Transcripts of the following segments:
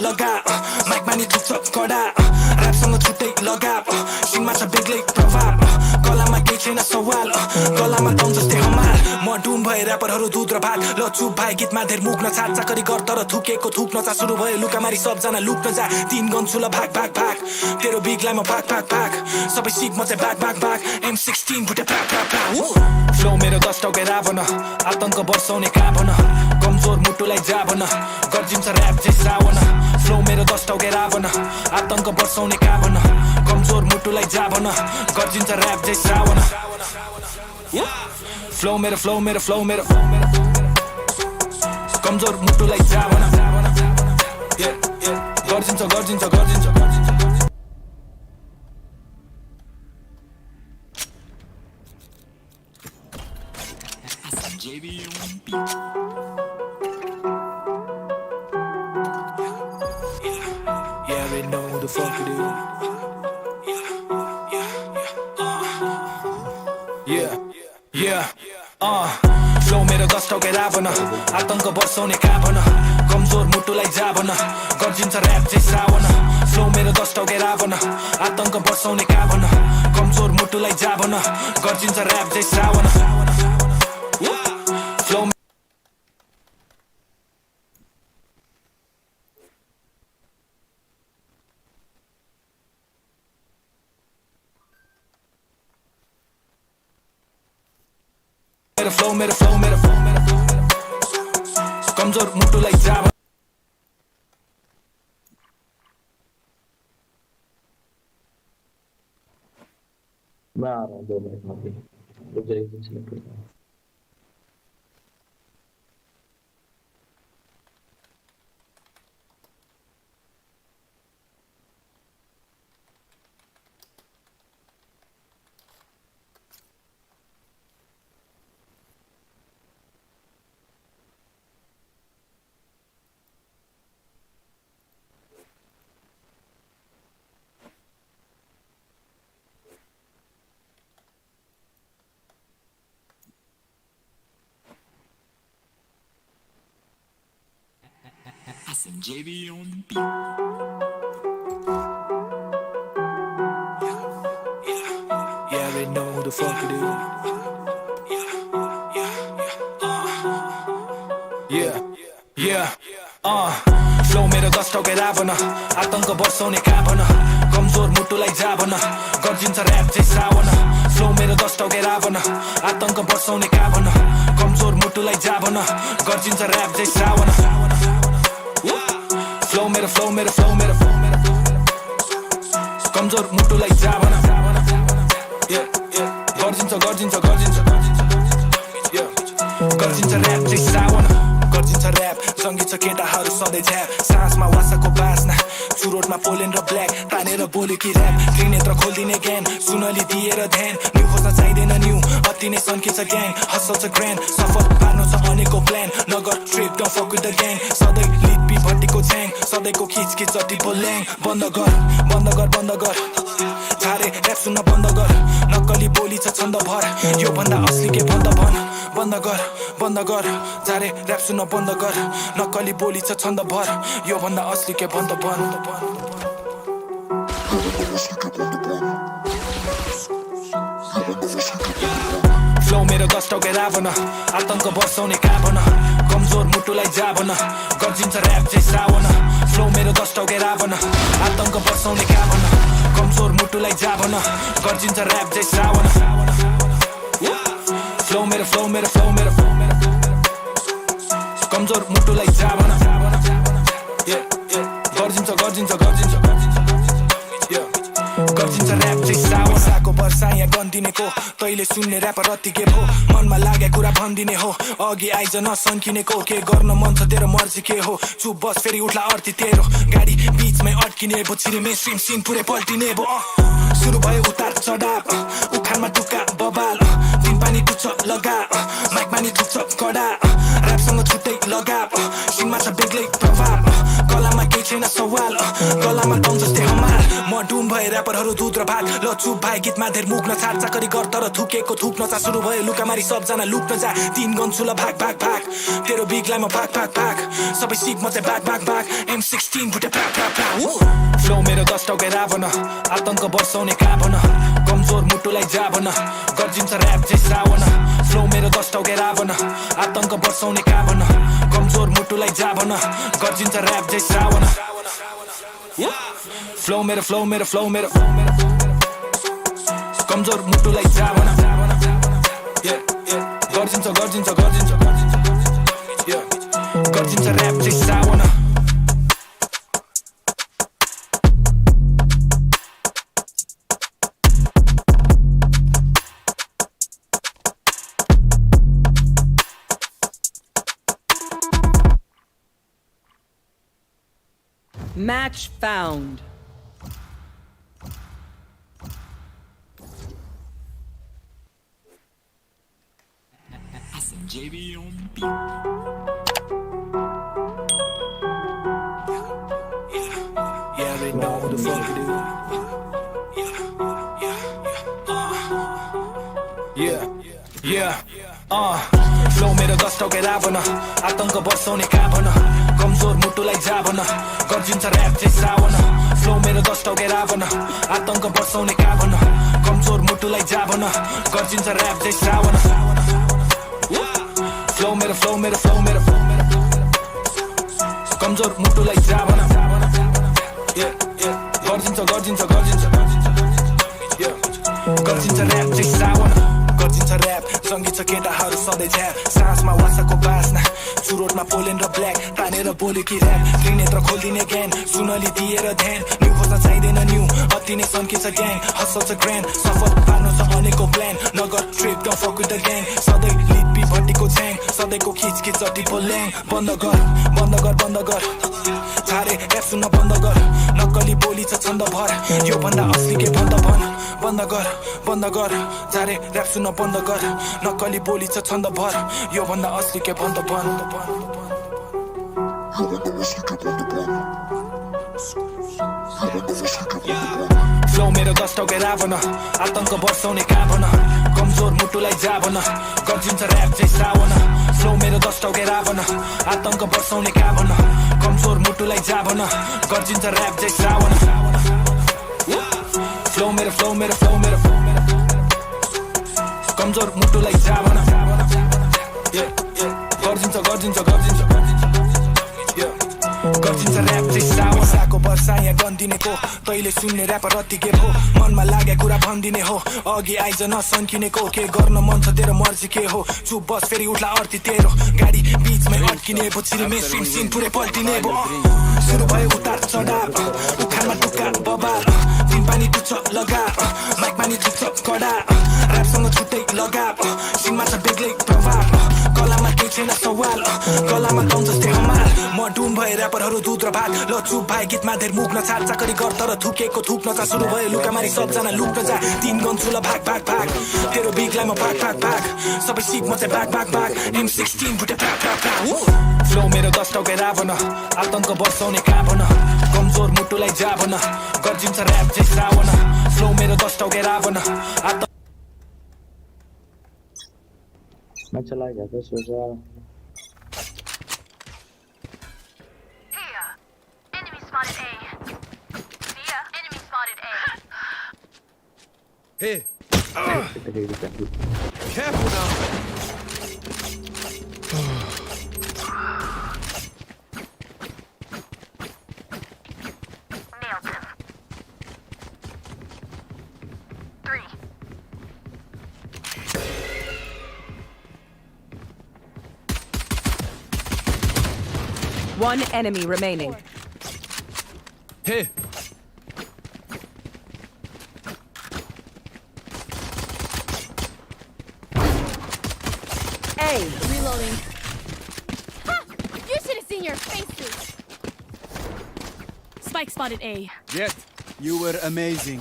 लगा माइकमा नि थुक्छ कडा ऱ्यापसँग छुट्टै लगाव सिनमा छ बेग्लै प्रभाव कलामा केही छैन सवाल कलामा दम जस्तै हमाल म डुम भए ऱ्यापरहरू दुध र भात ल चुप भाइ गीतमा धेर मुख नछा चाकरी गर तर थुकेको थुक्न जा सुरु भयो लुकामारी सबजना लुक्न जा 3 गन्छु ल भाग भाग भाग तेरो बिगलाई म भाग भाग भाग सबै सिक म चाहिँ भाग भाग भाग M16 भुटे प्रा प्रा प्रा फ्लो मेरो 10 टाउके रावण आतंक बर्साउने काभन कमजोर मुटुलाई जाभन गर्जिन्छ ऱ्याप चाहिँ श्रावण फ्लो मेरो 10 टाउके रावण आतंक बर्साउने काभन कमजोर मुटुलाई जाभन गर्जिन्छ ऱ्याप चाहिँ श्रावण फ्लो मेरो कमजोर मुटुलाई जाभन गर्जिन्छ गर्जिन्छ गर्जिन्छ JB on beat. Yeah, they know who the fuck it is. Flow मेरो 10 टाउके रावण आतंक बर्साउने काभन कमजोर मुटुलाई जाभन गर्जिन्छ ऱ्याप चाहिँ श्रावण फ्लो मेरो 10 टाउके रावण आतंक बर्साउने काभन कमजोर मुटुलाई जाभन गर्जिन्छ ऱ्याप चाहिँ श्रावण फ्लो मेरो कमजोर मुटुलाई जाभन मैं आ रहा हूँ 2 मिनट में अभी रुक जाइए कुछ minute JB on beat. Yeah, they know who the fuck it is. Flow मेरो 10 टाउके रावण आतंक बर्साउने काभन कमजोर मुटुलाई जाभन गर्जिन्छ ऱ्याप चाहिँ श्रावण फ्लो मेरो 10 टाउके रावण आतंक बर्साउने काभन कमजोर मुटुलाई जाभन गर्जिन्छ ऱ्याप चाहिँ श्रावण फ्लो मेरो कमजोर मुटुलाई जाभन गर्जिन्छ ऱ्याप चाहिँ श्रावण गर्जिन्छ ऱ्याप सङ्गीत छ केटाहरू सधैँ झ्याप सासमा वासाको बास्ना चुरोटमा पोलेन र ब्ल्याक तानेर बोल्यो कि ऱ्याप त्रिनेत्र खोलिदिने ज्ञान सुनली दिएर ध्यान न्यू खोज्न चाहिँदैन न्यू अति नै सन्किन्छ ग्याङ हसल छ ग्रान्ड सफल पार्नु छ अनेकको प्लान नगर trip don't fuck with the gang सधैँ लिपी भट्टीको झ्याङ सधैँको खिचखिच जति बोल्याङ बन्द गर झारे ऱ्याप सुन्न बन्द गर नक्कली बोली छ छन्द भर यो भन्दा असली के भन्न भन बन्द गर झारे ऱ्याप सुन्न बन्द गर नक्कली बोली छ छन्द भर यो भन्दा असली के भन्न भन फ्लो मेरो 10 टाउके रावण आतंक बर्साउने काभन कमजोर मुटुलाई जाभन गर्जिन्छ ऱ्याप चाहिँ श्रावण फ्लो मेरो 10 टाउके रावण आतंक बर्साउने काभन कमजोर मुटुलाई जाभन गर्जिन्छ ऱ्याप चाहिँ श्रावण फ्लो मेरो कमजोर मुटुलाई जाभन गर्जिन्छ ऱ्याप चाहिँ श्रावण साको वर्षा यहाँ गन्दिनेको तैले सुन्ने ऱ्यापर रत्ति के भो मनमा लागे कुरा भनिदिने हो अघि आइज नसन्किनेको के गर्न मन छ तेरो मर्जी के हो चुप बस फेरि उठ्ला अर्थी तेरो गाडी बीचमै अड्किने भो छिरे मेन सिन पुरै पल्टिने भो सुरु भयो उतार चढाव उखानमा टुक्का बबाल दिन पानी टुच्छ लगा माइकमा नि थुक्छ कडा ऱ्यापसँग छुट्टै लगाव सिनमा छ बेग्लै प्रभाव कलामा केही छैन सवाल कलामा दम जस्तै हमाल म डुम भए भए ऱ्यापरहरू दुध र भात ल चुप भाइ गीतमा धेर मुग्न छाड चाकरी गर तर थुकेको थुक्न चा सुरु भयो लुकामारी सबजना लुक्न जा तीन गन्छु ल भाग भाग भाग तेरो बिगलाई म भाग भाग भाग सबै सिक म चाहिँ भाग भाग भाग M16 भुटे प्रा प्रा प्रा फ्लो मेरो 10 टाउके रावण आतंक बर्साउने काभन कमजोर मुटुलाई जाभन गर्जिन्छ ऱ्याप चाहिँ श्रावण फ्लो मेरो 10 टाउके रावण आतंक बर्साउने काभन कमजोर मुटुलाई जाभन गर्जिन्छ ऱ्याप चाहिँ श्रावण फ्लो मेरो कमजोर मुटुलाई जाभन गर्जिन्छ ऱ्याप चाहिँ Shravan Match found. JB on beat. Yeah, they know what the fuck it is. Flow मेरो 10 टाउके रावण आतंक बर्साउने काभन कमजोर मुटुलाई जाभन गर्जिन्छ ऱ्याप चाहिँ श्रावण फ्लो मेरो 10 टाउके रावण आतंक बर्साउने काभन कमजोर मुटुलाई जाभन गर्जिन्छ ऱ्याप चाहिँ श्रावण फ्लो मेरो कमजोर मुटुलाई जाभन गर्जिन्छ ऱ्याप चाहिँ श्रावण गर्जिन्छ ऱ्याप सङ्गीत छ केटाहरू सधैँ झ्याप सासमा वासाको बास्ना चुरोटमा पोलेन र ब्ल्याक तानेर बोल्यो कि ऱ्याप त्रिनेत्र खोलिदिने ज्ञान सुनली दिएर ध्यान न्यू खोज्न चाहिँदैन न्यू अति नै सन्किन्छ ग्याङ हसल छ ग्रान्ड सफल पार्नु छ अनेकको प्लान नगर trip don't fuck with the gang सधैँ लिपी भट्टीको छ्याङ सधैँको खिचखिच जति ल्याङ बन्द गर छारे एप सुन्न बन्द गर नक्कली बोली छ छन्द भर यो भन्दा असली के बन्द गर छारे ऱ्याप सुन्न बन्द गर नक्कली बोली छ छन्द भर यो भन्दा असली के बन्द फ्लो मेरो 10 टाउके रावण आतंक बर्साउने काभन कमजोर मुटुलाई जाभन गर्जिन्छ ऱ्याप चाहिँ श्रावण फ्लो मेरो 10 टाउके रावण आतंक बर्साउने काभन कमजोर मुटुलाई जाभन गर्जिन्छ ऱ्याप चाहिँ श्रावण फ्लो मेरो कमजोर मुटुलाई जाभन गर्जिन्छ ऱ्याप चाहिँ श्रावण साको वर्षा यहाँ गन्दिनेको तैले सुन्ने ऱ्यापर रत्ति के हो मनमा लागे कुरा भनिदिने हो अघि आइज नसन्किनेको के गर्न मन छ तेरो मर्जी के हो चुप बस फेरि उठ्ला अर्ती तेरो गाडी बिचमै अड्किने भो छिरिमे सिम पुरै पल्टिने भो सुरु भयो उतार चढाव उखानमा टुक्का बबाल दिन पानी टुच्छ लगा माइकमा नि टुच्छ कडा ऱ्यापसँग छुट्टै लगाव सिनमा छ बेग्लै प्रभाव कलामा केही छैन सवाल कलामा गाउँ जस्तै हमाल म डुम भए ऱ्यापरहरू दुध र भात ल चुप भाइ गीतमा धेर मुग्न छाड चाकरी गर तर थुकेको थुक्न चा सुरु भयो लुकामारी सबजना लुक्न जा तीन गन्छु ल भाग भाग भाग तेरो बिगलाई म भाग भाग भाग सबै सिक म चाहिँ भाग भाग भाग M16 भुटे प्रा प्रा प्रा फ्लो मेरो 10 टाउके रावण आतंक बर्साउने काभन कमजोर मुटुलाई जाभन गर्जिन्छ ऱ्याप चाहिँ श्रावण फ्लो मेरो 10 टाउके रावण मैं चला गया था सोचा Hey. Careful now. Nailed him. 3. One enemy remaining. Hey. Reloading. Ha! You should have seen your faces. Spike spotted A. Jet, you were amazing.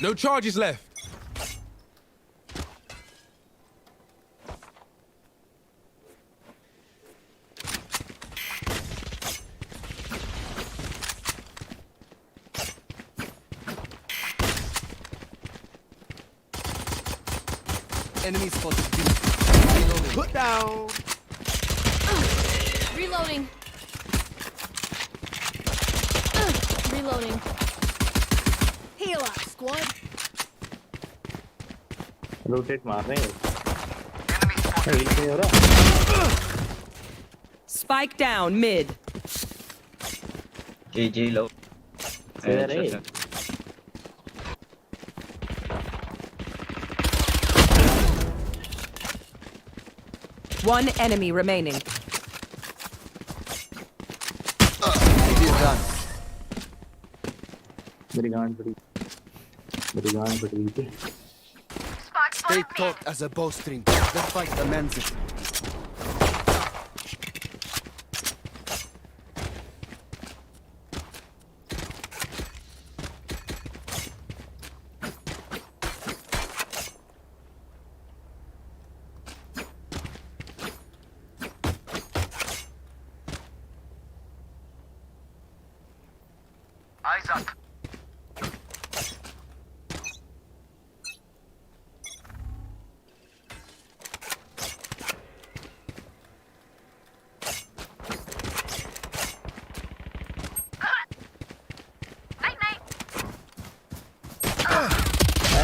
No charges left. Enemy spotted. Reloading. Put down. Reloading. Reloading. Heal up, squad. Rotate मार रहे हैं heal नहीं हो रहा Spike down mid. GG low. अरे One enemy remaining. मेरी गांड पड़ी थी Stay taut as a bowstring. The fight demands it. Eyes up.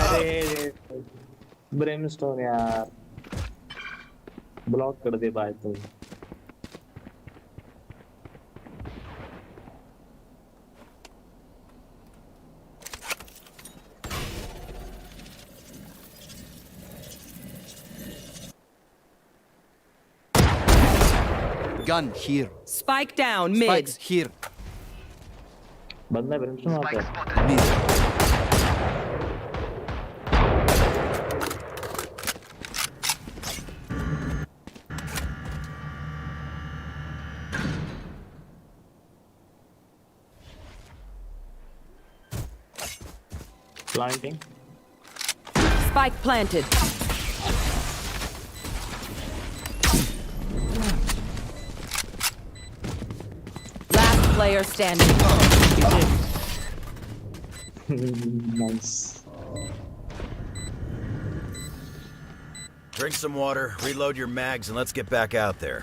अरे ब्रेमस्टोन यार ब्लॉक कर दे भाई तुम Gun here. Spike down mid. Spikes here. बंदा ब्रेमस्टोन आता है Mid. Planting Spike planted. Last player standing. Nice Drink some water, reload your mags, and let's get back out there.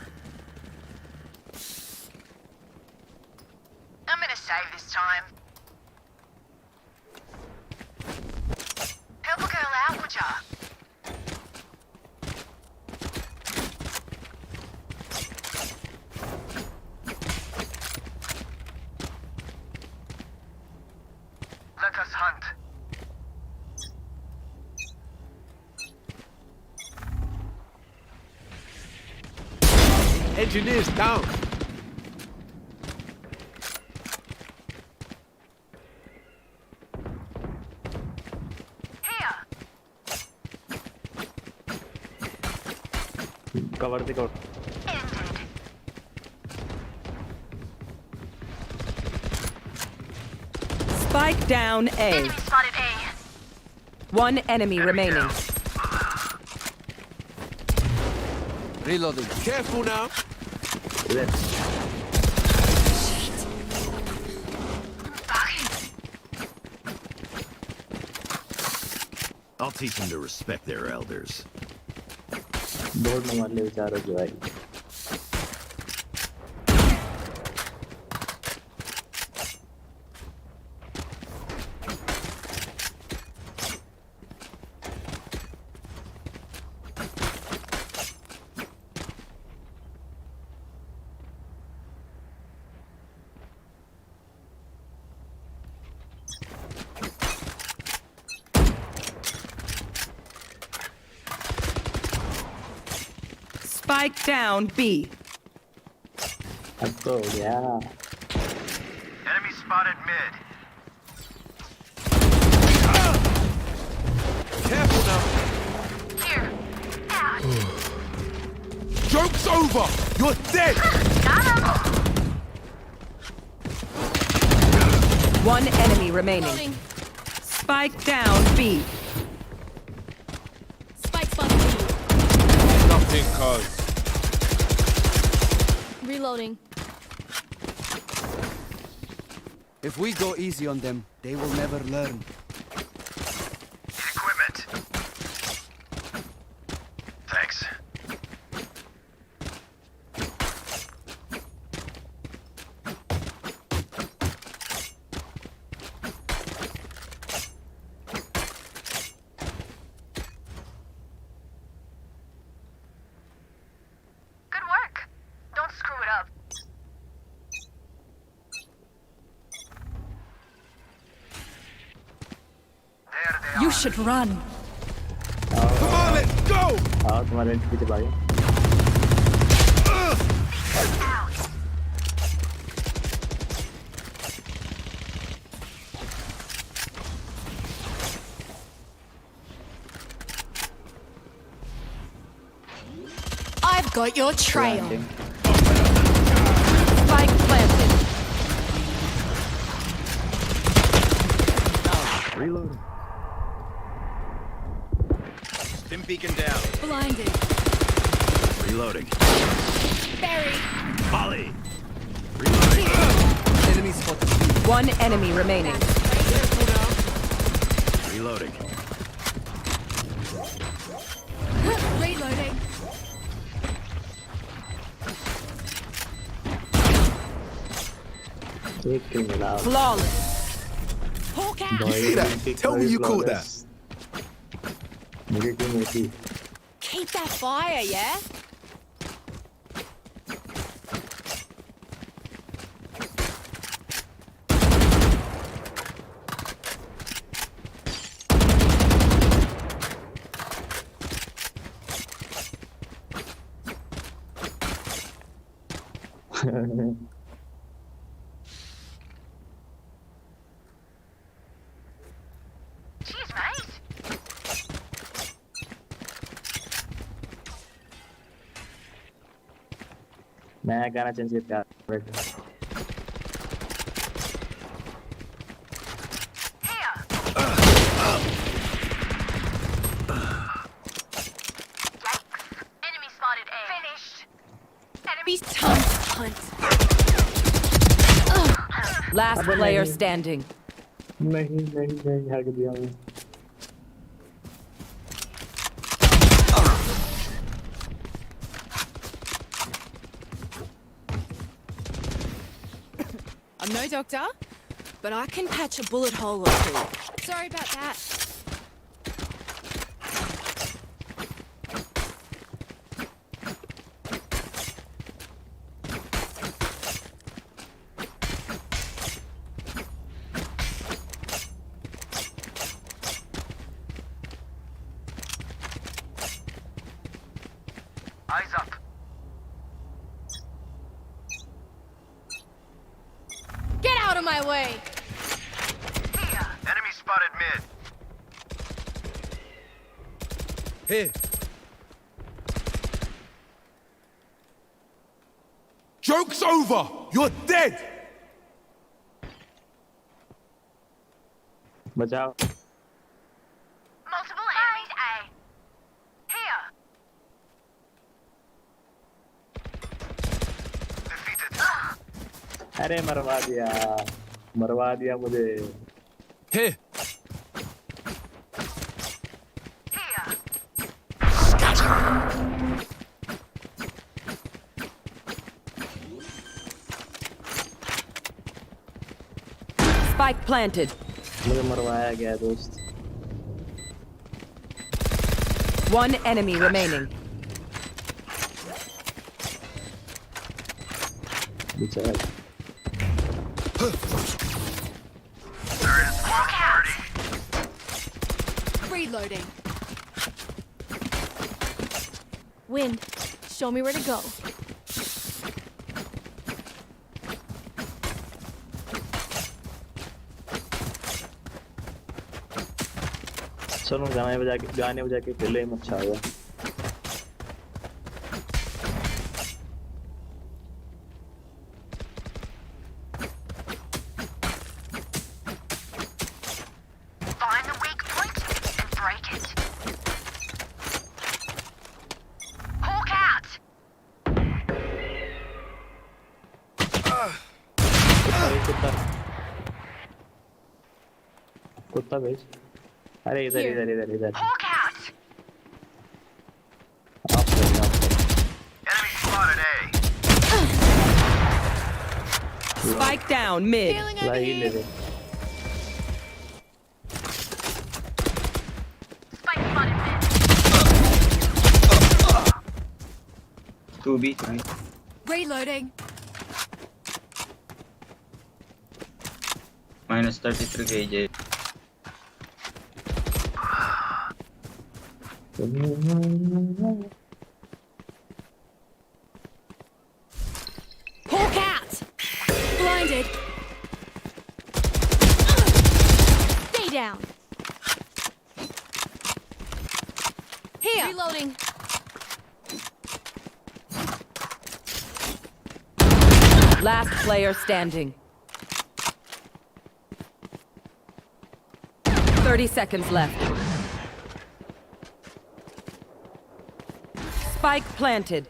I'm gonna save this time. Help a girl out, would ya? Let us hunt. Engineers down. Here! Cover they cover Ended. Spike down A. Enemy spotted A. One enemy remaining. Reloading. Careful now. I'll teach them to respect their elders. Board में मार ले बेचारा जो भाई Spike down B. अब तो हो गया Enemy spotted mid. Careful now. Here. Out. Joke's over. You're dead. Got him! One enemy remaining. Reloading. Spike down B. Spike spotted. Nothing, cuz. Reloading. If we go easy on them, they will never learn. Equipment. Thanks. Good work. Don't screw it up. There they You are. should run. Come on, let's go! आओ तुम्हारे पीछे भाई I've got your trail. Spike planted. Reload. Stim beacon down. Blinded. Reloading. Barry. Volley. Reloading. Enemy spotted. One enemy remaining. Reloading. Reloading. एक किल मिला Flawless. Hawk out. भाई see that? एक Tell me you caught flawless. मेरी team में थी Keep that fire, yeah? Jeez, mate. मैं गाना change किया Here. Yikes. Enemy spotted A. Finished. Enemy's time to hunt. Last player standing. नहीं नहीं नहीं हक दिया मैं I'm no doctor, but I can patch a bullet hole or two. Sorry about that. Eyes up. Get out of my way! Here. Enemy spotted mid. Here. Joke's over! You're dead! बचाओ Multiple enemies A. Here. Defeated. अरे मरवा दिया मुझे Here. Here. Spike planted. मुझे मरवाया गया दोस्त One enemy remaining. बेचारा They're in squad party. Reloading. Wind, show me where to go. चलो गाने बजा के खेले में अच्छा होगा Find कुत्ता भेज। अरे इधर Here. इधर इधर इधर Hawk out. ऑफ कर ऑफ कर। Enemy spotted A. Spike down mid. Feeling over भाई ले here. ले। Spike spotted mid. 2B. Reloading. -33 KJ. Hawk out. Blinded. Stay down. Here. Reloading. Last player standing. 30 seconds left. Spike planted.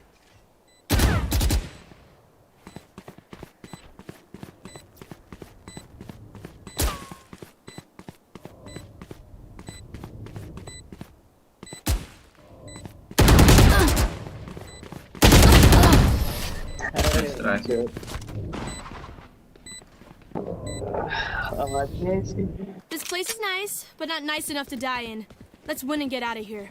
Try. आवाज नहीं ऐसी। This place is nice, but not nice enough to die in. Let's win and get out of here.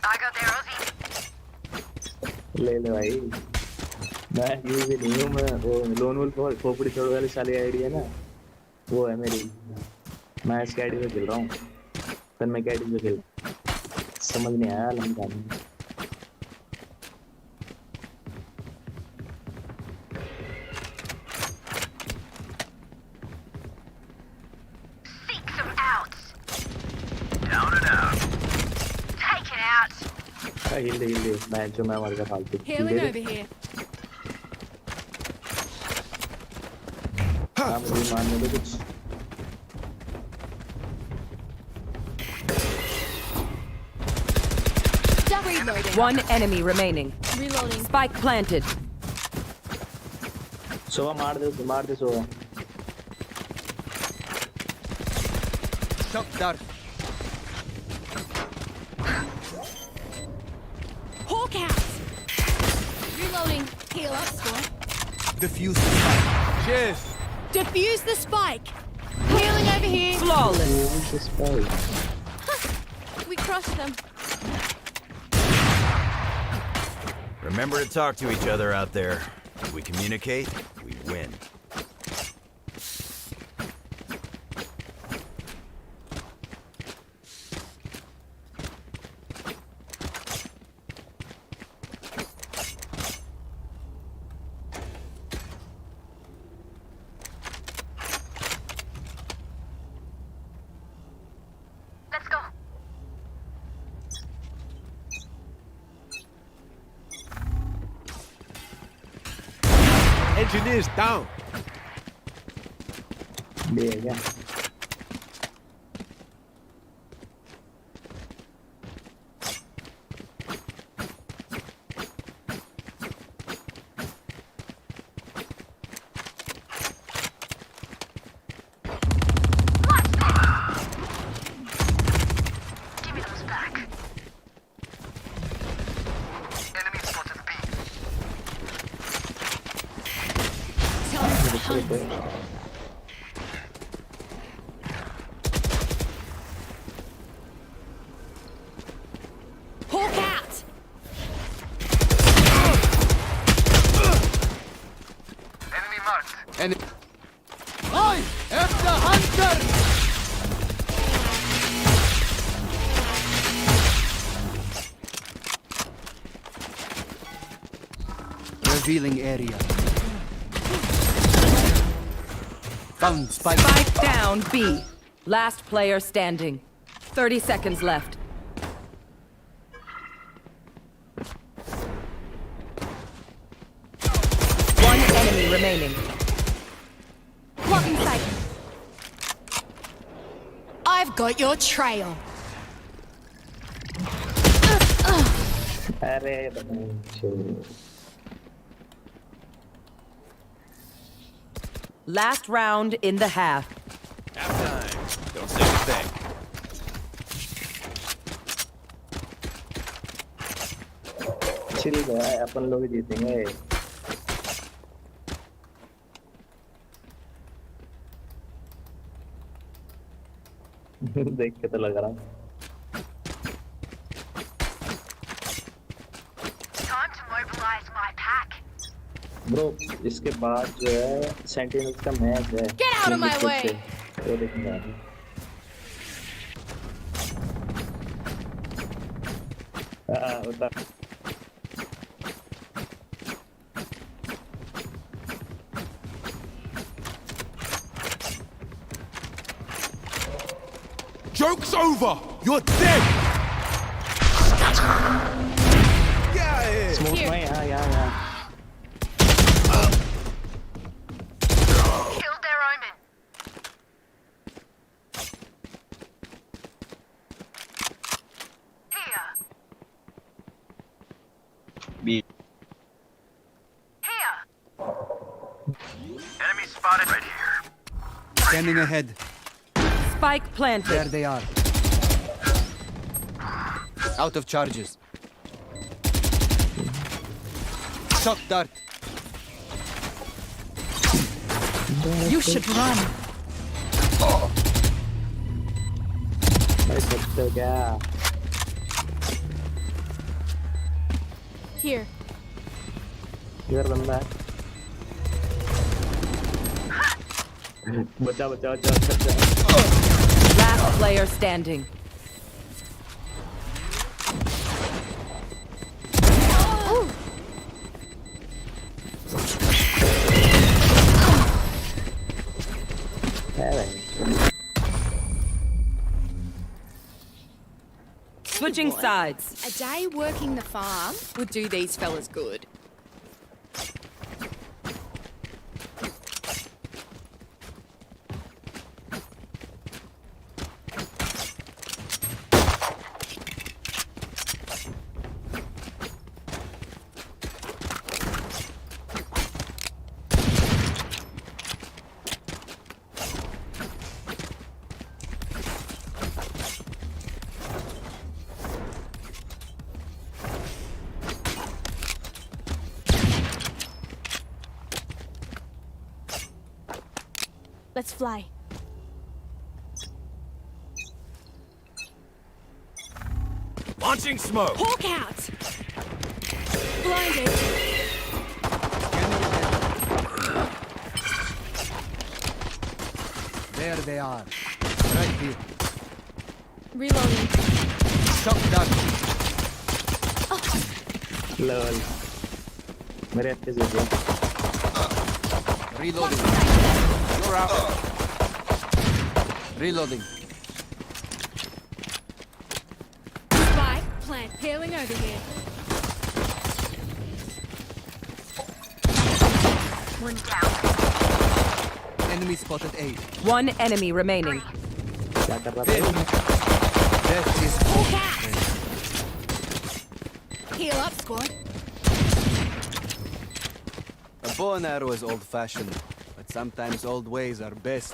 I got the arrows in. ले ले भाई। मैं use ही नहीं हूँ। मैं वो लोन वुल्फ खोपड़ी तोड़ वाली साली आईडी है ना, वो है मेरी। मैं इसकी आईडी पे खेल रहा हूँ। फिर मैं आईडी पे खेल, समझ नहीं आया लंबा नहीं। Seek some outs. Down and out. Take it out. हिल हिल मैं जो मैं मर गया फालतू। Healing over here. हाँ मुझे मारने दो कुछ। Reloading. One enemy remaining. Reloading. Spike planted. सोवा मार दे सोवा। Shock dart. Hawk out. Reloading. Heal up, score. Defuse the spike. Cheers. Defuse the spike. Healing over here. Flawless. We crushed them. Remember to talk to each other out there. If we communicate, we win. Let's go. Engineers down. ले गया। Give me those back. Enemy spotted B. Hawk out. Enemy marked. And I am the hunter. Revealing area. Found spike. Spike down B. Last player standing. 30 seconds left. One enemy remaining. Blocking sight. I've got your trail. अरे बंदे Last round in the half. Halftime. Don't say a thing. Chill गया अपन लोग जीतेंगे देख के तो लग रहा Time to mobilize my pack. Bro इसके बाद जो है सेंटिनल्स का मैच है Get out of my way. वो देखना उतार Joke's over! You're dead! Get out of here! Smoke में यहाँ Killed their omen. Here. B. Here. Enemy spotted right here. Scanning ahead. Spike There planted. they are. Out of charges. Shock dart. You should run. भाई सकते हो क्या Here. इधर बंदा है बचा बचा बचा बचा Last player standing. है भाई Switching sides. A day working the farm would do these fellas good. Let's fly. Launching smoke. Hawk out! Blinded. There they are. Right here. Reloading. Shock dart. Lol मेरे अच्छे से दे Reloading. You're out. Reloading. Spike plant peeling over here. One down. Enemy spotted A. One enemy remaining. क्या कर रहा था Death is Hawk out! Heal up, squad. a bow and arrow is old-fashioned, but sometimes old ways are best.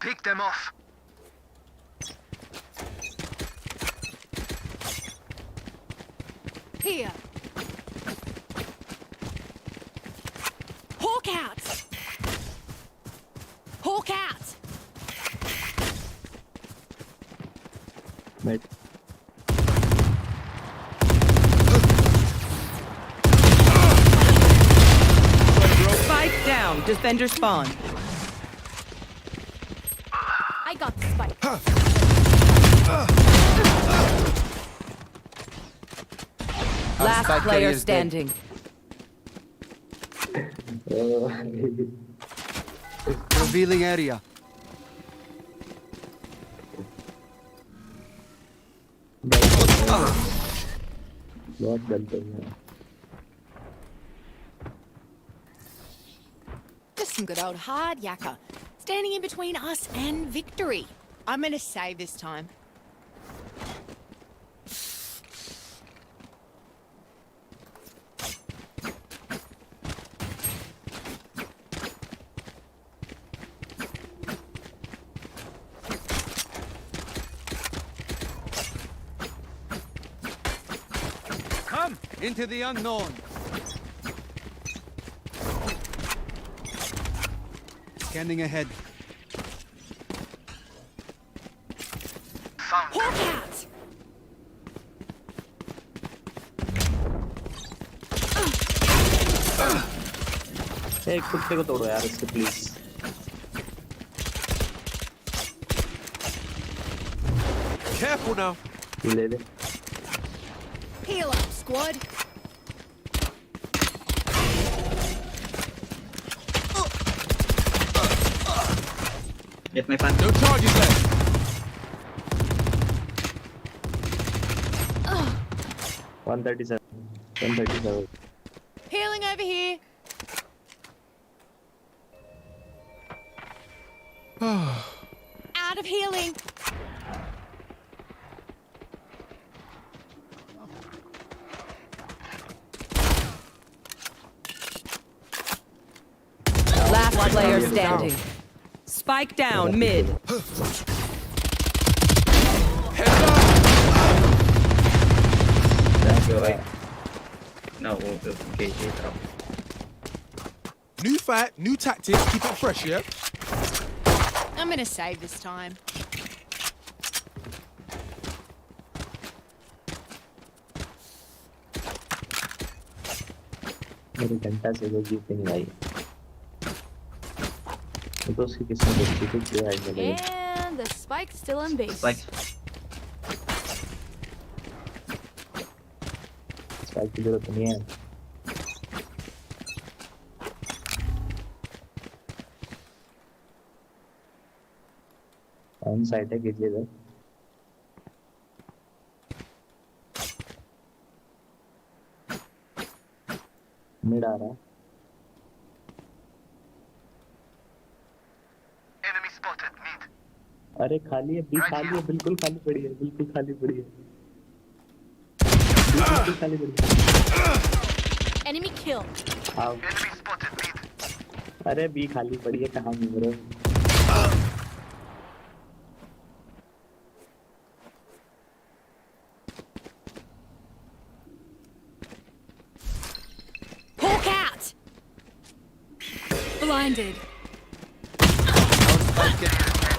Pick them off. Here. Hawk out! Hawk out! मैं Spike down. Defender spawn. I got the spike. Last spike player carrier is dead. standing. Revealing area. बहुत गलत है. Just some good old hard yakka. Standing in between us and victory. I'm gonna save this time. Come into the unknown. Scanning ahead. Hawk out! एक कुत्ते को तोड़ो यार इसके please. Careful now. ले दे. Heal up, squad. Get my fan. No charges left. 137. 137. Healing over here. Out of healing. Last player standing. Spike down mid. Heads up. Go. No, okay, drop. New fight, new tactics. Keep it fresh, yeah? I'm gonna save this time. मेरी घंटा से वो जीत नहीं आई. तो उसकी किस्मत अच्छी थी क्यों आई नहीं. And the spike's still on base. Spike. Spike की जरूरत नहीं है. ऑन साइड है कीजिएगा. मिड आ रहा. Enemy spotted. Mid. अरे खाली है. बी खाली है. बिल्कुल खाली पड़ी है. बिल्कुल खाली पड़ी है. बिल्कुल खाली पड़ी है. Enemy kill. आओ. Enemy spotted. Mid. अरे बी खाली पड़ी है. कहाँ घूम रहे हो? Hawk out. Blinded.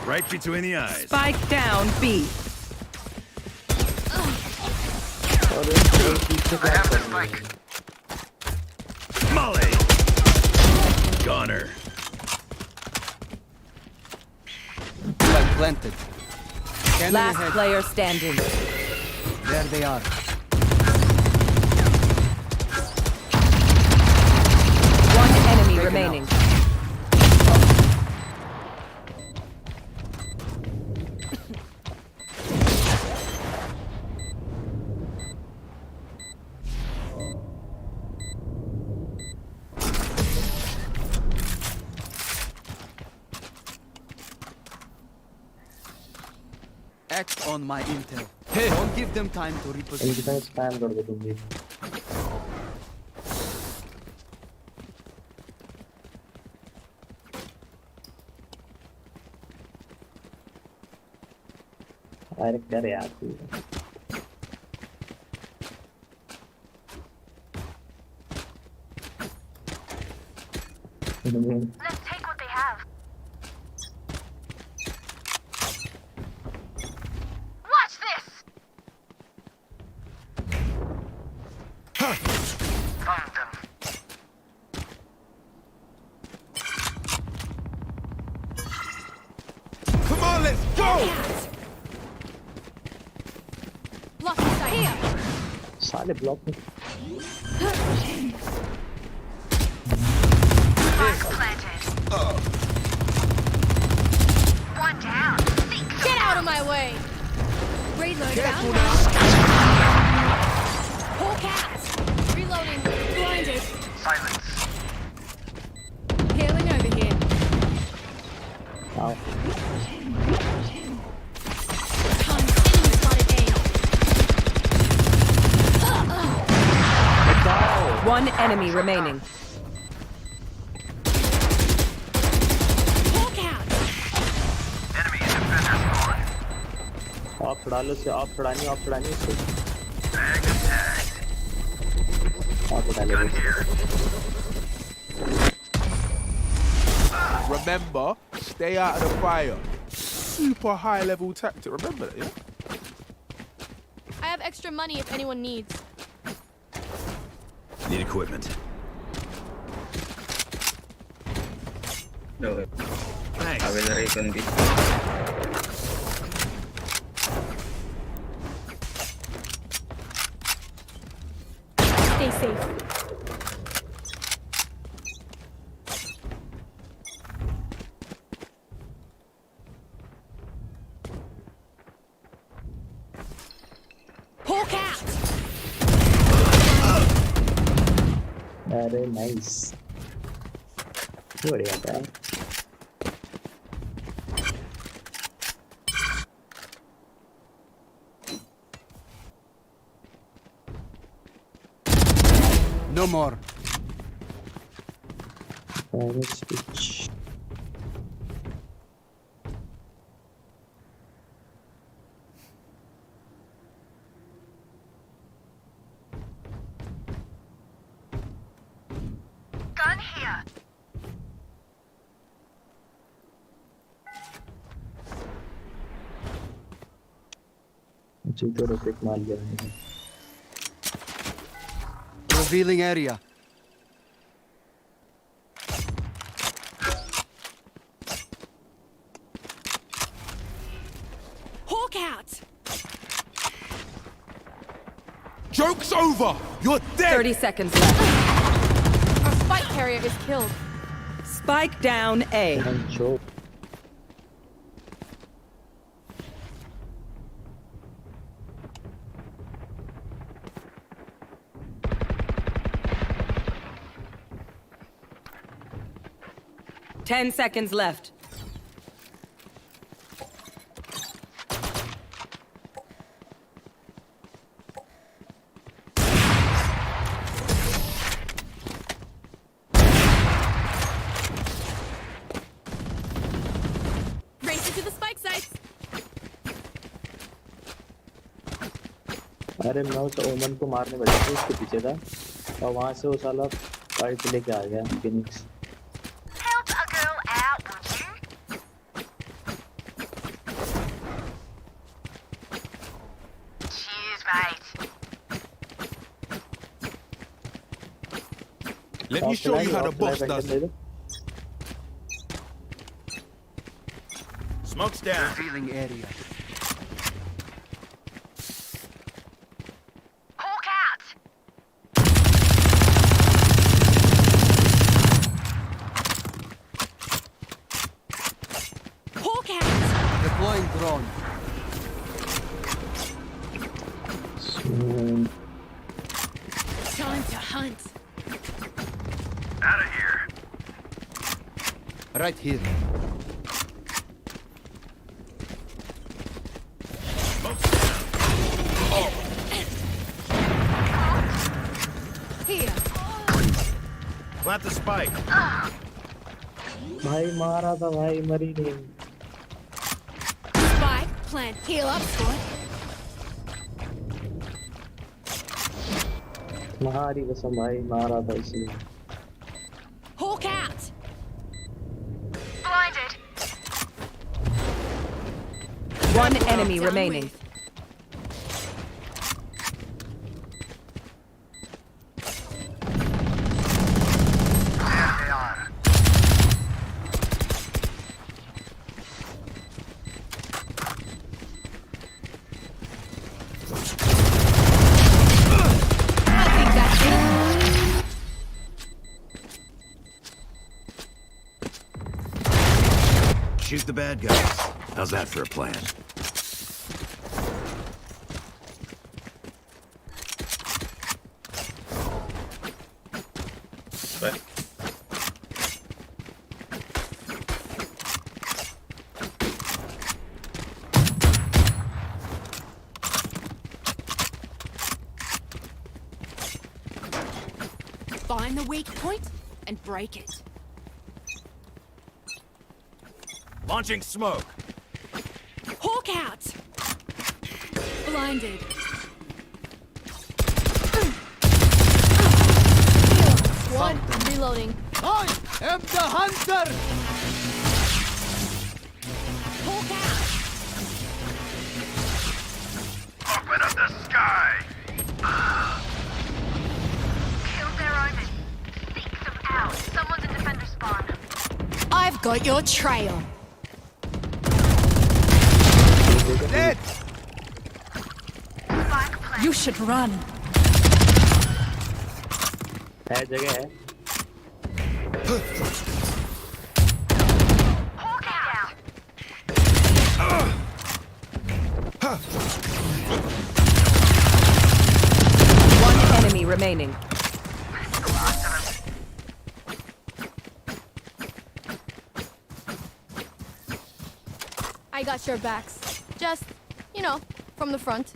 Right between the eyes. Spike down B. और पीछे I have the spike. Molly! Goner. Spike planted. Scanning Last ahead. player standing. There they are. One enemy remaining. Act on my intel. Here. Don't give them time to इनकी reposition. तरह spam कर दो तुम भी. अरे कर यार तू. Let's take what they have. Watch this. Found them. Come on, let's go. Block sight. Here. साले ब्लॉक में Spike planted. One down. Get out of my way! Reload. Careful Found now. Hawk out! Reloading. Blinded. Silence. Healing over here. आओ Enemy spotted A. One enemy remaining. Hawk out! Enemy defender spawn. आप डालो से आप छुड़ानी उसको Bag attacked. आप डालो Gun here. Remember, stay out of the fire. Super high level tactic. Remember that, yeah? I have extra money if anyone needs. Need equipment. No. Thanks. I will recon this. Stay safe. Hawk out! अरे nice बढ़िया था No more. अरे switch Gun here. मुझे तो rocket मार लिया मैंने Revealing area. Hawk out! Joke's over. You're dead. 30 seconds left. Our spike carrier is killed. Spike down A. जो 10 seconds left. Race into the spike sites. अरे मैं उस ओमन को मारने बैठा था उसके पीछे था और वहां से वो साला फाइट लेके आ गया Phoenix Help a girl out, would you? Cheers, mate. Let me show you how the boss does it. Smoke's down. Revealing area. Hawk out. Hawk out! Deploying drone. Time to hunt. Out of here. Right here. Here. Plant the spike. भाई मारा था भाई मरी नहीं Spike, plant, heal up, squad. तुम्हारी कसम भाई मारा था इसलिए Hawk out! Blinded. One enemy Down remaining. with. There they are. shoot the bad guys. How's that for a plan? But Find the weak point and break it. Launching smoke. Hawk out! Blinded. One, reloading. I am the hunter! Hawk out! Open up the sky! Kill their omen. Seek them out. Someone's in defender spawn. I've got your trail. Dead! Spike plant. You should run. है जगह है Hawk out. One enemy remaining. I got your backs. Just, you know, from the front.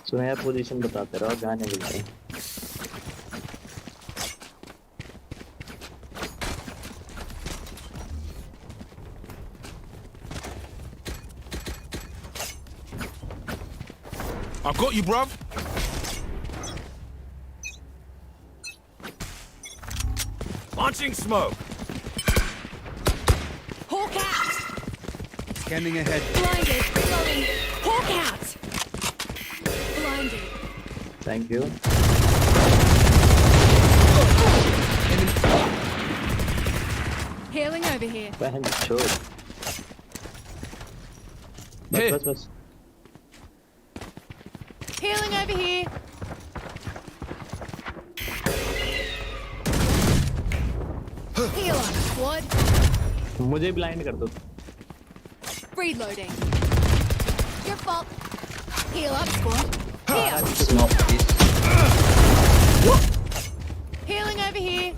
सो मैं position बताते रहो जाने मिलते हैं I got you, bruv. Launching smoke. Hawk out! Scanning ahead. Blinded. Reloading. Hawk out! Blinded. Thank you Healing over here. बहन छोड़ बस Here. बस बस Healing over here. Heal up, squad. मुझे ब्लाइंड कर दो Reloading. Your fault. Heal up, squad. Here. smoke is Healing over here.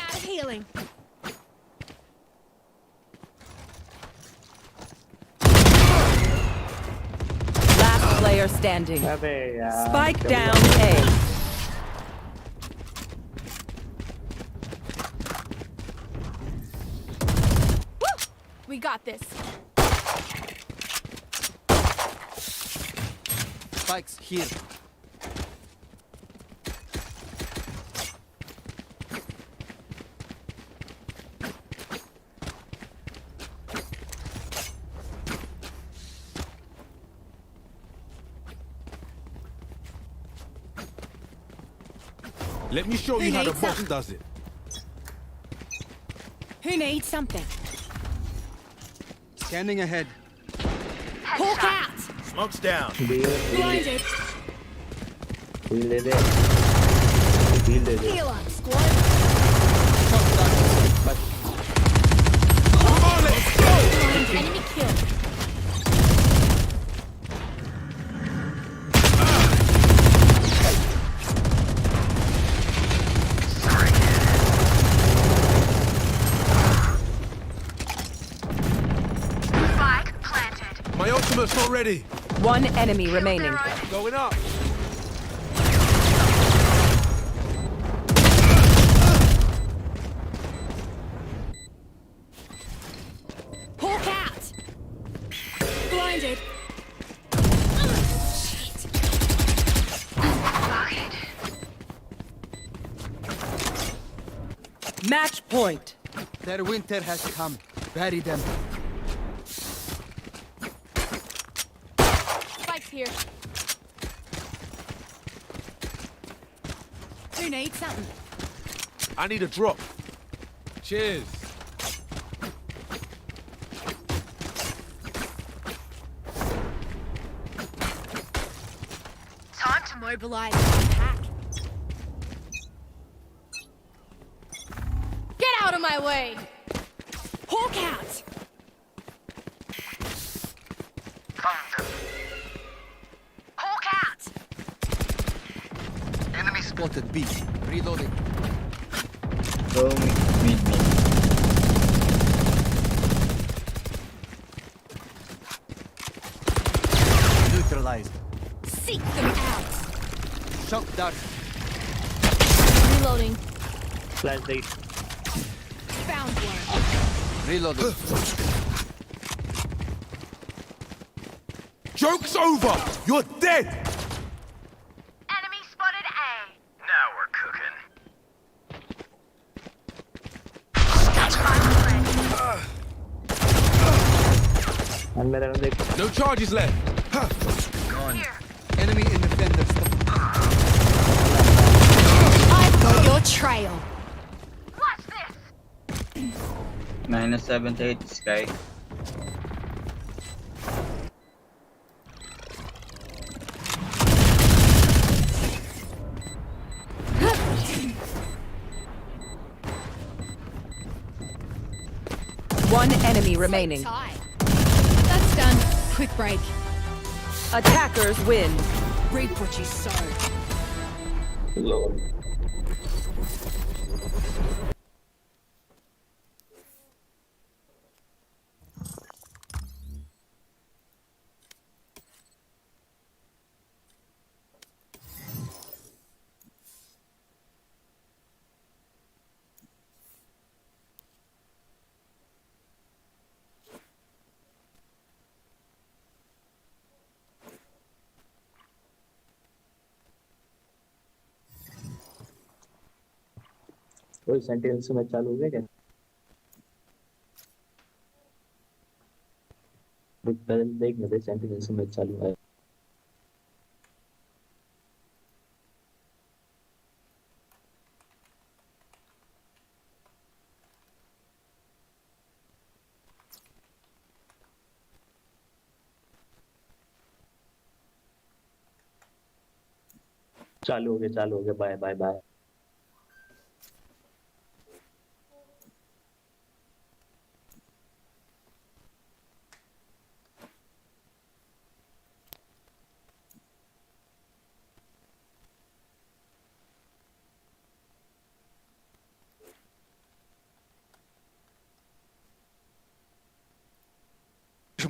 Out of healing. Last player standing. अबे यार Spike क्या down A. We got this. Spikes here. Let me show Who you how the needs boss some? does it. Who needs something? Scanning ahead. Hawk out. Smoke's down. Blinded. Heal दे दे heal दे दे Heal up, squad. Blinded. Enemy killed. Spike planted. My ultimate's not ready. One enemy remaining. Their omen. Going up. Hawk out. Blinded. Match point. Their winter has come. Bury them. Spike's here. Who needs something? I need a drop. Cheers. Time to mobilize the pack. of my way. Hawk out! Hawk out! Enemy spotted B. Reloading. Go mid. Neutralized. Seek them out! Shock dart. Reloading. Flash right. Found one. Reloading. Joke's over! You're dead! Enemy spotted A. Now we're cooking. अंदर अंदर No charges left. Here. Enemy in defender. I've got your trail. Watch this. -78 Sky. One enemy remaining. Tie. That's done. Quick break. Attackers win. Reap what you sow. Lord. कोई sentinel से match चालू हो गया क्या? देखने दे sentinel से match चालू है. चालू हो गया bye bye bye.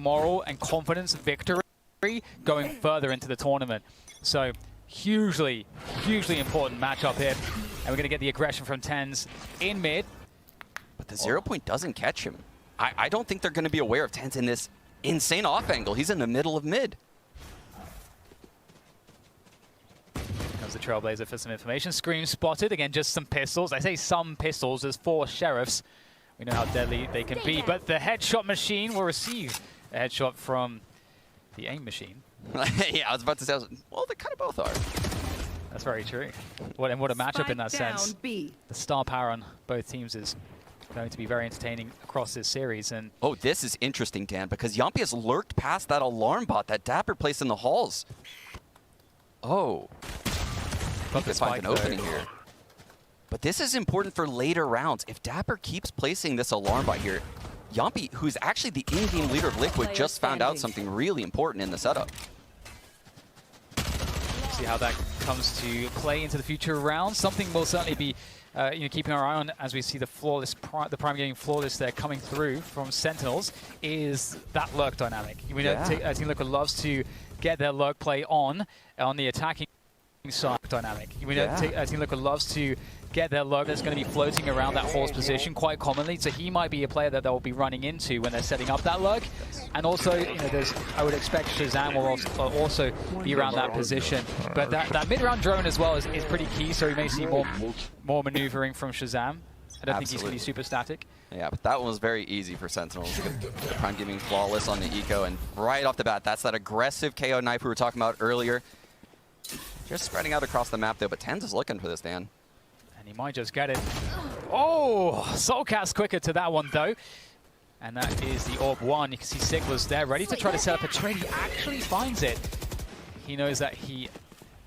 Moral and confidence victory going further into the tournament. So hugely important matchup here. And we're going to get the aggression from TenZ in mid. But the 0 point doesn't catch him. I don't think they're going to be aware of TenZ in this insane off angle. He's in the middle of mid. Comes the Trailblazer for some information. Scream spotted. Again, just some pistols. I say some pistols. There's 4 sheriffs. We know how deadly they can be. But the headshot machine will receive a headshot from the aim machine. Yeah, I was about to say, well, they kind of both are. That's very true. What a matchup in that sense. B. The star power on both teams is going to be very entertaining across this series. And oh, this is interesting, Dan, because Yampi has lurked past that alarm bot that Dapper placed in the halls. Oh. He could find an opening here. But this is important for later rounds. If Dapper keeps placing this alarm bot here, Yampi, who's actually the in-game leader of Liquid, just found out something really important in the setup. See how that comes to play into the future rounds. Something we'll certainly be keeping our eye on as we see the prime game flawless there coming through from Sentinels is that lurk dynamic. We know Team Liquid loves to get their lurk play on the attacking side dynamic. We know Team Liquid loves to get their lurk that's going to be floating around that horse position quite commonly, so he might be a player that they'll be running into when they're setting up that lurk. And also, I would expect Shazam will also be around that position. But that mid-round drone as well is pretty key, so we may see more maneuvering from Shazam. I don't think he's going to be super static. Yeah, but that one was very easy for Sentinels. The Prime Gaming flawless on the eco, and right off the bat, that's that aggressive KO knife we were talking about earlier. Just spreading out across the map though, but TenZ is looking for this, Dan. And he might just get it. Oh, Soulcat's quicker to that one though. And that is the Orb 1. You can see Sig was there, ready to try to set up a trade. He actually finds it. He knows that he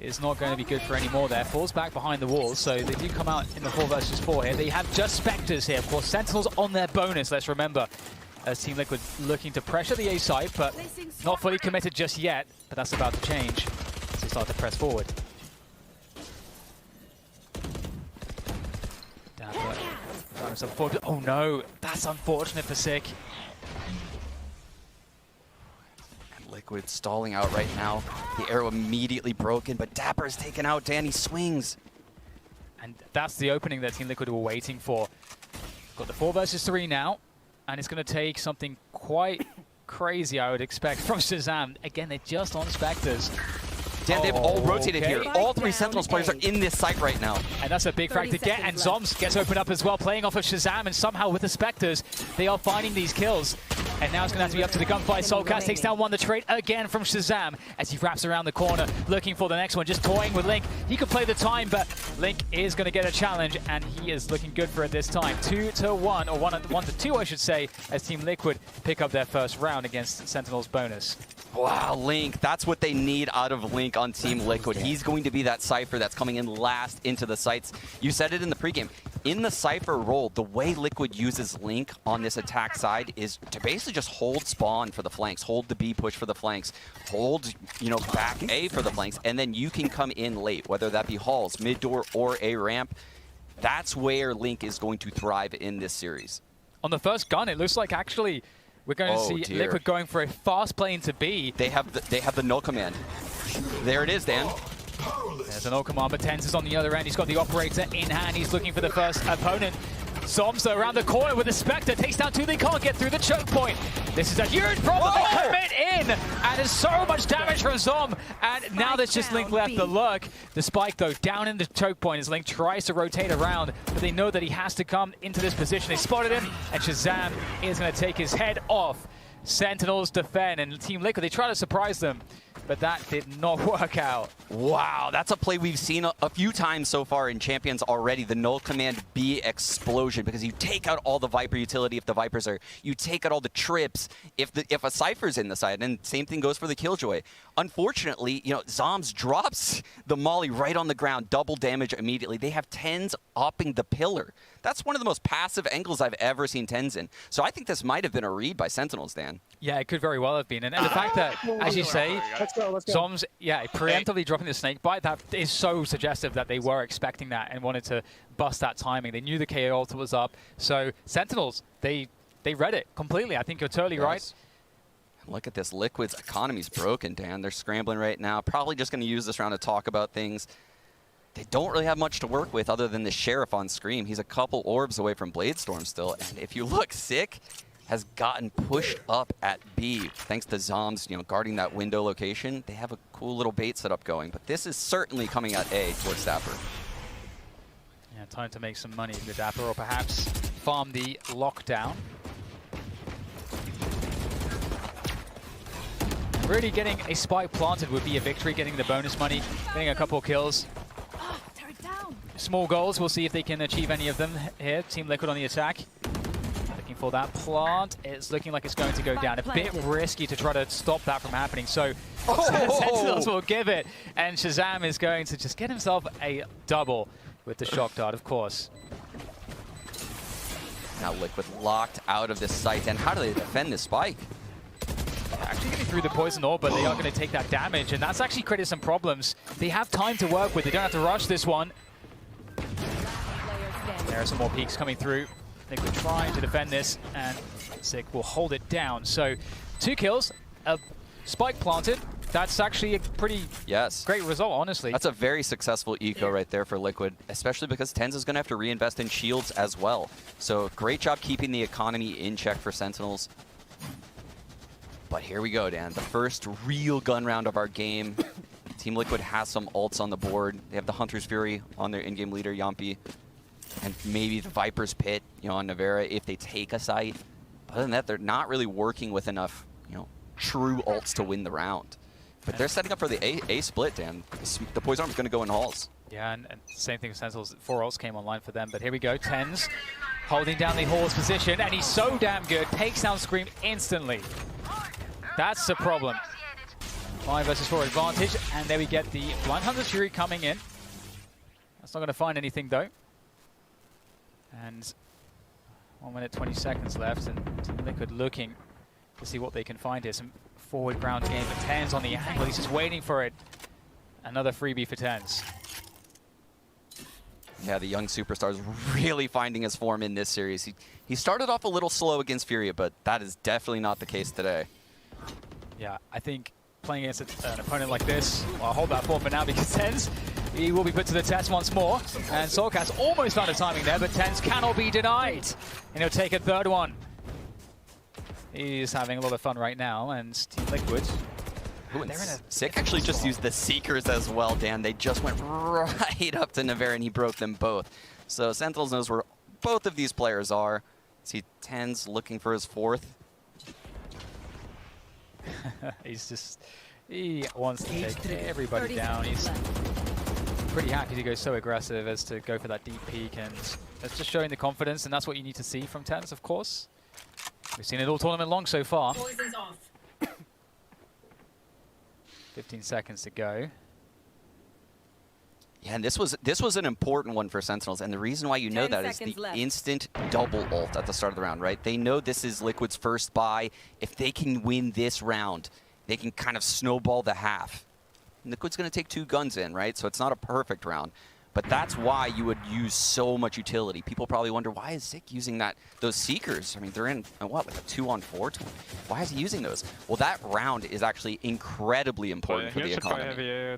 is not going to be good for any more there. Falls back behind the walls, so they do come out in the 4 versus 4 here. They have just Spectres here, of course. Sentinels on their bonus, let's remember. As Team Liquid looking to pressure the A site, but not fully committed just yet. But that's about to change as they start to press forward. Oh no, that's unfortunate for Sick. Liquid stalling out right now. The arrow immediately broken, but Dapper is taken out. Danny swings. And that's the opening that Team Liquid were waiting for. Got the 4 versus 3 now, and it's going to take something quite crazy, I would expect, from Shazam. Again, they're just on Spectres. Dan, they've all rotated here. All 3 Sentinels players are in this site right now. And that's a big frag to get, and Zoms gets opened up as well, playing off of Shazam, and somehow with the Spectres, they are finding these kills. And now it's going to have to be up to the gunfight. Soulcast takes down one, the trade again from Shazam as he wraps around the corner, looking for the next one, just toying with Link. He could play the time, but Link is going to get a challenge, and he is looking good for it this time. 2-1, or 1-2, I should say, as Team Liquid pick up their first round against Sentinel's bonus. Wow, Link, that's what they need out of Link on Team Liquid. He's going to be that Cypher that's coming in last into the sites. You said it in the pregame. In the Cypher role, the way Liquid uses Link on this attack side is to basically just hold spawn for the flanks, hold the B push for the flanks, hold, back A for the flanks, and then you can come in late, whether that be halls, mid door, or A ramp. That's where Link is going to thrive in this series. On the first gun, it looks like actually we're going to see Liquid going for a fast play into B. They have the null command. There it is, Dan. There's an null command, but Tenz is on the other end. He's got the operator in hand. He's looking for the first opponent. Zoms around the corner with the Spectre. Takes down 2. They can't get through the choke point. This is a huge problem. They commit in. And there's so much damage from Zom. And now there's just Link left. The lurk. The spike, though, down in the choke point as Link tries to rotate around. But they know that he has to come into this position. They spotted him. And Shazam is going to take his head off. Sentinels defend. And Team Liquid, they try to surprise them. But that did not work out. Wow, that's a play we've seen a few times so far in Champions already. The null command B explosion, because you take out all the Viper utility if the Vipers are. You take out all the trips if a Cypher's in the side, and same thing goes for the Killjoy. Unfortunately, Zoms drops the Molly right on the ground, double damage immediately. They have Tenz upping the pillar. That's one of the most passive angles I've ever seen Tenz in. So I think this might have been a read by Sentinels, Dan. Yeah, it could very well have been. And the fact that, as you say, Zoms, preemptively dropping the snake bite, that is so suggestive that they were expecting that and wanted to bust that timing. They knew the KO ult was up. So Sentinels, they read it completely. I think you're totally right. Look at this. Liquid's economy's broken, Dan. They're scrambling right now. Probably just going to use this round to talk about things. They don't really have much to work with other than the Sheriff on Scream. He's a couple orbs away from Bladestorm still. And if you look, Sick has gotten pushed up at B thanks to Zoms, guarding that window location. They have a cool little bait setup going, but this is certainly coming at A towards Dapper. Yeah, time to make some money with Dapper, or perhaps farm the lockdown. Really getting a spike planted would be a victory, getting the bonus money, getting a couple kills. Small goals, we'll see if they can achieve any of them here. Team Liquid on the attack. Looking for that plant. It's looking like it's going to go down. A bit risky to try to stop that from happening. So Sentinels will give it. And Shazam is going to just get himself a double with the shock dart, of course. Now Liquid locked out of this site. And how do they defend this spike? Actually getting through the poison orb, but they are going to take that damage. And that's actually created some problems. They have time to work with. They don't have to rush this one. There are some more peaks coming through. Liquid trying to defend this, and Sick will hold it down. So 2 kills, a spike planted. That's actually a pretty great result, honestly. That's a very successful eco right there for Liquid, especially because Tenz is going to have to reinvest in shields as well. So great job keeping the economy in check for Sentinels. But here we go, Dan. The first real gun round of our game. Team Liquid has some ults on the board. They have the Hunter's Fury on their in-game leader, Yampi. And maybe the Viper's Pit, on Navera if they take a site. Other than that, they're not really working with enough, true ults to win the round. But they're setting up for the A split, Dan. The Poison Arm is going to go in halls. Yeah, and same thing with Sentinels. 4 ults came online for them. But here we go. Tenz holding down the Hall's position. And he's so damn good. Takes down Scream instantly. That's the problem. 5 versus 4 advantage, and there we get the Blind Hunter's Fury coming in. That's not going to find anything though. And 1 minute 20 seconds left, and Team Liquid looking to see what they can find here. Some forward ground game, but TenZ on the angle. He's just waiting for it. Another freebie for TenZ. Yeah, the young superstar is really finding his form in this series. He started off a little slow against Furia, but that is definitely not the case today. Yeah, I think playing against an opponent like this, well, I'll hold that thought for now because TenZ, he will be put to the test once more. And Soulcat's almost found a timing there, but TenZ cannot be denied. And he'll take a third one. He's having a lot of fun right now, and Team Liquid. Sick actually just used the Seekers as well, Dan. They just went right up to Navarre and he broke them both. So Sentinels knows where both of these players are. See TenZ looking for his fourth. He wants to take everybody down. He's pretty happy to go so aggressive as to go for that deep peek, and that's just showing the confidence, and that's what you need to see from TenZ, of course. We've seen it all tournament long so far. 15 seconds to go. Yeah, and this was an important one for Sentinels, and the reason why you know that is the instant double ult at the start of the round, right? They know this is Liquid's first buy. If they can win this round, they can kind of snowball the half. Liquid's going to take 2 guns in, right? So it's not a perfect round. But that's why you would use so much utility. People probably wonder, why is Zick using those Seekers? I mean, they're in, what, like a 2-on-4? Why is he using those? Well, that round is actually incredibly important for the economy.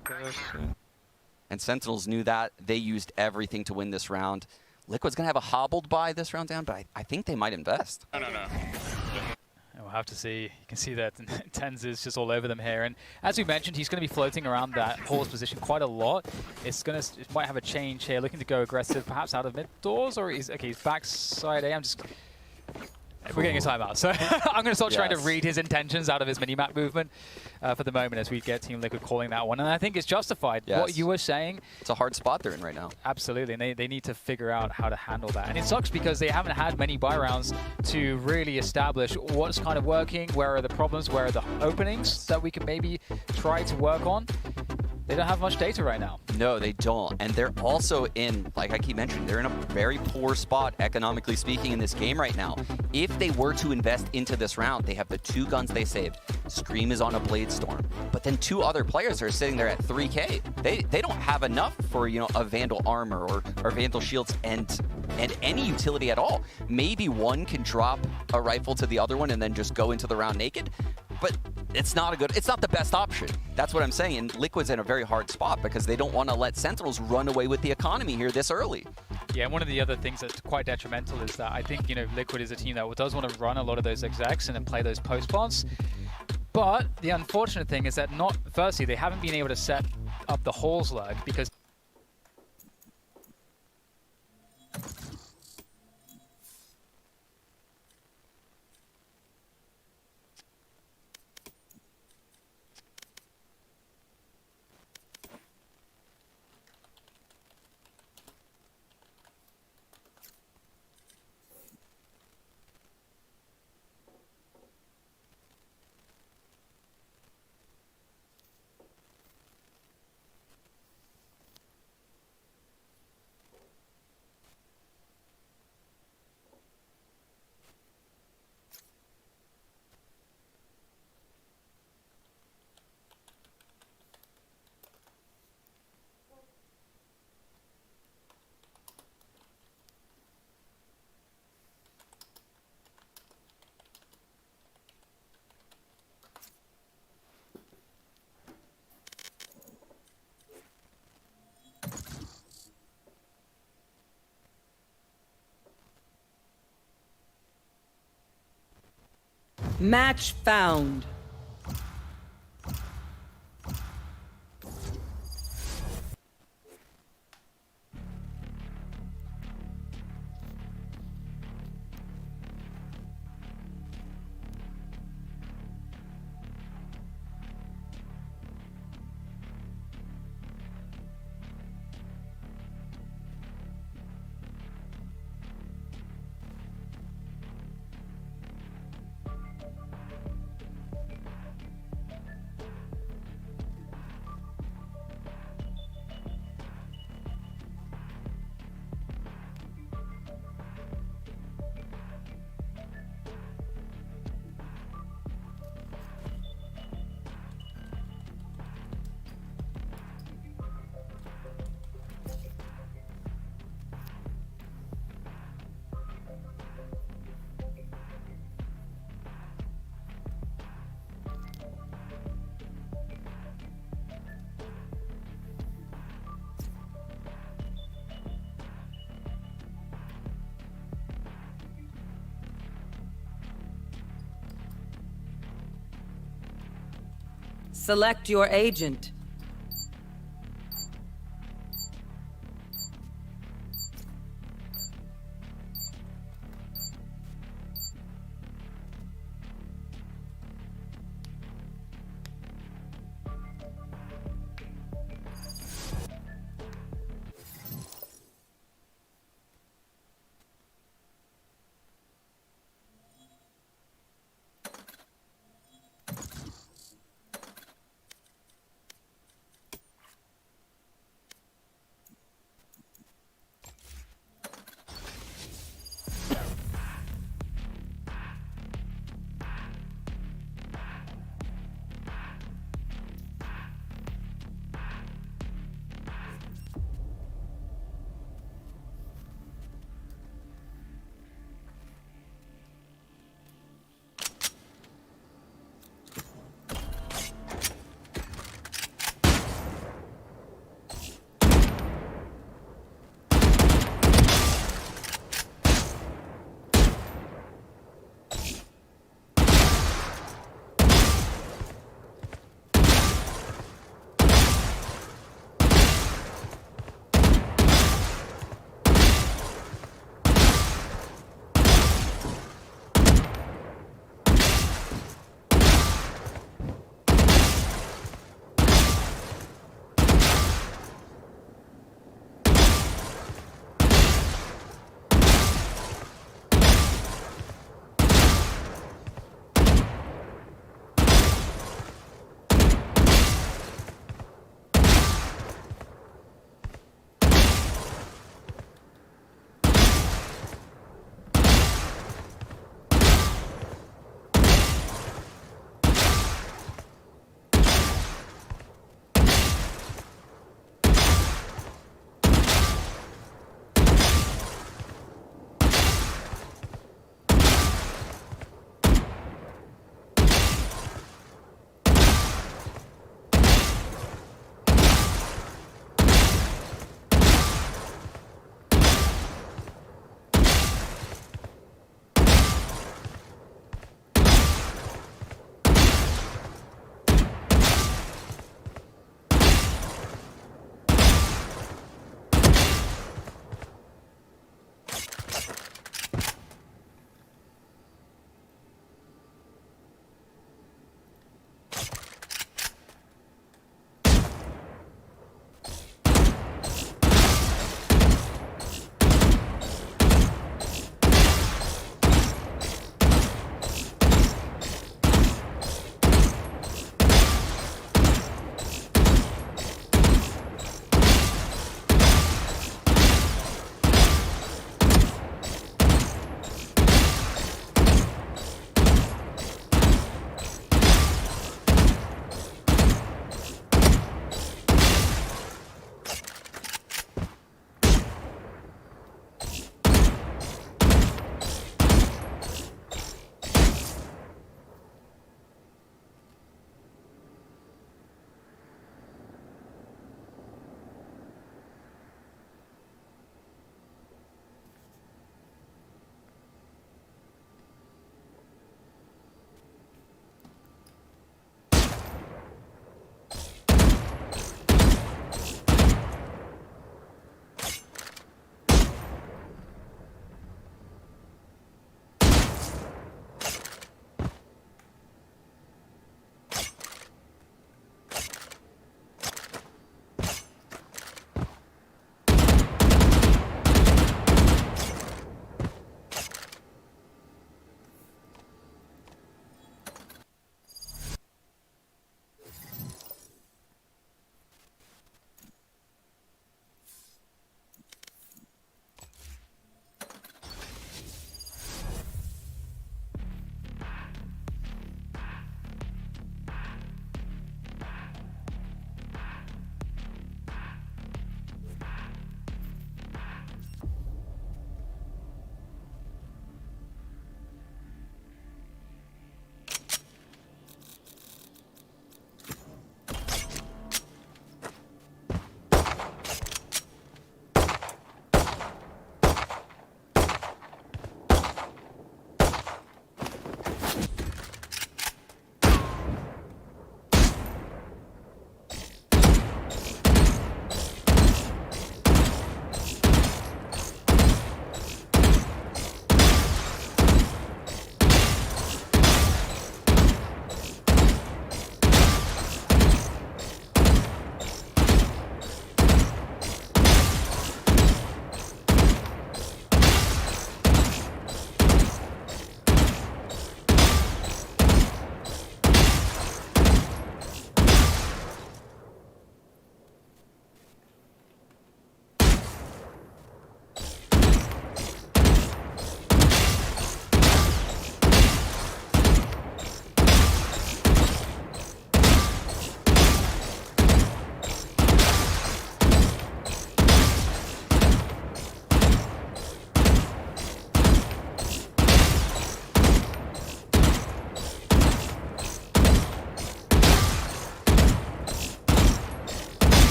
And Sentinels knew that. They used everything to win this round. Liquid's going to have a hobbled buy this round down, but I think they might invest. No. We'll have to see. You can see that TenZ is just all over them here. And as we mentioned, he's going to be floating around that Hall's position quite a lot. It might have a change here, looking to go aggressive, perhaps out of mid doors, or he's backside A. We're getting a timeout, so I'm going to start trying to read his intentions out of his mini-map movement for the moment as we get Team Liquid calling that one. And I think it's justified. Yes. What you were saying. It's a hard spot they're in right now. Absolutely, and they need to figure out how to handle that. And it sucks because they haven't had many buy rounds to really establish what's kind of working, where are the problems, where are the openings that we can maybe try to work on. They don't have much data right now. No, they don't. And they're also in, like I keep mentioning, they're in a very poor spot, economically speaking, in this game right now. If they were to invest into this round, they have the 2 guns they saved. Scream is on a Blade Storm. But then 2 other players are sitting there at 3K. They don't have enough for, you know, a Vandal armor or Vandal shields and any utility at all. Maybe one can drop a rifle to the other one and then just go into the round naked. But it's not the best option. That's what I'm saying. And Liquid's in a very hard spot because they don't want to let Sentinels run away with the economy here this early. Yeah, and one of the other things that's quite detrimental is that I think, you know, Liquid is a team that does want to run a lot of those execs and then play those post plants. But the unfortunate thing is that firstly, they haven't been able to set up the Halls lurk because Match found. Select your agent.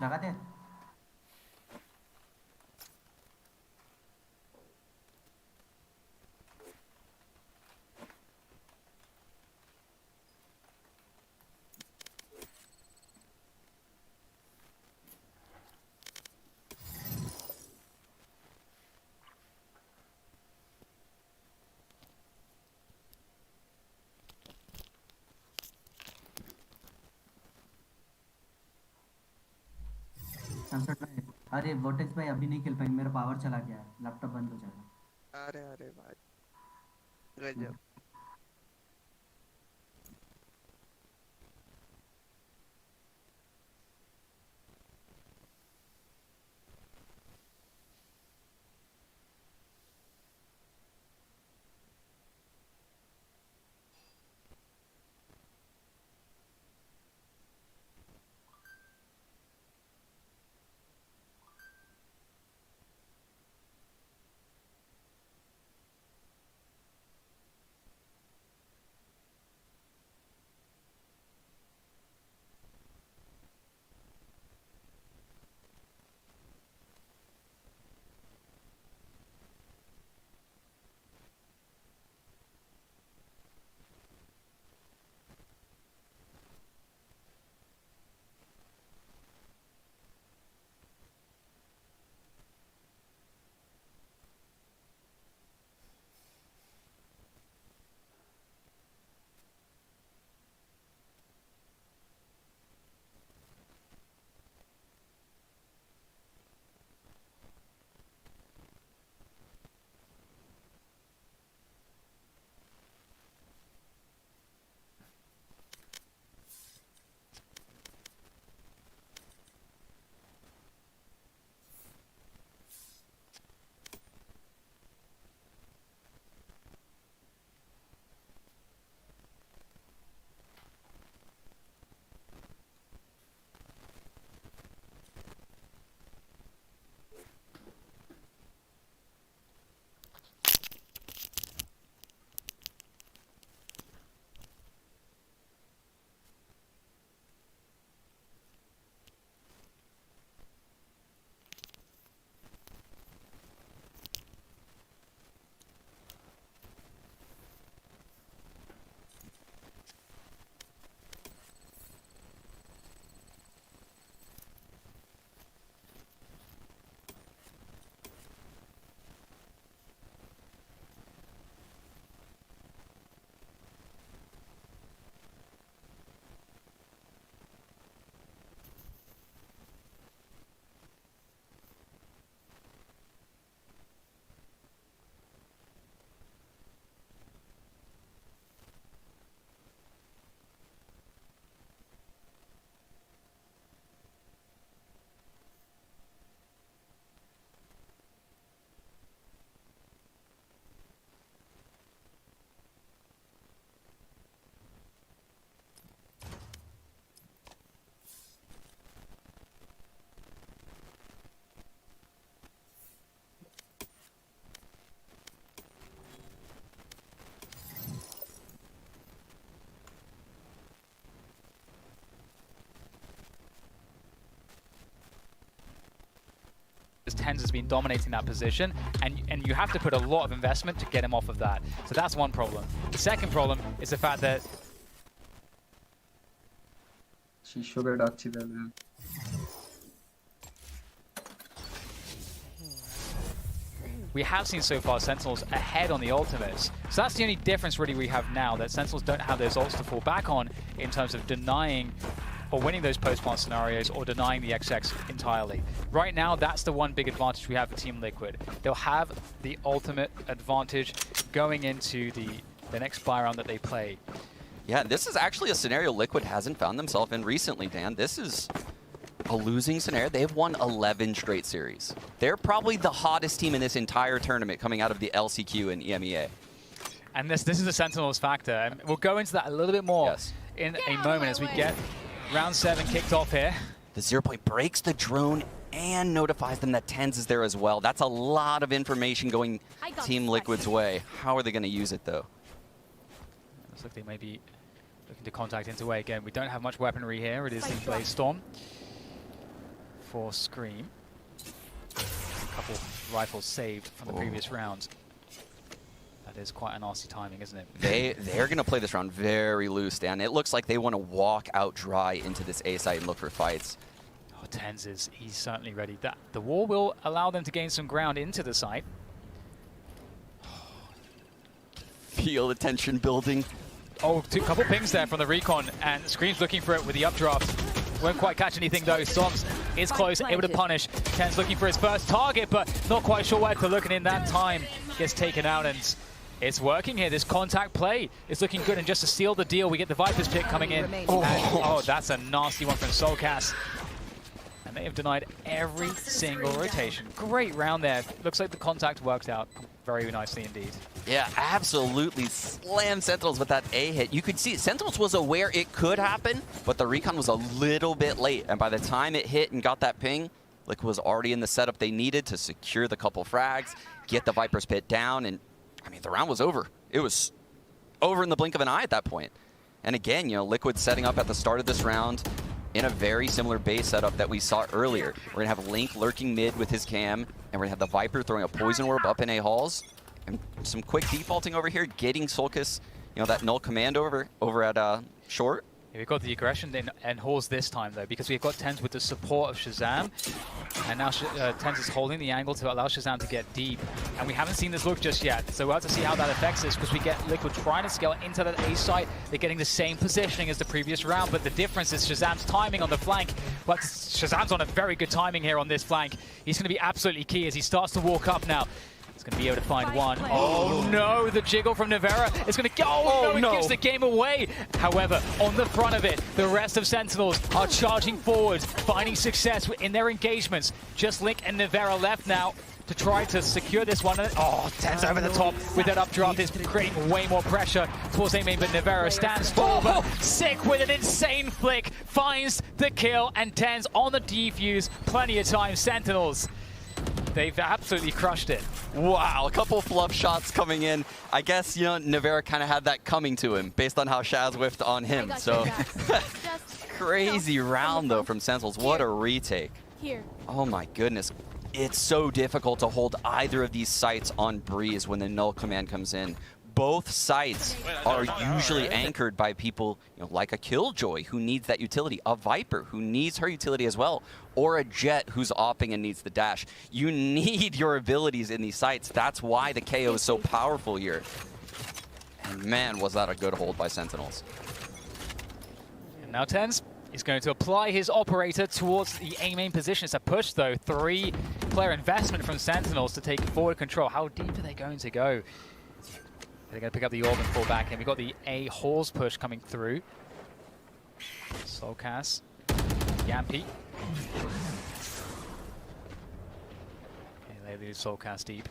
लगाते हैं sunset भाई अरे vortex भाई अभी नहीं खेल पाएंगे मेरा पावर चला गया है लैपटॉप बंद हो जाएगा अरे अरे भाई गजब Tens has been dominating that position, and you have to put a lot of investment to get him off of that. So that's one problem. The second problem is the fact that we have seen so far Sentinels ahead on the ultimates. So that's the only difference really we have now, that Sentinels don't have those ults to fall back on in terms of denying or winning those post-plant scenarios or denying the XX entirely. Right now, that's the one big advantage we have for Team Liquid. They'll have the ultimate advantage going into the next buy round that they play. Yeah, this is actually a scenario Liquid hasn't found themselves in recently, Dan. This is a losing scenario. They've won 11 straight series. They're probably the hottest team in this entire tournament coming out of the LCQ and EMEA. And this is the Sentinels factor. And we'll go into that a little bit more in a moment as we get round 7 kicked off here. The 0 point breaks the drone and notifies them that Tens is there as well. That's a lot of information going Team Liquid's way. How are they going to use it, though? Looks like they may be looking to contact into A again. We don't have much weaponry here. It is the Blaze Storm. for Scream. A couple rifles saved from the previous rounds. That is quite a nasty timing, isn't it? They're going to play this round very loose, Dan. It looks like they want to walk out dry into this A site and look for fights. Oh, Tens he's certainly ready. The wall will allow them to gain some ground into the site. Feel the tension building. Oh, couple pings there from the recon, and Scream's looking for it with the updraft. Won't quite catch anything though. Storms is close, able to punish. Ten's looking for his first target, but not quite sure where to look, and in that time gets taken out, and it's working here. This contact play is looking good, and just to seal the deal, we get the Viper's pick coming in. Oh, that's a nasty one from Soulcast. And they have denied every single rotation. Great round there. Looks like the contact worked out very nicely indeed. Yeah, absolutely slammed Sentinels with that A hit. You could see Sentinels was aware it could happen, but the recon was a little bit late. And by the time it hit and got that ping, Liquid was already in the setup they needed to secure the couple frags, get the Viper's pit down, and I mean, the round was over. It was over in the blink of an eye at that point. And again, you know, Liquid setting up at the start of this round in a very similar base setup that we saw earlier. We're gonna have Link lurking mid with his cam, and we're gonna have the Viper throwing a poison orb up in A halls. And some quick defaulting over here, getting Soulcast, you know, that null command over at short. Yeah, we've got the aggression in halls this time though, because we've got Tens with the support of Shazam, and now Tens is holding the angle to allow Shazam to get deep, and we haven't seen this look just yet, so we'll have to see how that affects us, because we get Liquid trying to scale into that A site. They're getting the same positioning as the previous round, but the difference is Shazam's timing on the flank. Well, Shazam's on a very good timing here on this flank. He's going to be absolutely key as he starts to walk up now. He's going to be able to find one. Oh no, the jiggle from Nivera is going to go. Oh no, it gives the game away. However, on the front of it, the rest of Sentinels are charging forward, finding success in their engagements. Just Link and Nivera left now to try to secure this one. Oh, Tens over the top with that updraft is creating way more pressure towards A-main, but Nivera stands tall, but Sick with an insane flick finds the kill, and Tens on the defuse. Plenty of time, Sentinels. They've absolutely crushed it. Wow, a couple fluff shots coming in. I guess, you know, Nivera kind of had that coming to him based on how Shaz whiffed on him. So crazy round though from Sentinels. What a retake. Here. Oh my goodness. It's so difficult to hold either of these sites on breeze when the null command comes in. Both sites are usually anchored by people, you know, like a Killjoy who needs that utility, a Viper who needs her utility as well, or a Jet who's opping and needs the dash. You need your abilities in these sites. That's why the KO is so powerful here. And man, was that a good hold by Sentinels. And now Tens is going to apply his operator towards the A-main position. It's a push though. 3-player investment from Sentinels to take forward control. How deep are they going to go? They're going to pick up the orb and fall back in. We've got the A halls push coming through. Soulcast. Yampy. Okay, they lose Soulcast deep.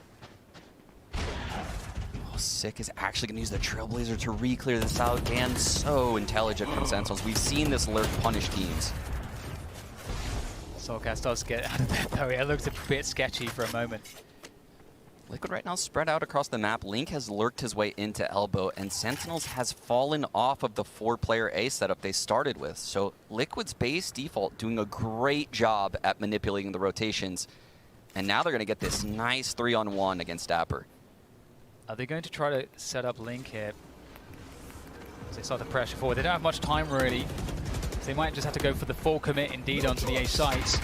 Oh, Sick is actually going to use the Trailblazer to re-clear this out. Dan, so intelligent from Sentinels. We've seen this lurk punish teams. Soulcast does get out of there though. It looks a bit sketchy for a moment. Liquid right now spread out across the map. Link has lurked his way into elbow, and Sentinels has fallen off of the 4-player A setup they started with. So Liquid's base default doing a great job at manipulating the rotations. And now they're going to get this nice 3-on-1 against Dapper. Are they going to try to set up Link here? As they start to pressure forward. They don't have much time really. So they might just have to go for the full commit indeed onto the A sites.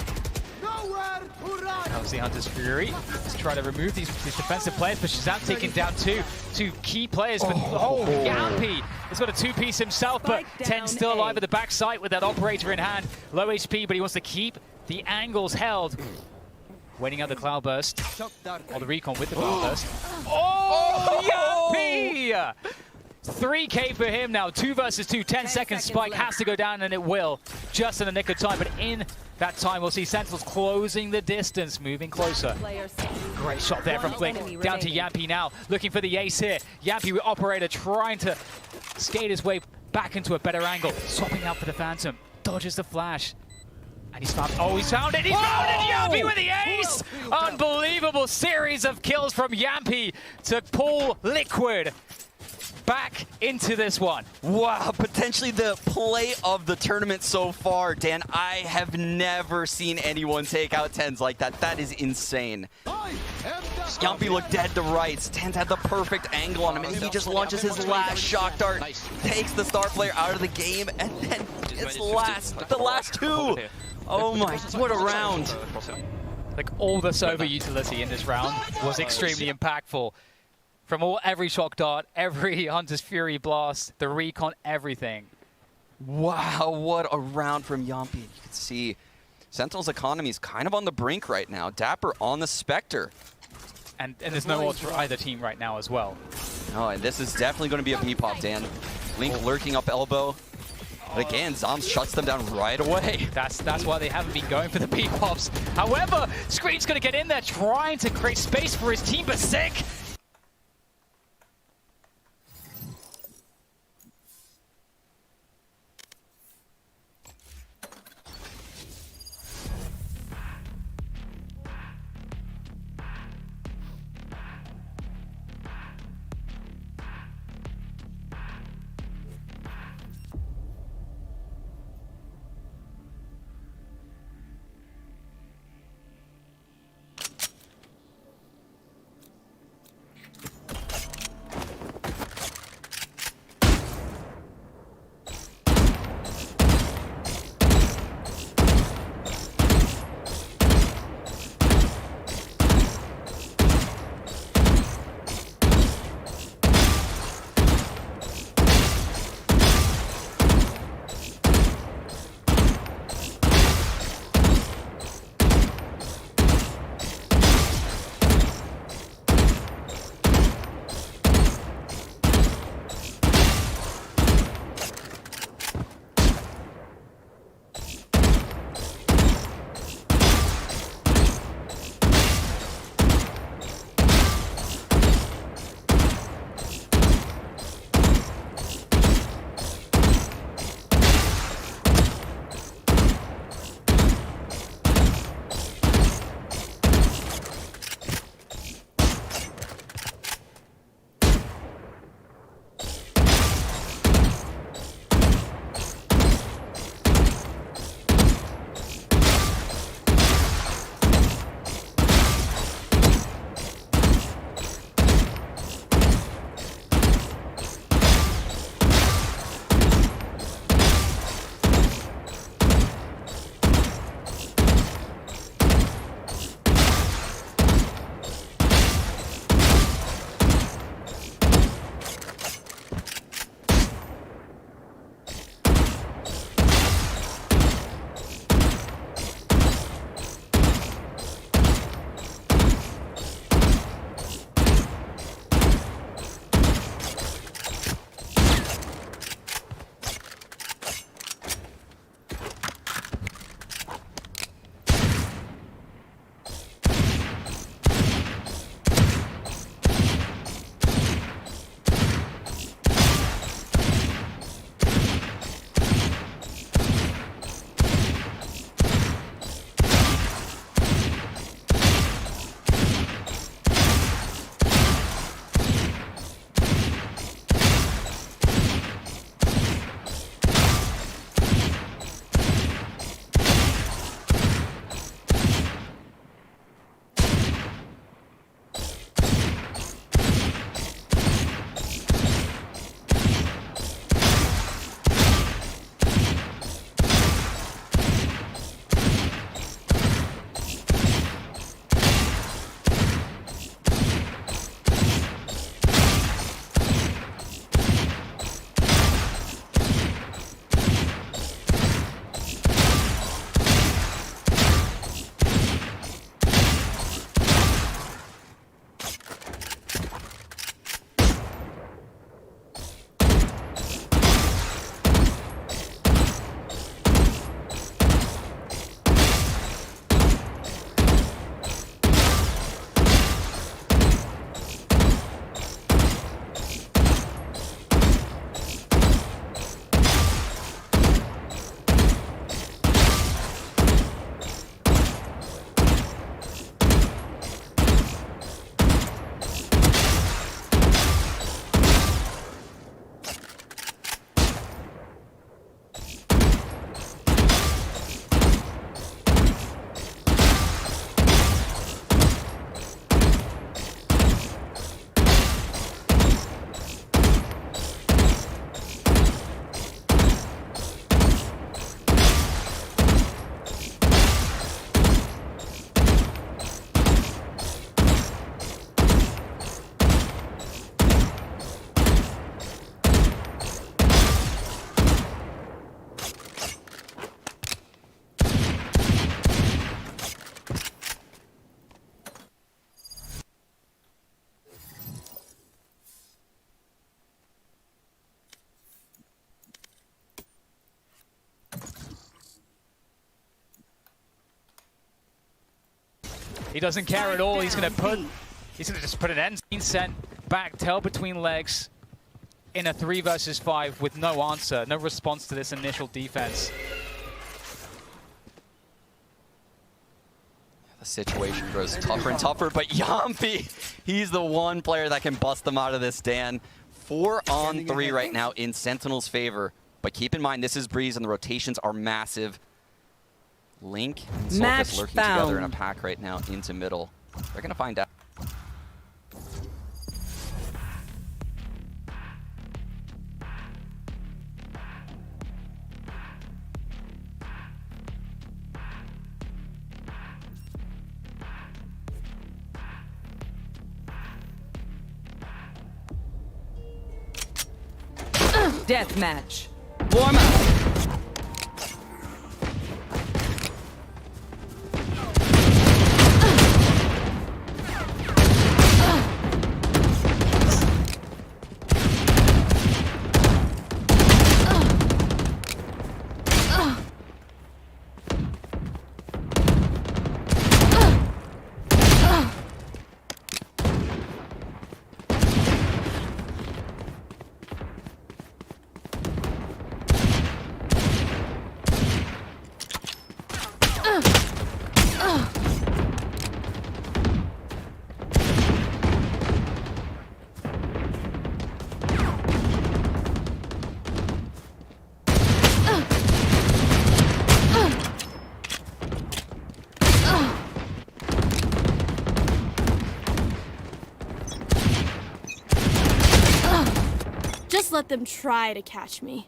That was the Hunter's Fury. Let's try to remove these defensive players, but Shazam taking down two key players. But Yampy has got a 2-piece himself, but Ten's still alive at the backside with that operator in hand. Low HP, but he wants to keep the angles held. Waiting out the Cloudburst, or the recon with the Cloudburst. Oh, Yampy! 3K for him now, 2 versus 2, 10-second spike has to go down, and it will, just in the nick of time. But in that time, we'll see Sentinels closing the distance, moving closer. Great shot there from Blink, down to Yampy now, looking for the ace here. Yampy with operator trying to skate his way back into a better angle, swapping out for the Phantom, dodges the flash. And he's found, he's found it, Yampy with the ace! Unbelievable series of kills from Yampy to pull Liquid back into this one. Wow, potentially the play of the tournament so far, Dan. I have never seen anyone take out Tens like that. That is insane. Yumpy looked dead to right. Tens had the perfect angle on him, and he just launches his last shock dart, takes the star player out of the game, and then it's the last two. Oh my, what a round. Like, all the Sova utility in this round was extremely impactful. From every shock dart, every Hunter's Fury blast, the recon, everything. Wow, what a round from Yumpy. You can see Sentinel's economy is kind of on the brink right now. Dapper on the Spectre. And there's no odds for either team right now as well. Oh, and this is definitely going to be a B-pop, Dan. Link lurking up elbow. But again, Zombs shuts them down right away. That's why they haven't been going for the B-pops. However, Scream's going to get in there trying to create space for his team, but Sick. He doesn't care at all. He's gonna just put an end. Being sent back, tail between legs, in a 3 versus 5 with no answer, no response to this initial defense. The situation grows tougher and tougher, but Yampi, he's the one player that can bust them out of this, Dan. 4 on 3 right now in Sentinel's favor. But keep in mind, this is Breeze and the rotations are massive. Link and Sulcus lurking together in a pack right now into middle. They're going to find out. Death match. Warm up. Just let them try to catch me.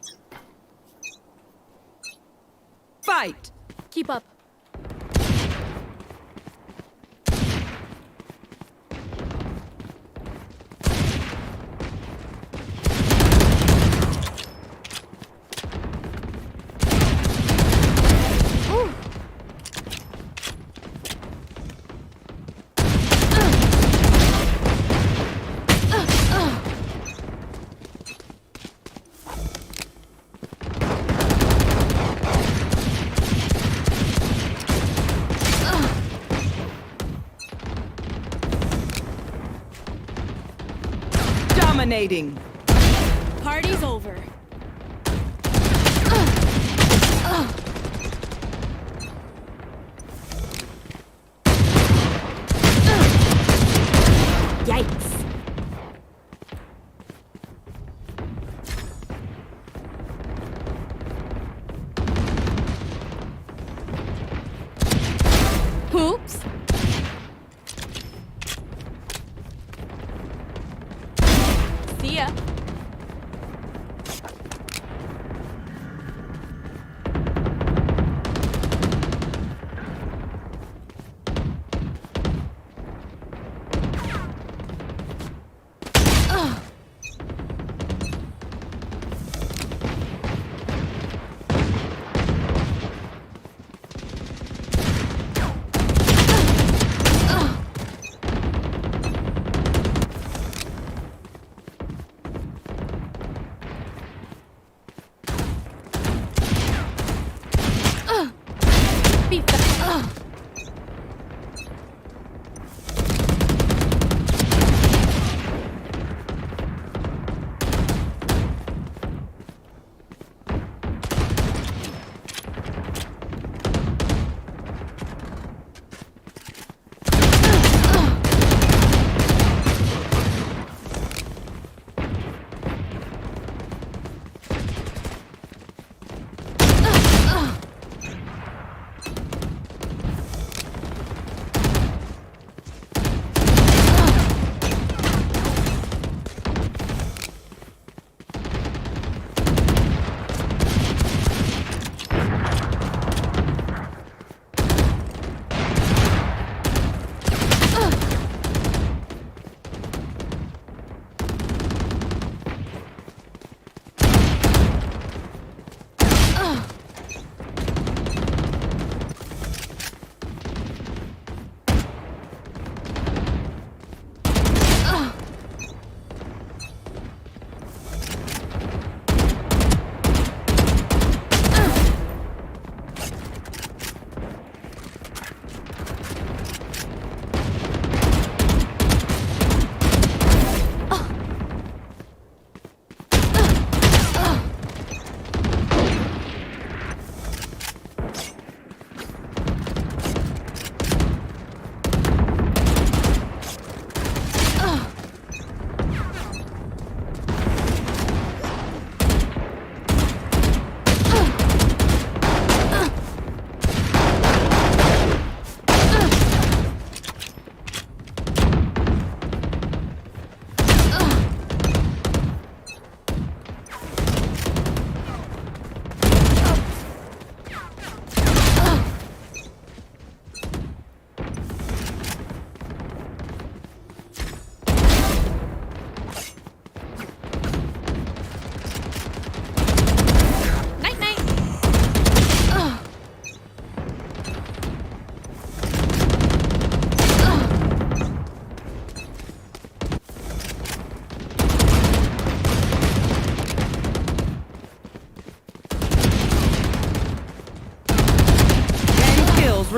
Fight! Keep up. Dominating. Party's over. Yikes. Oops. See ya.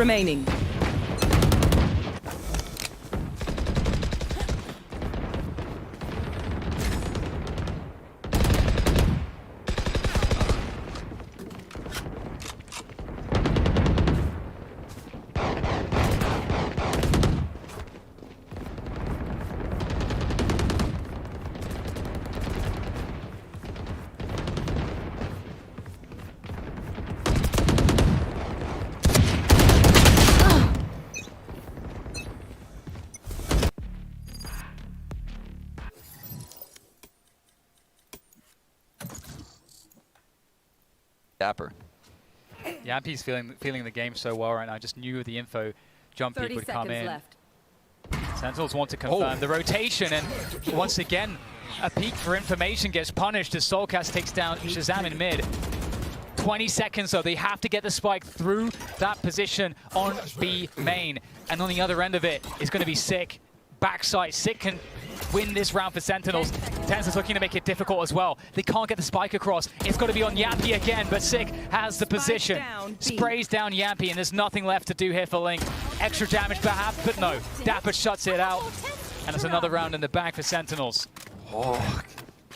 remaining. Dapper. Yampy's feeling the game so well right now. I just knew the info jump peek would come in. Left. Sentinels want to confirm the rotation, and once again, a peek for information gets punished as Soulcast takes down Shazam in mid. 20 seconds though, they have to get the spike through that position on B main. And on the other end of it is going to be Sick. Backside, Sick can win this round for Sentinels. Tenzin's looking to make it difficult as well. They can't get the spike across. It's got to be on Yampy again, but Sick has the position. Sprays down Yampy, and there's nothing left to do here for Link. Extra damage perhaps, but no. Dapper shuts it out. And it's another round in the bag for Sentinels. Oh,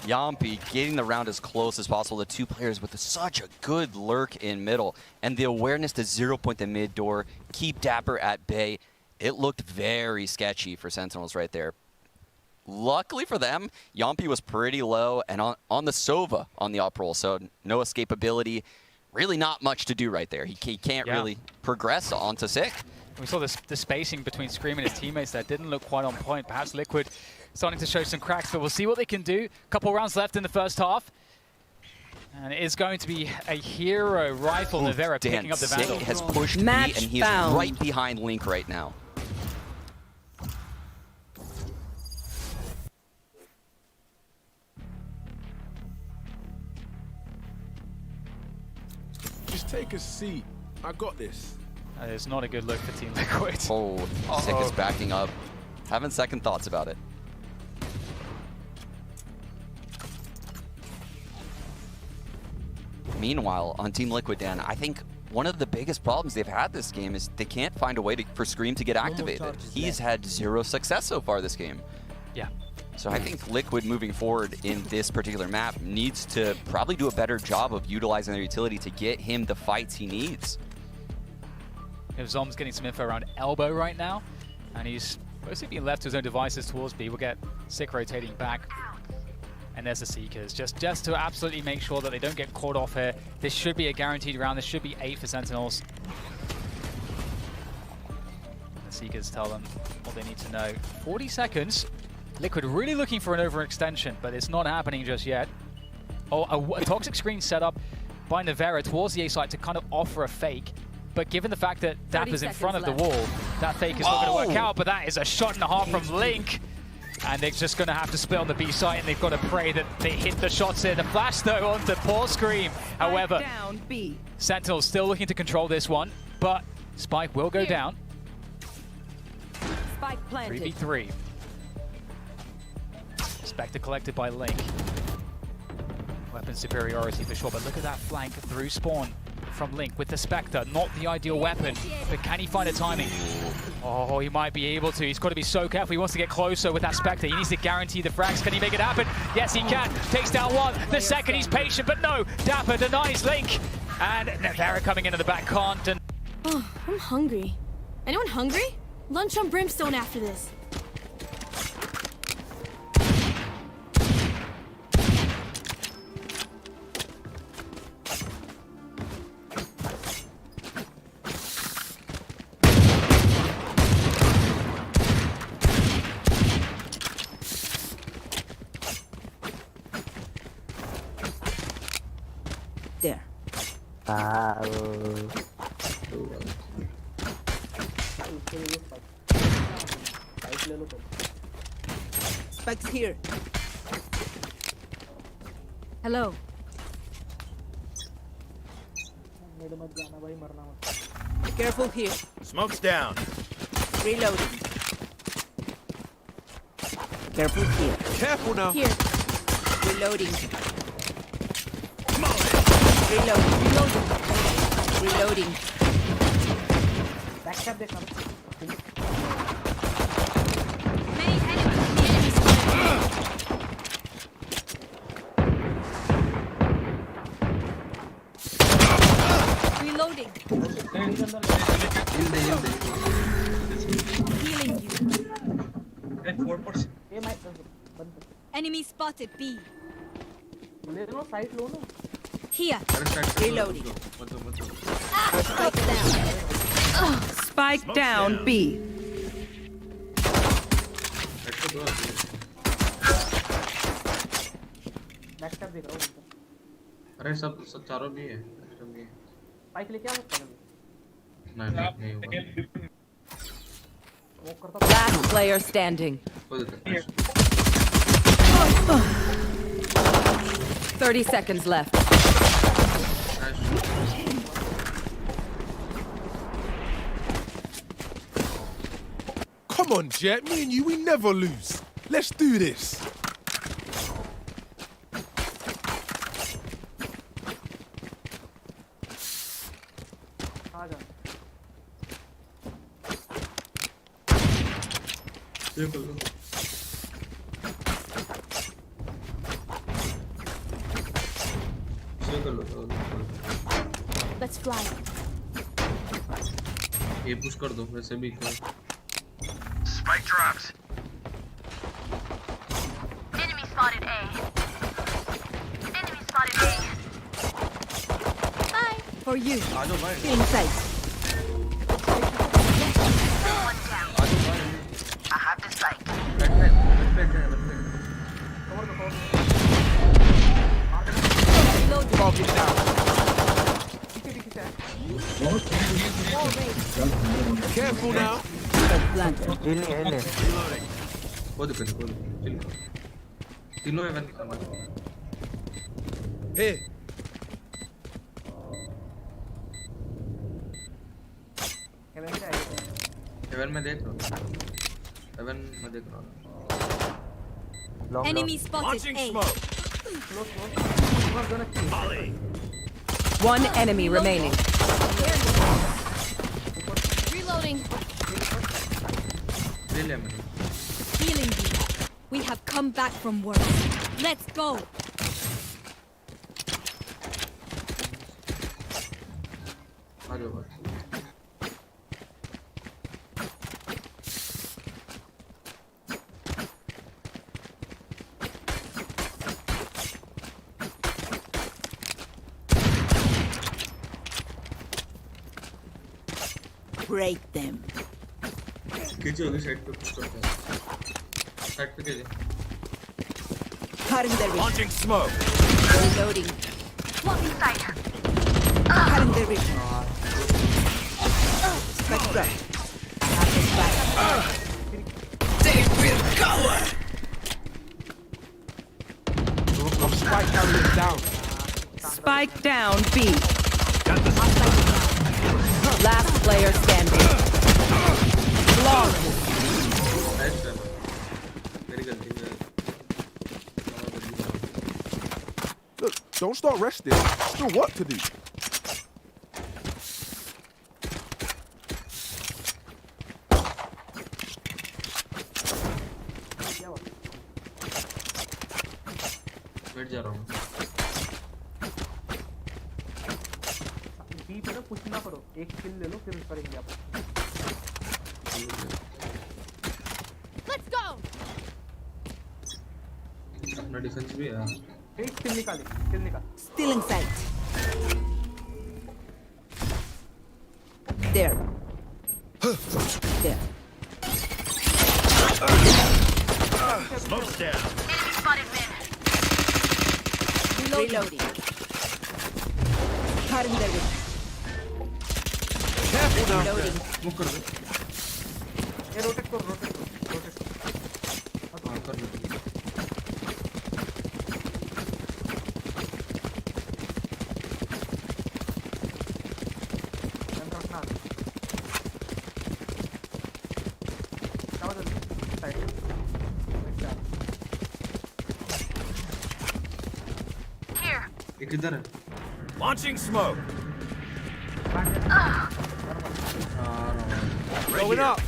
Yampy getting the round as close as possible. The two players with such a good lurk in middle. And the awareness to 0 point the mid door, keep Dapper at bay. It looked very sketchy for Sentinels right there. Luckily for them, Yampy was pretty low and on the Sova on the up roll, so no escapability. Really not much to do right there. He can't really progress onto Sick. We saw the spacing between Scream and his teammates that didn't look quite on point. Perhaps Liquid starting to show some cracks, but we'll see what they can do. Couple rounds left in the first half. And it is going to be a hero rifle. Navera picking up the Vandal. Sick has pushed B, and he's right behind Link right now. Just take a seat. I got this. That is not a good look for Team Liquid. Oh, Sick is backing up. Having second thoughts about it. Meanwhile, on Team Liquid, Dan, I think one of the biggest problems they've had this game is they can't find a way for Scream to get activated. He's had 0 success so far this game. Yeah. So I think Liquid moving forward in this particular map needs to probably do a better job of utilizing their utility to get him the fights he needs. If Zom's getting some info around Elbow right now, and he's mostly being left to his own devices towards B. We'll get Sick rotating back. And there's the Seekers, just to absolutely make sure that they don't get caught off here. This should be a guaranteed round. This should be 8 for Sentinels. The Seekers tell them what they need to know. 40 seconds. Liquid really looking for an overextension, but it's not happening just yet. Oh, a toxic screen set up by Navera towards the A site to kind of offer a fake. But given the fact that Dapper's in front of the wall, that fake is not going to work out. But that is a shot and a half from Link. And they're just going to have to split on the B site, and they've got to pray that they hit the shots here. The flash, though, onto poor Scream. However, Sentinel's still looking to control this one, but Spike will go down. Spike planted. 3v3. Spectre collected by Link. Weapon superiority for sure, but look at that flank through spawn from Link with the Spectre. Not the ideal weapon, but can he find a timing? Oh, he might be able to. He's got to be so careful. He wants to get closer with that Spectre. He needs to guarantee the frags. Can he make it happen? Yes, he can. Takes down one. The second, he's patient, but no. Dapper denies Link. And Navera coming into the back can't. And oh, I'm hungry. Anyone hungry? Lunch on Brimstone after this. There. Spike's here. Hello. Be careful here. Smoke's down. Reloading. Careful here. Careful now. Here. Reloading. Reloading. Reloading. Reloading. Healing you. Enemy spotted B. Here. Reloading. Spike down B. अरे सब चारों भी है bike लेके आओ नहीं Last player standing. 30 seconds left. Come on, Jet. Me and you, we never lose. Let's do this. Let's fly. ये push कर दो वैसे भी Spike drops. Enemy spotted A. Enemy spotted A. Bye. For you. Feeling safe. One down. I have the spike. Careful now. तीनों है Here. Haven में देख रहा हूँ हेवन में देख रहा हूँ Enemy spotted A. One enemy remaining. Reloading. ले लिया मैंने Healing you. We have come back from work. Let's go. आ जाओ बस Break them. खींचे होगी साइड पे पुश करते हैं साइड पे कीजिए Cutting their vision. Launching smoke. Reloading. Swapping side. Cutting their vision. Spectre. I have this back. They will cover. Spike carrier down. Spike down B. Last player standing. Flawless. मेरी गलती है Look, don't start resting. Still work to do. बैठ जा रहा हूँ B पे ना push ना करो एक किल ले लो फिर करेंगे आप Let's go. अपना डिफेंस भी है एक किल निकाल Still in sight. There. There. Smoke's down. Enemy spotted mid. Reloading. Cutting their vision. Careful now. Reloading. Move कर दो ये रोटेट करो हाँ कर लो रखना जाओ जल्दी साइड Here. ये किधर है Launching smoke. Going up.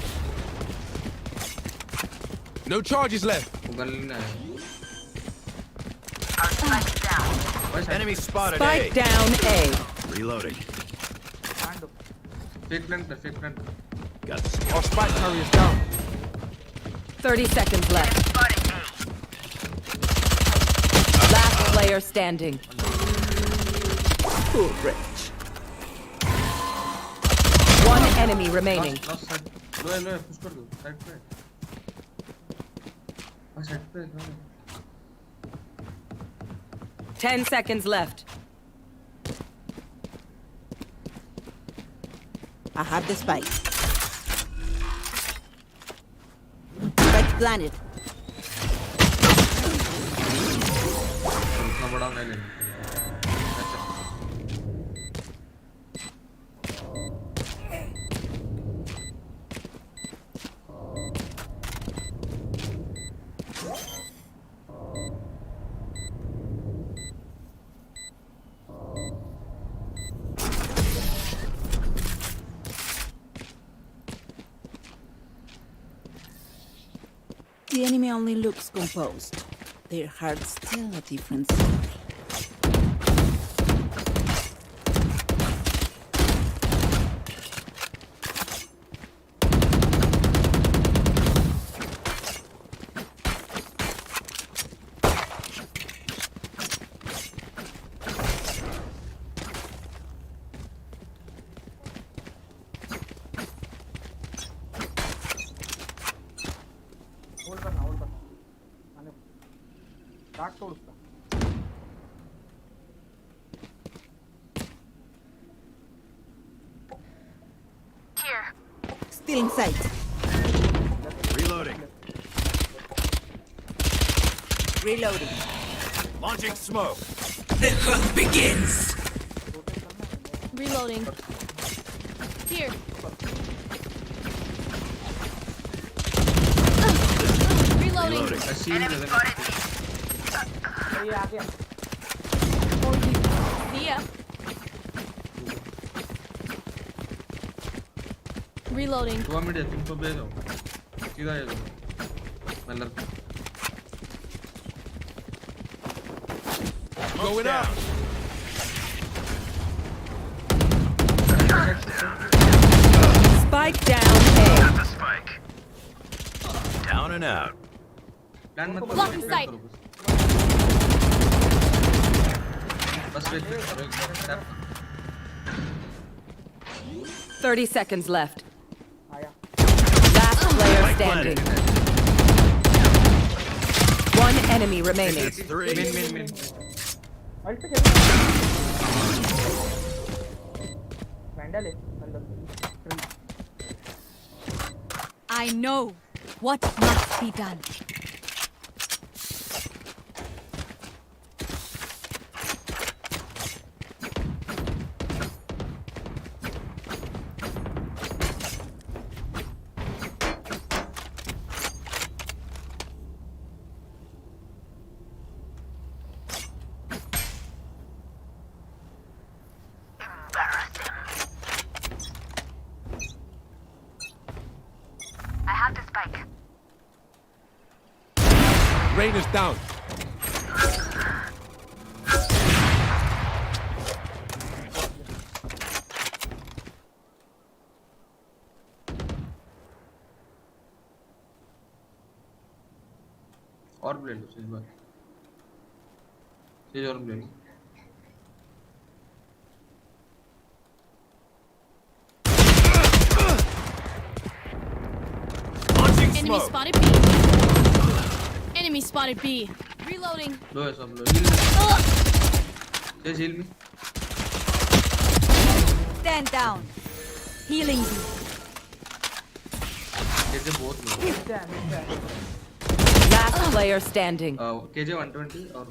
No charges left. Enemy spotted Spike A. down A. Reloading. Fake front. Got the Our spike carrier's down. 30 seconds left. Last player standing. Cool bridge. One enemy remaining. Last side. Low, push कर दो. Side पे. Side पे. 10 seconds left. I have the spike. Spike planet. इतना बड़ा नहीं लेना. The enemy only looks composed. Their hearts tell a different story. Still in sight. Reloading. Reloading. Launching smoke. The hunt begins. Reloading. Here. Reloading. I see you. See ya. Reloading. 2 minute है तुम तो बे जाओ सीधा जा जाओ मतलब Going up. Spike down A. The spike. Down and out. Plan मत Block in sight. बस वेट करो 30 seconds left. Last player standing. One enemy remaining. That's 3. Main. I know what must be done. I have the spike. Rainer's down. और ले लो seize बार seize और ले लो Enemy spotted B. Enemy spotted B. Reloading. Low है सब low सीज heal me Stand down. Healing you. KJ बहुत low Last player standing. KJ 120 और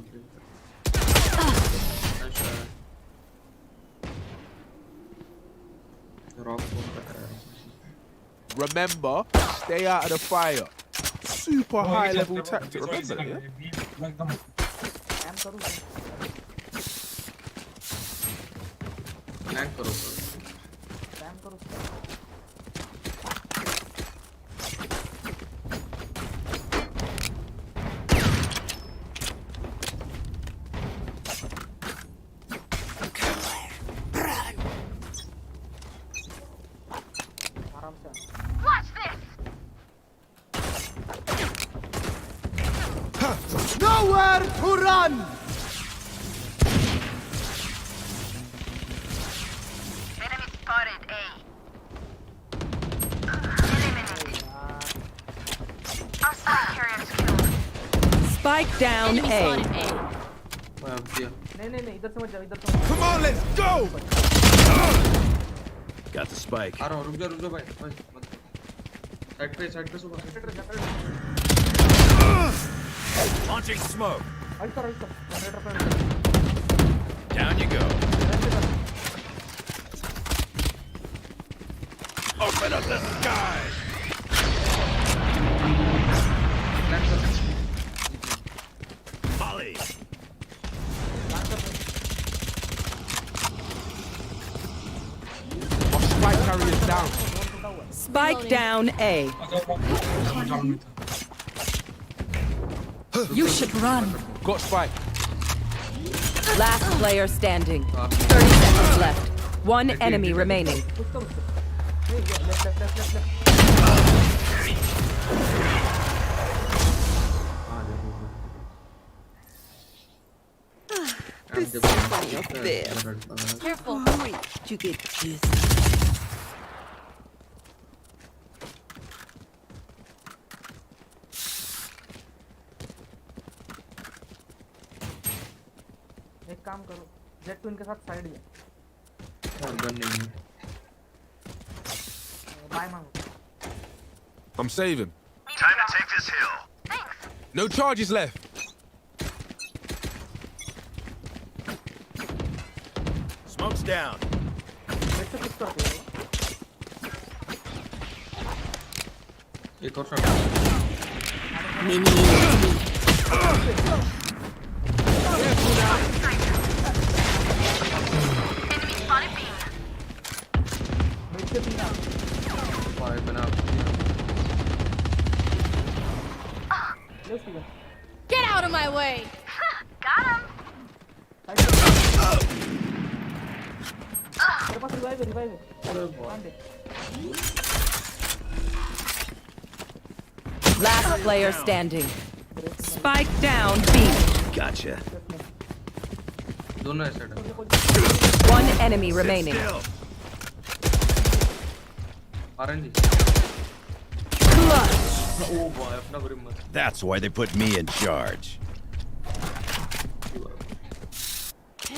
rock Remember, stay out of the fire. Super high level tactic. Remember that, yeah? Land करो Nowhere to run! Enemy spotted A. Eliminated. Our spy carrier's killed. Spike down Enemy A. spotted A. नहीं इधर से मत जाओ इधर से Come on, let's go! Got the spike. आ रहा हूँ रुक जाओ भाई साइड पे सुबह Launching smoke. ISA Down you go. Open up the sky. Molly. Spike carriers down. Spike down A. You should run. Got spike. Last player standing. 30 seconds left. One enemy remaining. Somebody up there. Careful. Wait, you get kissed. एक काम करो jet तो इनके साथ side में और gun नहीं है बाय मांगो I'm saving. Time to take this hill. No charges left. Smoke's down. ऐसे कुछ करते हो एक और shot Mini. Enemy spotted B. Five बना Get out of my way! Got him. मेरे पास रिवाइव है Last player standing. Spike down B. Gotcha. दोनों ऐसे One enemy remaining. RNG Clutch. ओ भाई अपना बरिम मत That's why they put me in charge.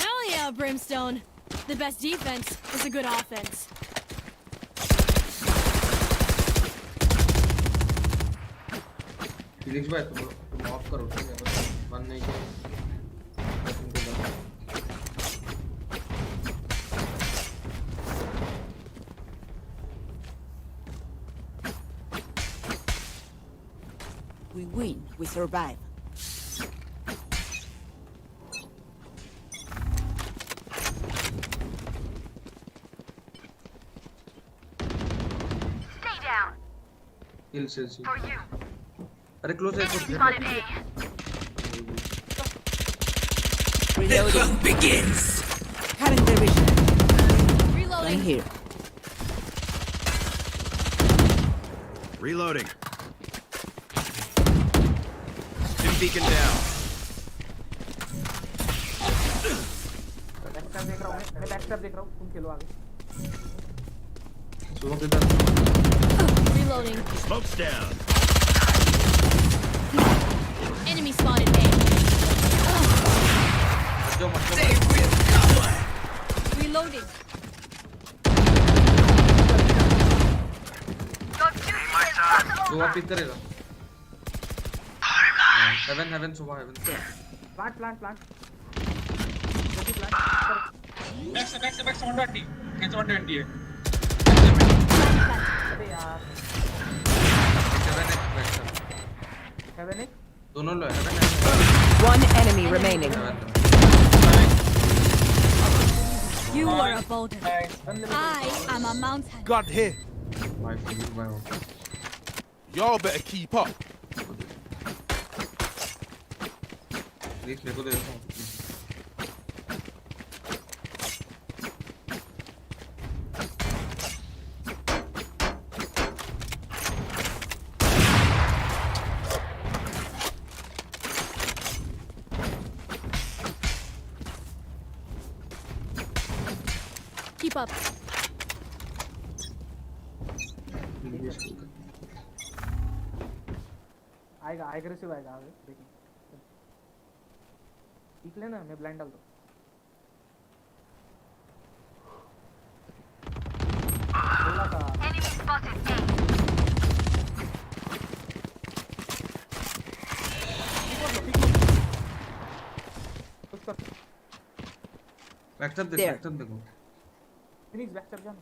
Hell yeah, Brimstone. The best defense is a good offense. Felix भाई तुम of करो ठीक है बस बंद नहीं किया We win. We survive. Stay down. किल से For you. अरे क्लोज है Enemy spotted A. The hunt begins. Having their vision. Reloading. I'm here. Reloading. Stim beacon down. Back step देख रहा हूं तुम खेलो आगे Reloading. Smoke's down. Enemy spotted A. Reloading. सुबह pick करेगा हेवन सुबह हेवन प्लांट बैक से 120 कैसे 120 है अरे यार हेवन एक दोनों लो haven One enemy remaining. You are a boulder. I am a mountain. God here. भाई फिलिक्स भाई Y'all better keep up. देख मेरे को दे देता हूं Keep up. आएगा एग्रेसिव आएगा आगे देखिए पीक लेना मैं ब्लाइंड डाल दूँ Enemy spotted A. बैकस्टेप देखो फिनिक्स बैकस्टेप जाना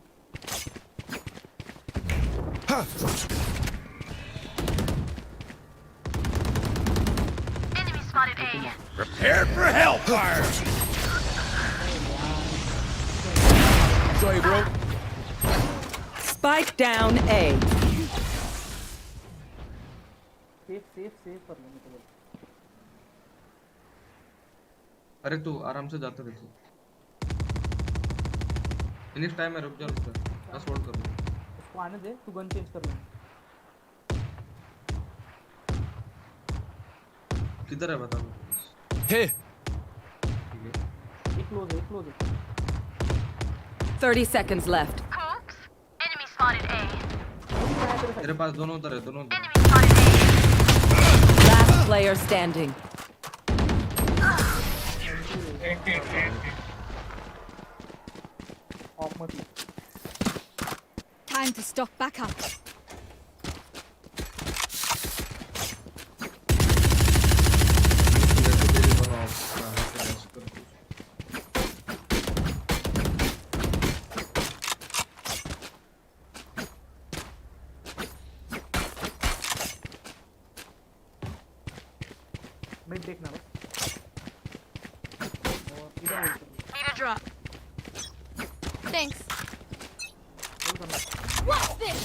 Enemy spotted A. Prepare for hellfire! Sorry, bro. Spike down A. Safe कर लेने के लिए अरे तू आराम से जाते देखो फिनिश टाइम है रुक जा बस होल्ड कर उसको आने दे तू गन चेंज कर ले किधर है बता हे एक क्लोज है 30 seconds left. Corpse. Enemy spotted A. तेरे पास दोनों उधर है दोनों उधर Enemy spotted A. Last player standing. Of मत ले Time to stock back up. Mid देखना बस और इधर होल्ड कर Need a drop. Thanks. Hold करना What's this?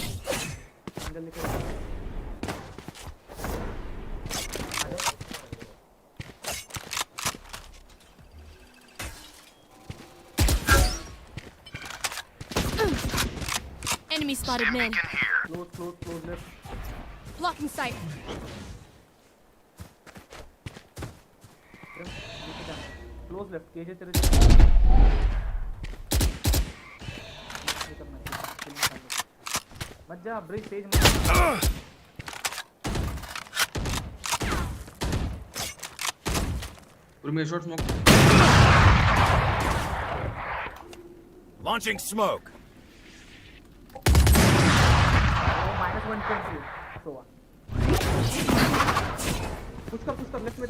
एंगल लेके Enemy spotted mid. Close left Blocking sight. Close left केजे तेरे मत जा ब्रिज तेज मत पूरी में shot smoke Launching smoke. -120 so push कर लेफ्ट में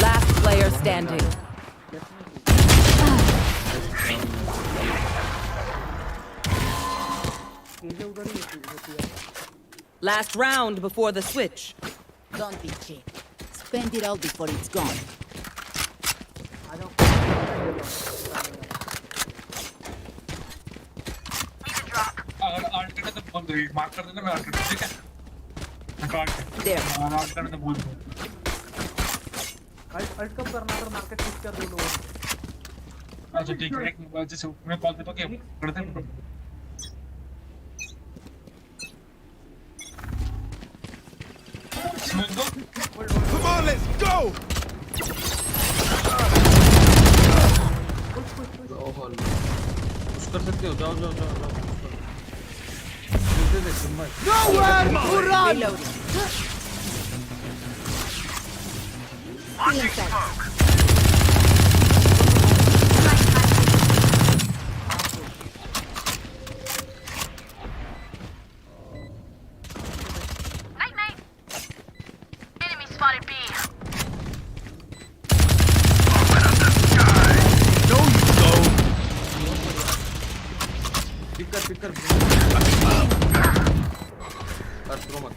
Last player standing. Last round before the switch. Don't be cheap. Spend it all before it's gone. Mark कर देना मैं आर्ट कर ठीक है आर्ट करने तो बोल दो अल्ट कब करना अगर मार्केट फिक्स कर दो लोग अच्छा ठीक है एक जैसे मैं कॉल देता हूं कि कर दे Come on, let's go! Push कर सकते हो जाओ Nowhere to run! Night. Enemy spotted B. Pick कर थ्रो मत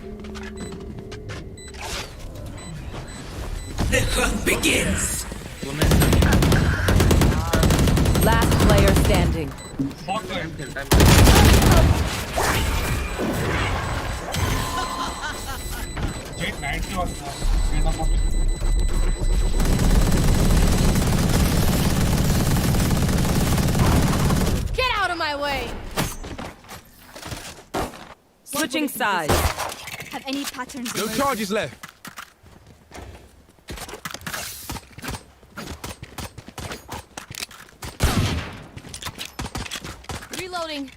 The hunt begins. Last player standing. Get out of my way. Switching sides. Have any patterns. No emerging. charges left. Reloading.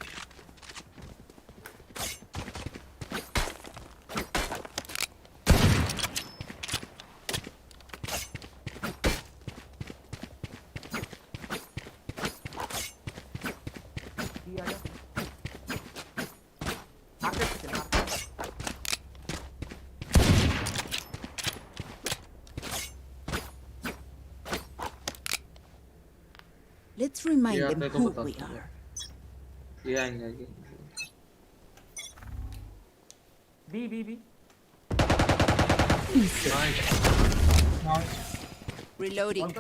Let's remind Yeah, them they who don't we bata. are. ये आएंगे आगे B. Reloading.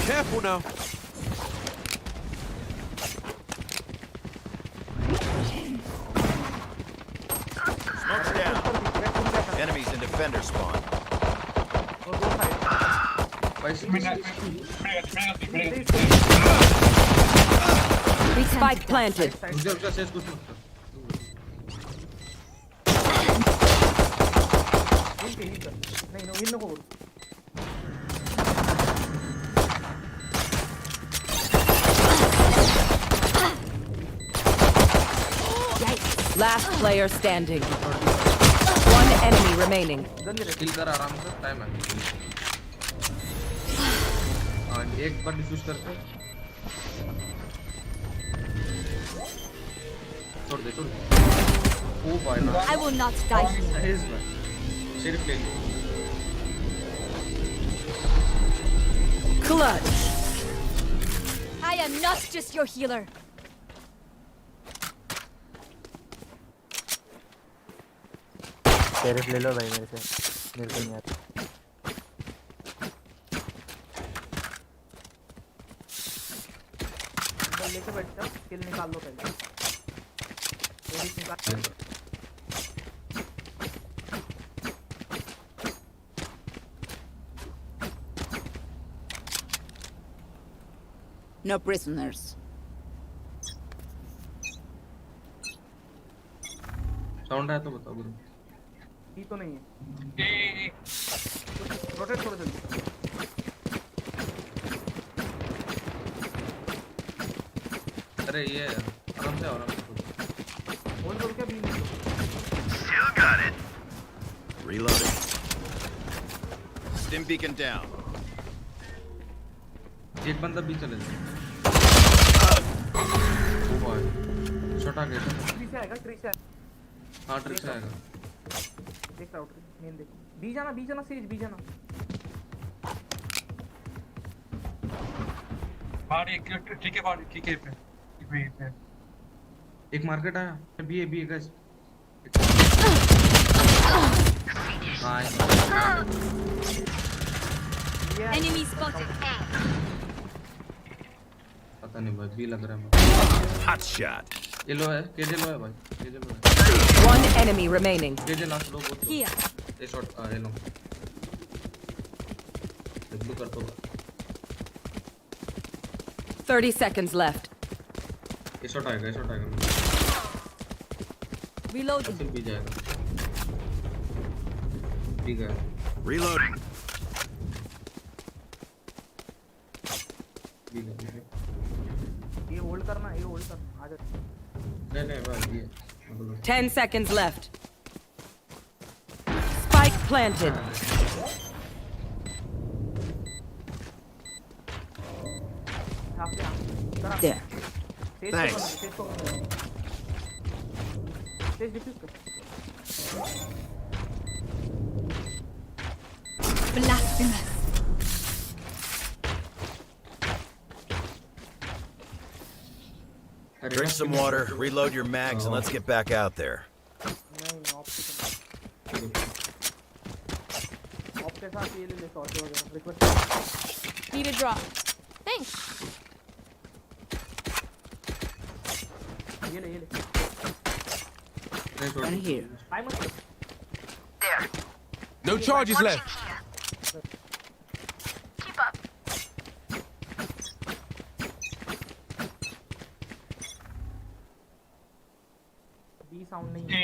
Careful now. Smoke's down. Enemies in defender spawn. Spike planted. रुक जा says कुछ मत कर नहीं नको बोल Last player standing. One enemy remaining. किल कर आराम से टाइम है हां एक बार डिफ्यूज करके छोड़ दे ओ भाई ना I will not die here. सहीज में सिर्फ ले Clutch. I am not just your healer. Sheriff ले लो भाई मेरे से मेरे को नहीं आता लेके बैठ जा किल निकाल लो पहले एडिट निकाल No prisoners. साउंड आया तो बताओ गुरु ये तो नहीं है रोटेट करो जल्दी अरे ये आराम से बोल बोल क्या भी नहीं Still got it. Reloading. Stim beacon down. एक बंदा भी चले जाए ओ भाई छोटा गया ट्री से आएगा ट्री से हां ट्रिक से आएगा देख रहा हूं मेन देख बी जाना सीरीज बी जाना बाहर एक ठीक है बाहर ठीक है पे एक मार्केट आया बी गाइस Enemy spotted. पता नहीं भाई बी लग रहा है Hot shot. ये लो है केजे लो है भाई केजे लो है One enemy remaining. KJ last low बहुत Here. ये शॉट ये लो ब्लू कर दो 30 seconds left. ये शॉट आएगा Reloading. फिर भी जाएगा ठीक है Reloading. ये होल्ड करना आ जा नहीं भाई ये 10 seconds left. Spike planted. There. Thanks. Blasphemous. Drink some water, reload your mags, and let's get back out there. Need a drop. Thanks. And here. There. No charges left. Keep up. B sound नहीं है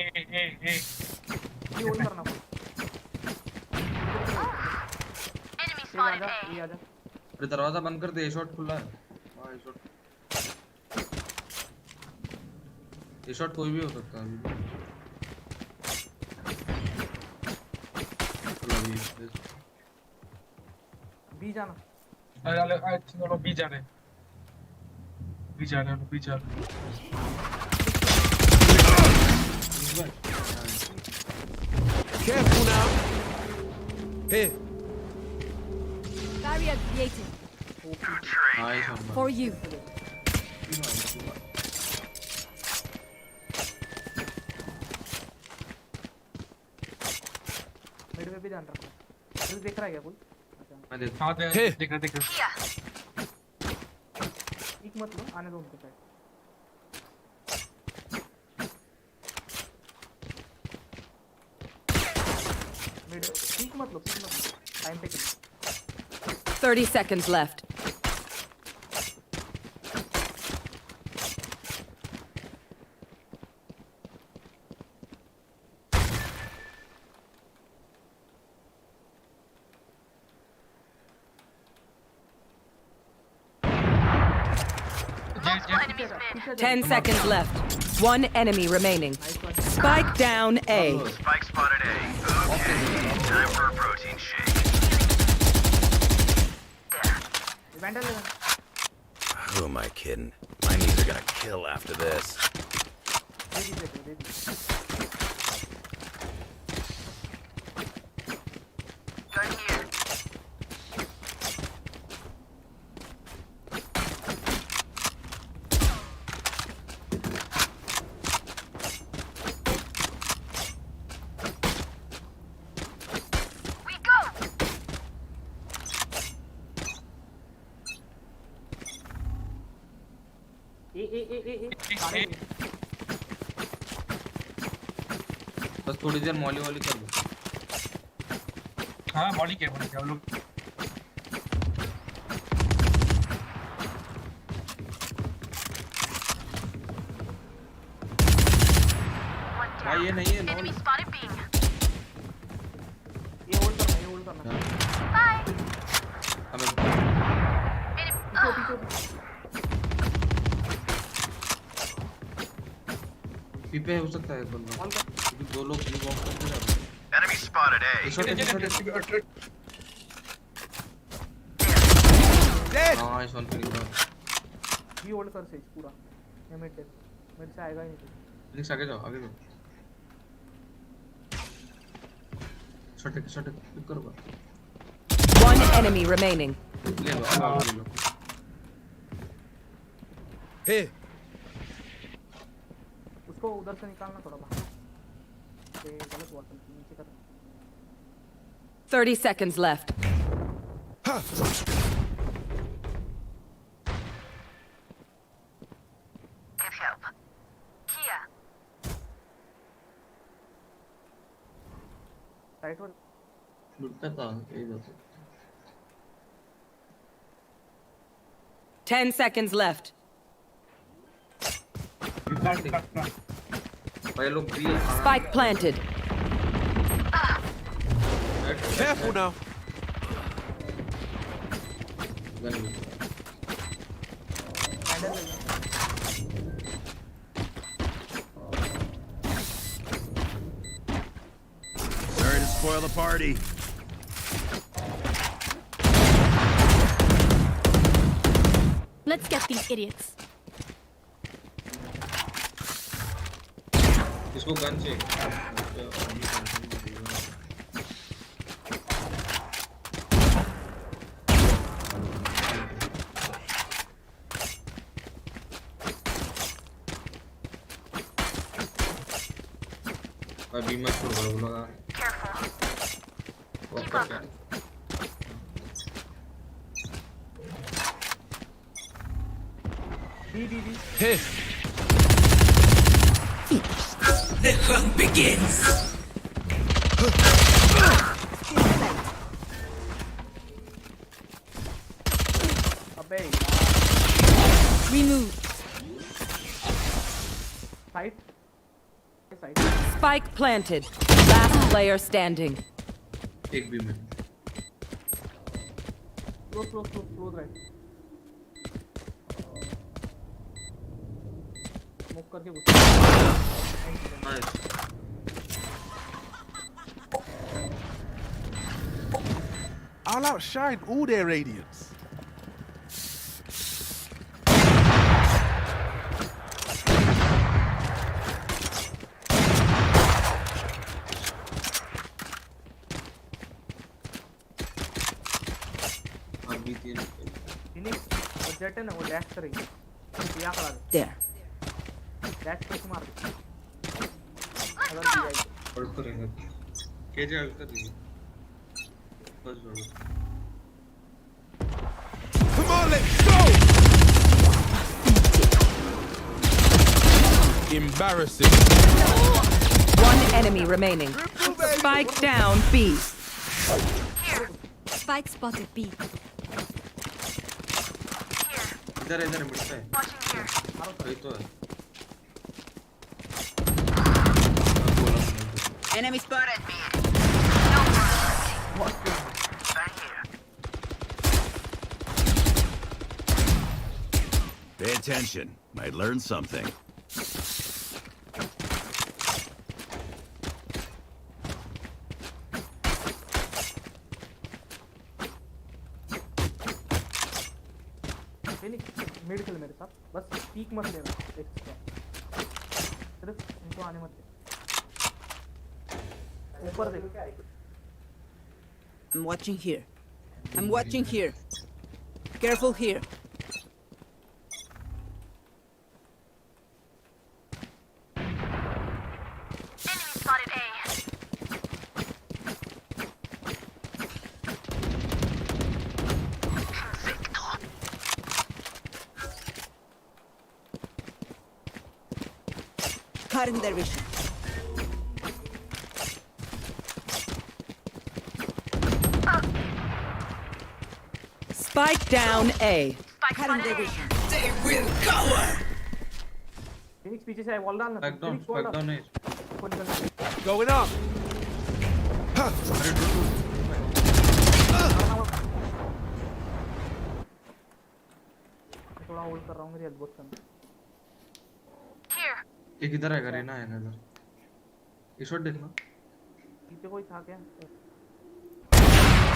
ये hold करना Enemy spotted A. ये आजा अरे दरवाजा बंद कर दे, ए शॉट खुला है। हां ए शॉट, ए शॉट कोई भी हो सकता है अभी। बी जाना, अरे चलो बी जा रहे हैं, बी जा रहे हैं, बी जा रहे हैं। Careful now. Here. Barrier created. Nice For you. Mid में भी ध्यान रखना, तू देख रहा है क्या कोई? मैं देख, हां देख रहा एक मत लो, आने दो उनको साइड। मिड ठीक मत लो, टाइम पे 30 seconds left. Multiple enemies mid. 10 seconds left. One enemy remaining. Spike down A. Spike spotted A. Okay, time for a protein shake. Who am I kidding? My knees are gonna kill after this. Gun here. We go. बस थोड़ी देर Molly वाली कर दो। हां body क्या हम लोग भाई ये नहीं है नो। Enemy spotted B. ये होल्ड करना Bye. हमें पीपे हो सकता है बंदा, क्योंकि दो लोग ब्लू बॉक्स करके जा रहे हैं। Enemy spotted A. A shot nice one finish. B hold कर सेज पूरा, ये मिड से आएगा ही नहीं। फिनिक्स आगे जाओ, आगे जाओ। शॉट पिक करो। One enemy remaining. ले लो, ले लो। Here. उसको उधर से निकालना थोड़ा बाहर, ये गलत हुआ, नीचे कर। 30 seconds left. Get help. Here. Right one लुटता था ये जाता। 10 seconds left. भाई लोग भी Spike planted. Careful now. Sorry to spoil the party. Let's get these idiots. इसको गन चाहिए। अभी मत छोड़ो लगा। Keep up. Here. The hunt begins. अबे Remove. Fight Spike planted. Last player standing. एक भी में Close right. Smoke करके घुस. Nice I'll outshine all their radiance. अभी तीन Phoenix और जेट है ना वो डैश करेगी. क्या करा दे? There. डैश कैसे मार? अगर दिया है. और करेंगे केजे आगे कर दीजिए बस जोड़ो Come on, let's go! Embarrassing. One enemy remaining. Spike down B. Spike spotted B. इधर इधर मिलता है वही तो है Enemy spotted. Pay attention. Might learn something. Mid खेल मेरे साथ बस पीक मत लेना एक सिर्फ इनको आने मत दे ऊपर देख I'm watching here. I'm watching here. Careful here. Enemy spotted A. Cutting their vision. Spike down A. Cutting their vision. They will cover. Phoenix पीछे से वॉल डालना बैक डाउन है Going up. थोड़ा होल्ड कर रहा हूं मेरी हेल्थ बहुत कम Here. एक इधर है करेना है इधर इस शॉट देखना पीछे कोई था क्या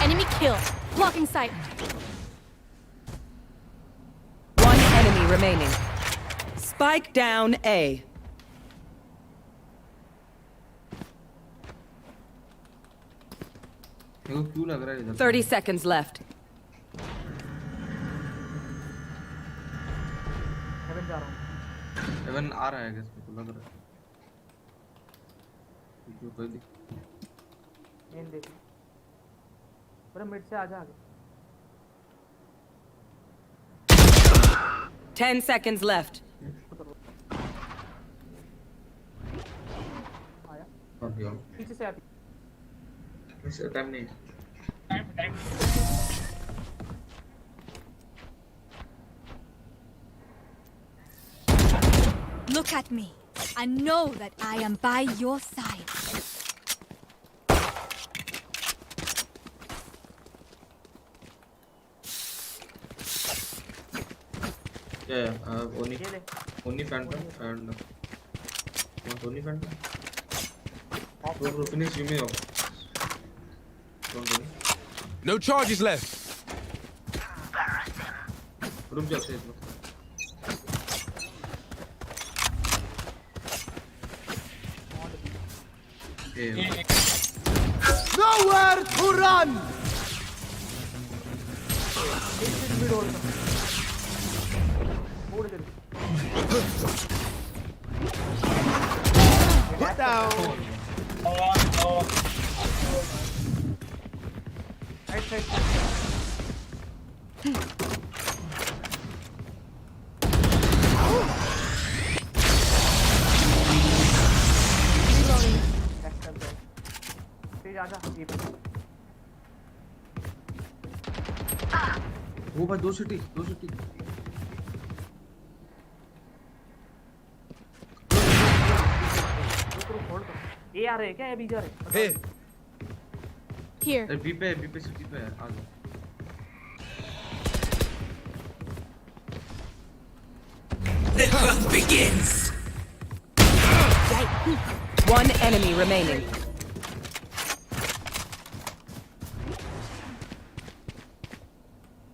Enemy kill. Blocking sight. One enemy remaining. Spike down A. मेरे को क्यों लग रहा है इधर 30 seconds left. हेवन जा रहा हूं हेवन आ रहा है गैस मेरे को लग रहा है क्यों कोई दिख मेन देख पूरा मिड से आजा आगे 10 seconds left. आया आ गया पीछे से आती वैसे टाइम नहीं time Look at me. I know that I am by your side. Yeah, only phantom and not only phantom. Bro, finish you may off. Don't do it. No charges left. रुक जा safe low Nowhere to run. Mid hold कर hold कर Put down. Right side तेज आजा ये वो भाई दो city ए आ रहे हैं क्या या बी जा रहे हैं? Here. Here. बी पे सिटी पे है आ जाओ The hunt begins. One enemy remaining.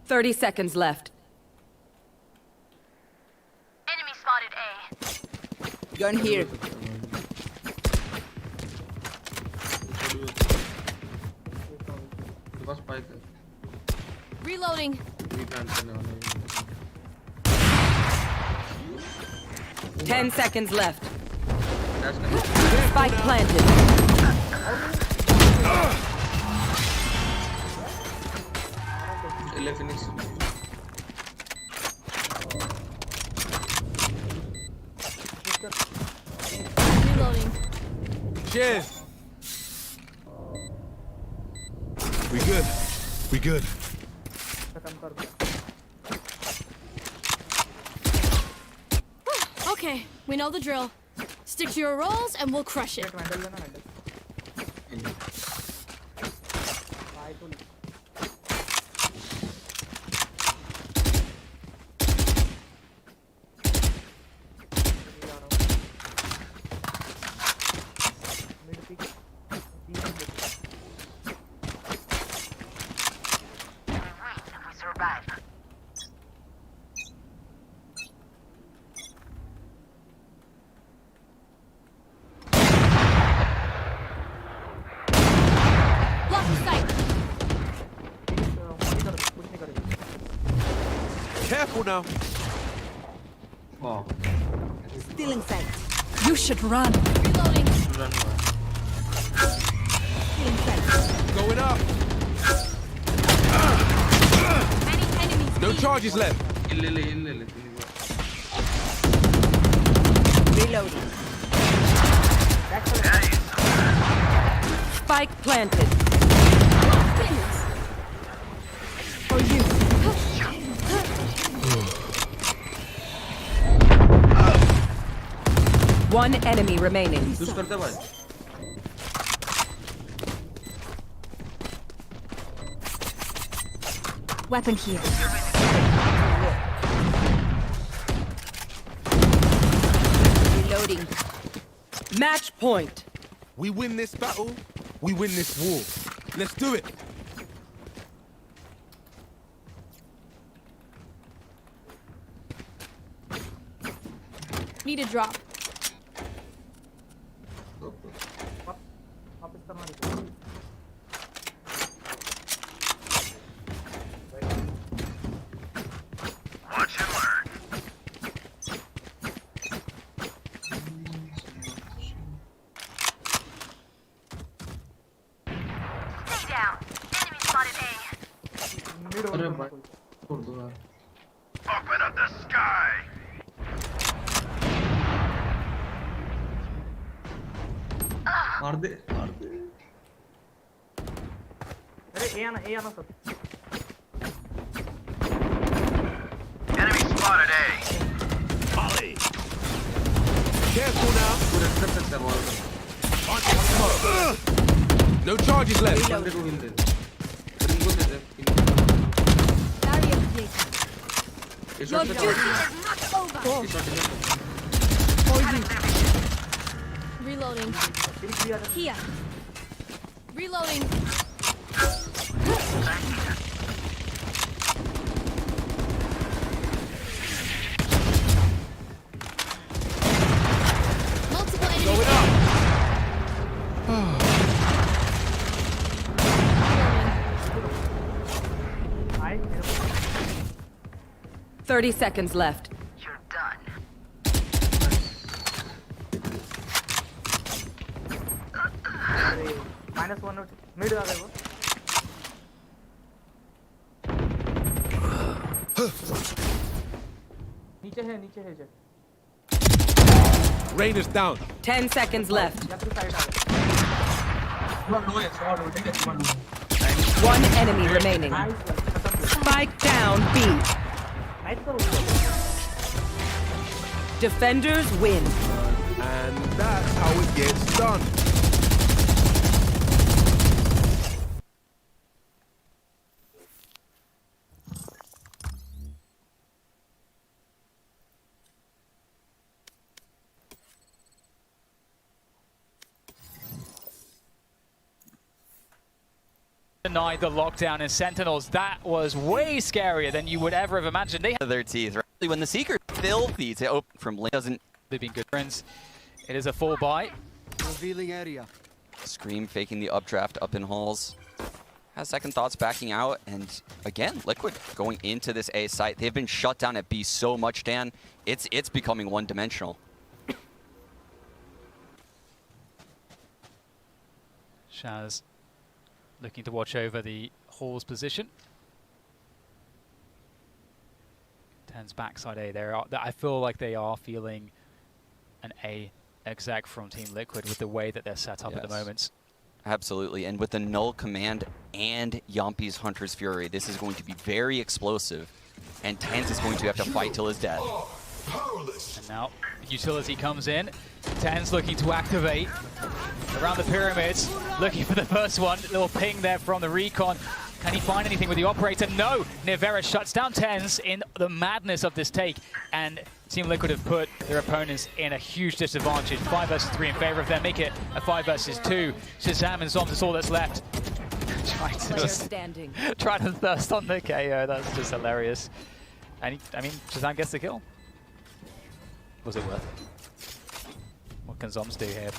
Thirty seconds left. Enemy spotted A. Gun here. बस स्पाइक है Reloading. बी प्लान करने वाला है 10 seconds left. डैश कर Spike planted. ले Phoenix Reloading. Cheers. We good. We good. Okay, we know the drill. Stick to your roles and we'll crush it. Block the sight. Careful now. वाह Still in sight. You should run. Reloading. Run हुआ Still in sight. Going up. Many enemies. No charges left. ले Reloading. Spike planted. For you. One enemy remaining. Use करते भाई Weapon here. Reloading. Match point. We win this battle. We win this war. Let's do it. Need a drop. Watch and learn. Stay down. Enemy spotted A. अरे भाई छोड़ दो यार Open up the sky. मार दे अरे ए आना सब Enemy spotted A. Molly. Careful now. पूरे कर सकता है बॉल No charges left. बंदे को हिल दे इनको दे दे Barrier created. इस Your शॉट duty से is not over. इस शॉट से For you. Reloading. Here. Reloading. Multiple enemies. Going up. Reloading. 30 seconds left. You're done. -1 mid आ गए वो नीचे है जे Rain is down. 10 seconds left. या तो साइड आ गए लो है सवाल हो ठीक है सवाल One enemy remaining. Spike down B. Nice करो Defenders win. And that's how it gets done. Denied the lockdown in Sentinels. That was way scarier than you would ever have imagined. They Their teeth, right? When the Seeker filthy to open from Link doesn't. They've been good friends. It is a full buy. Revealing area. Scream faking the updraft up in halls. Has second thoughts backing out, and again, Liquid going into this A site. They've been shut down at B so much, Dan. It's becoming one-dimensional. Shaz looking to watch over the Hall's position. Ten's backside A there. I feel like they are feeling an A exec from Team Liquid with the way that they're set up at the moment. Absolutely, and with the Null Command and Yompi's Hunter's Fury, this is going to be very explosive, and Tens is going to have to fight till his death. And now utility comes in. Tens looking to activate around the pyramids, looking for the first one. Little ping there from the recon. Can he find anything with the operator? No! Nivera shuts down Tens in the madness of this take, and Team Liquid have put their opponents in a huge disadvantage. 5 versus 3 in favor of them. Make it a 5 versus 2. Shazam and Zombs is all that's left. Trying to thirst on the KO. That's just hilarious. And I mean, Shazam gets the kill. Was it worth it? What can Zombs do here?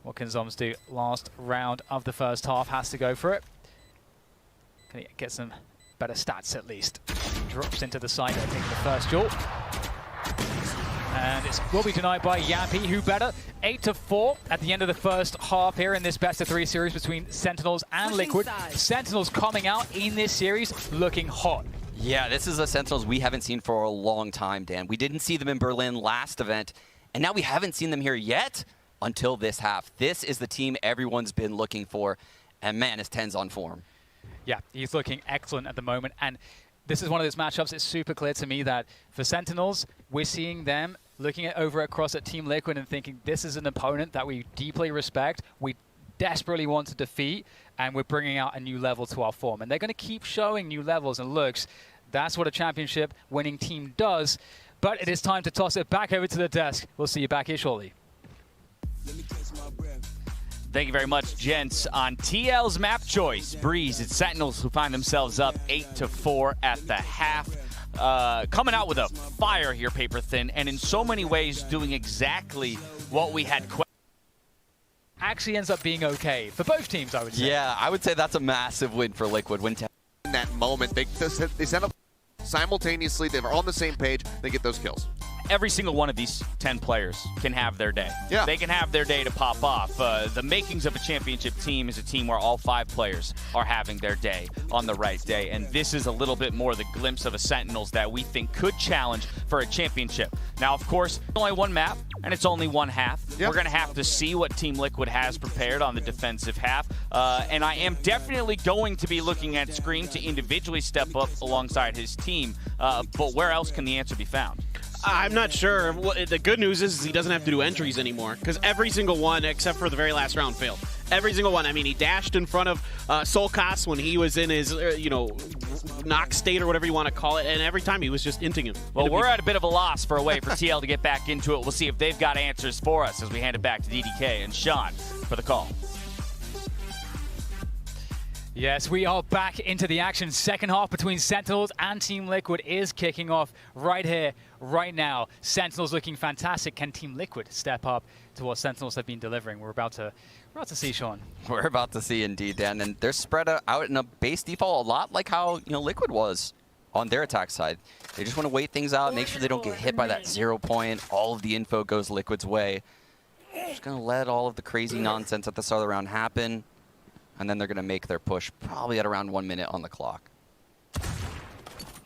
What can Zombs do? Last round of the first half, has to go for it. Can he get some better stats at least? Drops into the side, taking the first duel. And it will be denied by Yampy, who better. 8-4 at the end of the first half here in this best-of-3 series between Sentinels and Liquid. Sentinels coming out in this series looking hot. Yeah, this is a Sentinels we haven't seen for a long time, Dan. We didn't see them in Berlin last event, and now we haven't seen them here yet until this half. This is the team everyone's been looking for, and man, is Tens on form. Yeah, he's looking excellent at the moment, and this is one of those matchups. It's super clear to me that for Sentinels, we're seeing them looking over across at Team Liquid and thinking this is an opponent that we deeply respect, we desperately want to defeat, and we're bringing out a new level to our form. And they're going to keep showing new levels and looks. That's what a championship winning team does. But it is time to toss it back over to the desk. We'll see you back here shortly. Thank you very much, gents. On TL's map choice, Breeze, it's Sentinels who find themselves up 8-4 at the half. Coming out with a fire here, paper thin, and in so many ways doing exactly what we had questioned. Actually ends up being okay for both teams, I would say. Yeah, I would say that's a massive win for Liquid. In that moment, they set up simultaneously, they're on the same page, they get those kills. Every single one of these 10 players can have their day. Yeah. They can have their day to pop off. The makings of a championship team is a team where all 5 players are having their day on the right day. And this is a little bit more the glimpse of a Sentinels that we think could challenge for a championship. Now, of course, only one map, and it's only one half. Yep. We're going to have to see what Team Liquid has prepared on the defensive half. And I am definitely going to be looking at Scream to individually step up alongside his team. But where else can the answer be found? I'm not sure. The good news is he doesn't have to do entries anymore, because every single one, except for the very last round, failed. Every single one. I mean, he dashed in front of Solkas when he was in his, knock state or whatever you want to call it, and every time he was just inting him. Well, we're at a bit of a loss for a way for TL to get back into it. We'll see if they've got answers for us as we hand it back to DDK and Sean for the call. Yes, we are back into the action. Second half between Sentinels and Team Liquid is kicking off right here, right now. Sentinels looking fantastic. Can Team Liquid step up to what Sentinels have been delivering? We're about to see, Sean. We're about to see indeed, Dan. And they're spread out in a base default a lot like how Liquid was on their attack side. They just want to wait things out, make sure they don't get hit by that 0 point. All of the info goes Liquid's way. Just going to let all of the crazy nonsense at the start of the round happen. And then they're going to make their push probably at around 1 minute on the clock.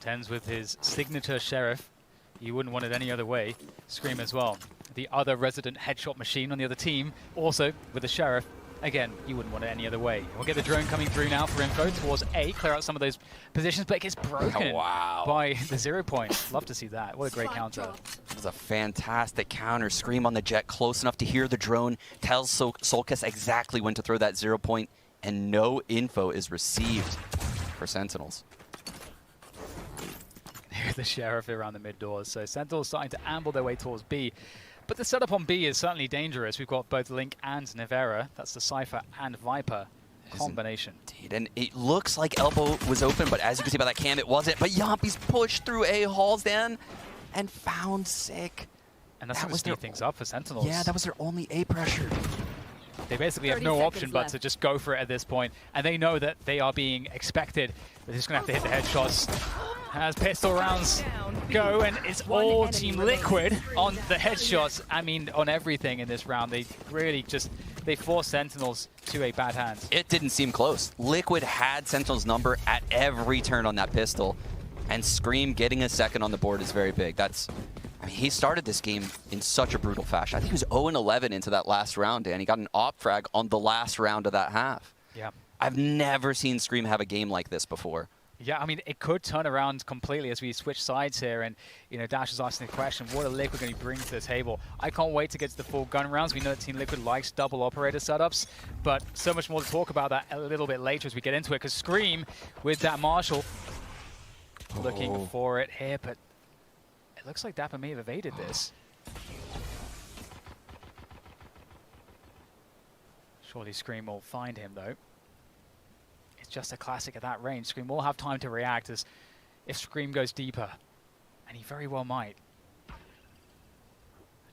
Tens with his signature Sheriff. You wouldn't want it any other way. Scream as well. The other resident headshot machine on the other team, also with the Sheriff. Again, you wouldn't want it any other way. We'll get the drone coming through now for info towards A, clear out some of those positions, but it gets broken by the 0 point. Love to see that. What a great counter. It was a fantastic counter. Scream on the jet, close enough to hear the drone, tells Solkas exactly when to throw that 0 point, and no info is received for Sentinels. Here's the Sheriff around the mid doors. So Sentinels starting to amble their way towards B. But the setup on B is certainly dangerous. We've got both Link and Nivera. That's the Cypher and Viper combination. Indeed, and it looks like Elbow was open, but as you can see by that cam, it wasn't. But Yompi's pushed through A Halls then and found Sick. And that's going to speed things up for Sentinels. Yeah, that was their only A pressure. They basically have no option but to just go for it at this point, and they know that they are being expected. They're just going to have to hit the headshots as pistol rounds go, and it's all Team Liquid on the headshots. I mean, on everything in this round. They really just, they force Sentinels to a bad hand. It didn't seem close. Liquid had Sentinel's number at every turn on that pistol, and Scream getting a second on the board is very big. That's, I mean, he started this game in such a brutal fashion. I think he was 0-11 into that last round, and he got an op frag on the last round of that half. Yeah. I've never seen Scream have a game like this before. Yeah, I mean, it could turn around completely as we switch sides here, and, you know, Dash is asking the question, what are Liquid going to bring to the table? I can't wait to get to the full gun rounds. We know that Team Liquid likes double operator setups, but so much more to talk about that a little bit later as we get into it, because Scream, with that Marshall, looking for it here, but it looks like Dapper may have evaded this. Surely Scream will find him, though. It's just a classic at that range. Scream will have time to react as if Scream goes deeper, and he very well might.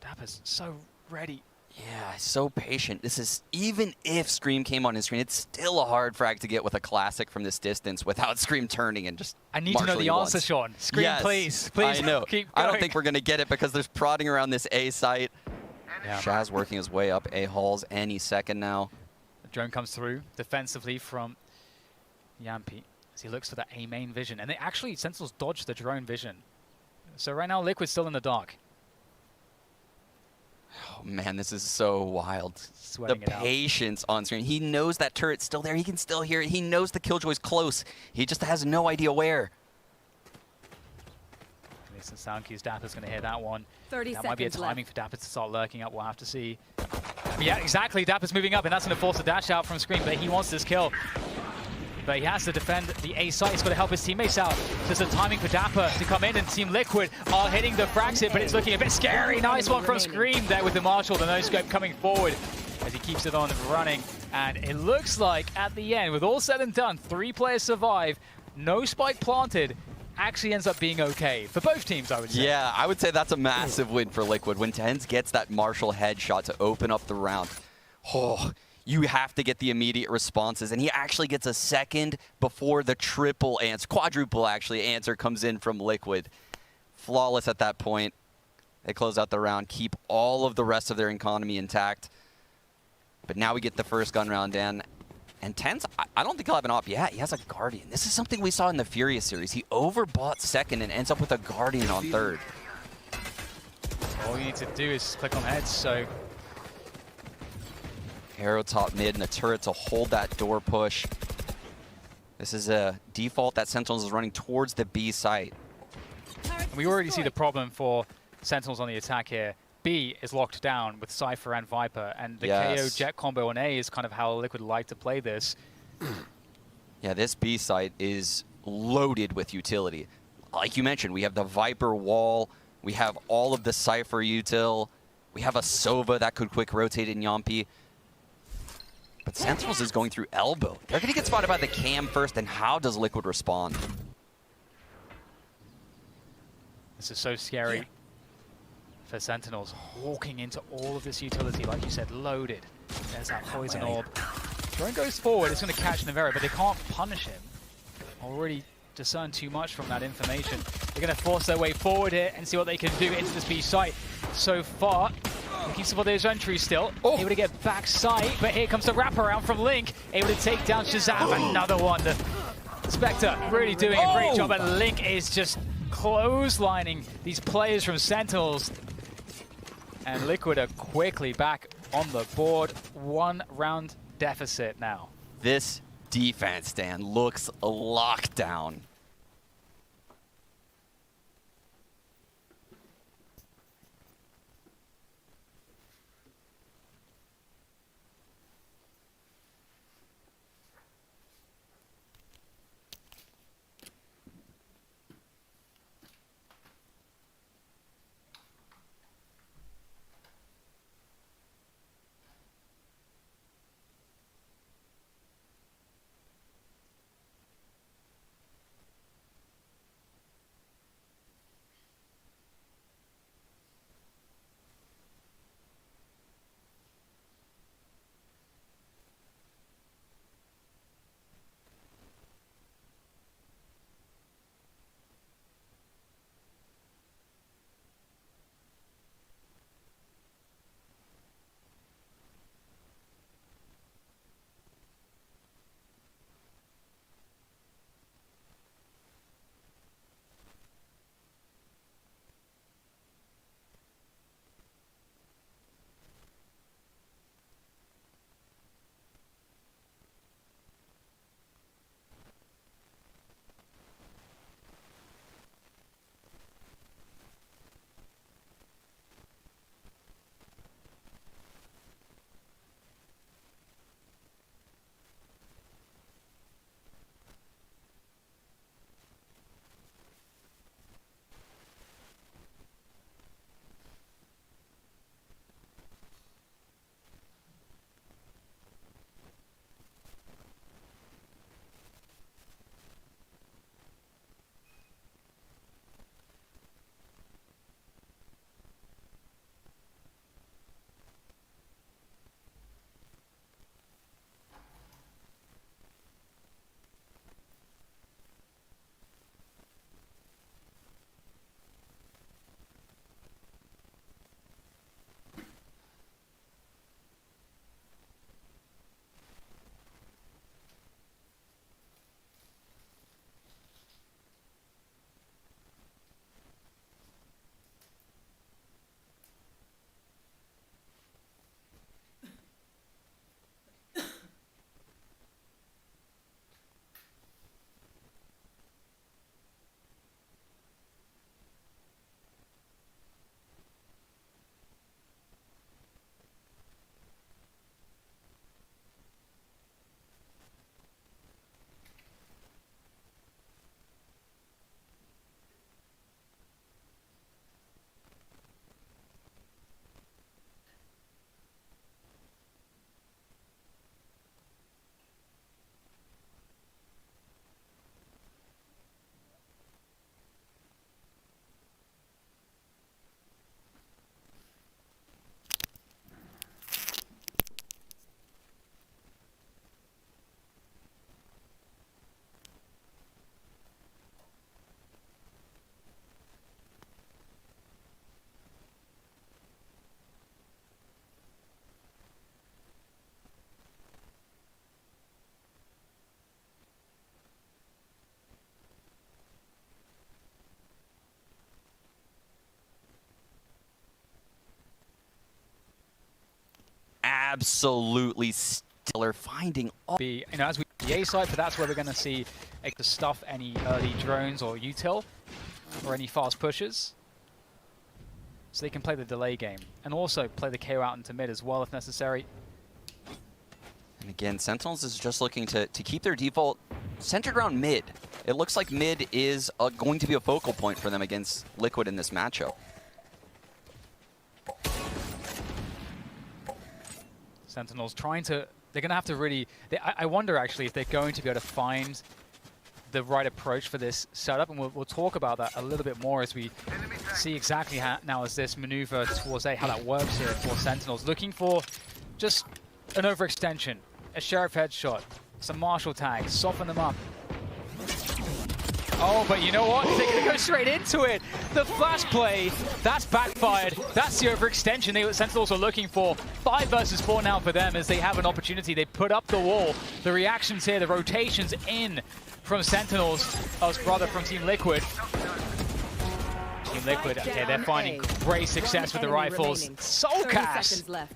Dapper's so ready. Yeah, so patient. This is, even if Scream came on his screen, it's still a hard frag to get with a classic from this distance without Scream turning and just I need to know the answer, Sean. Scream, yes, please. I know. Keep going. I don't think we're going to get it because there's prodding around this A site. Yeah. Shaz working his way up A Halls any second now. The drone comes through defensively from Yampi as he looks for that A main vision. And they actually, Sentinels dodge the drone vision. So right now, Liquid's still in the dark. Oh man, this is so wild. Sweating the it out. patience on screen. He knows that turret's still there. He can still hear it. He knows the Killjoy's close. He just has no idea where. Some sound cues. Dapper's going to hear that one. 30 that might be a seconds timing left. for Dapper to start lurking up. We'll have to see. Yeah, exactly. Dapper's moving up, and that's going to force a dash out from Scream, but he wants this kill. But he has to defend the A site. He's got to help his teammates out. There's a timing for Dapper to come in, and Team Liquid are hitting the frags hit, but it's looking a bit scary. Nice one from Scream there with the Marshall, the no-scope coming forward as he keeps it on running. And it looks like at the end, with all said and done, 3 players survive, no spike planted, actually ends up being okay for both teams, I would say. Yeah, I would say that's a massive win for Liquid. When Tens gets that Marshall headshot to open up the round, oh, you have to get the immediate responses. And he actually gets a second before the triple answer, quadruple actually, answer comes in from Liquid. Flawless at that point. They close out the round, keep all of the rest of their economy intact. But now we get the first gun round in. And Tens, I don't think he'll have an op yet. He has a Guardian. This is something we saw in the Furious series. He overbought second and ends up with a Guardian on third. All you need to do is click on heads, so... Arrow top mid and a turret to hold that door push. This is a default that Sentinels is running towards the B site. And we already see the problem for Sentinels on the attack here. B is locked down with Cypher and Viper, and the KO Jet combo on A is kind of how Liquid like to play this. Yeah, this B site is loaded with utility. Like you mentioned, we have the Viper wall, we have all of the Cypher util, we have a Sova that could quick rotate in Yampi. But Sentinels is going through elbow. They're going to get spotted by the cam first, and how does Liquid respond? This is so scary for Sentinels. Walking into all of this utility, like you said, loaded. There's that poison orb. Drone goes forward, it's going to catch Navera, but they can't punish him. Already discern too much from that information. They're going to force their way forward here and see what they can do into this B site. So far, looking for those entries still. Able to get back sight, but here comes the wraparound from Link. Able to take down Shazam. Another one. The Spectre really doing a great job, and Link is just clotheslining these players from Sentinels. And Liquid are quickly back on the board. 1 round deficit now. This defense, Dan, looks locked down. absolutely stellar, finding all. You know, as we the A side, but that's where we're going to see to stuff any early drones or util or any fast pushes, so they can play the delay game and also play the KO out into mid as well if necessary. And again, Sentinels is just looking to keep their default centered around mid. It looks like mid is going to be a focal point for them against Liquid in this matchup. Sentinels trying to, they're going to have to really, I wonder actually if they're going to be able to find the right approach for this setup, and we'll talk about that a little bit more as we see exactly how now as this maneuver towards A, how that works here for Sentinels. Looking for just an overextension, a Sheriff headshot, some Marshall tags, soften them up. Oh, but you know what? They're going to go straight into it. The flash play, that's backfired. That's the overextension they Sentinels are looking for. 5 versus 4 now for them as they have an opportunity. They put up the wall. The reactions here, the rotations in from Sentinels, rather from Team Liquid. Team Liquid, okay, they're finding great success with the rifles. Soulcast!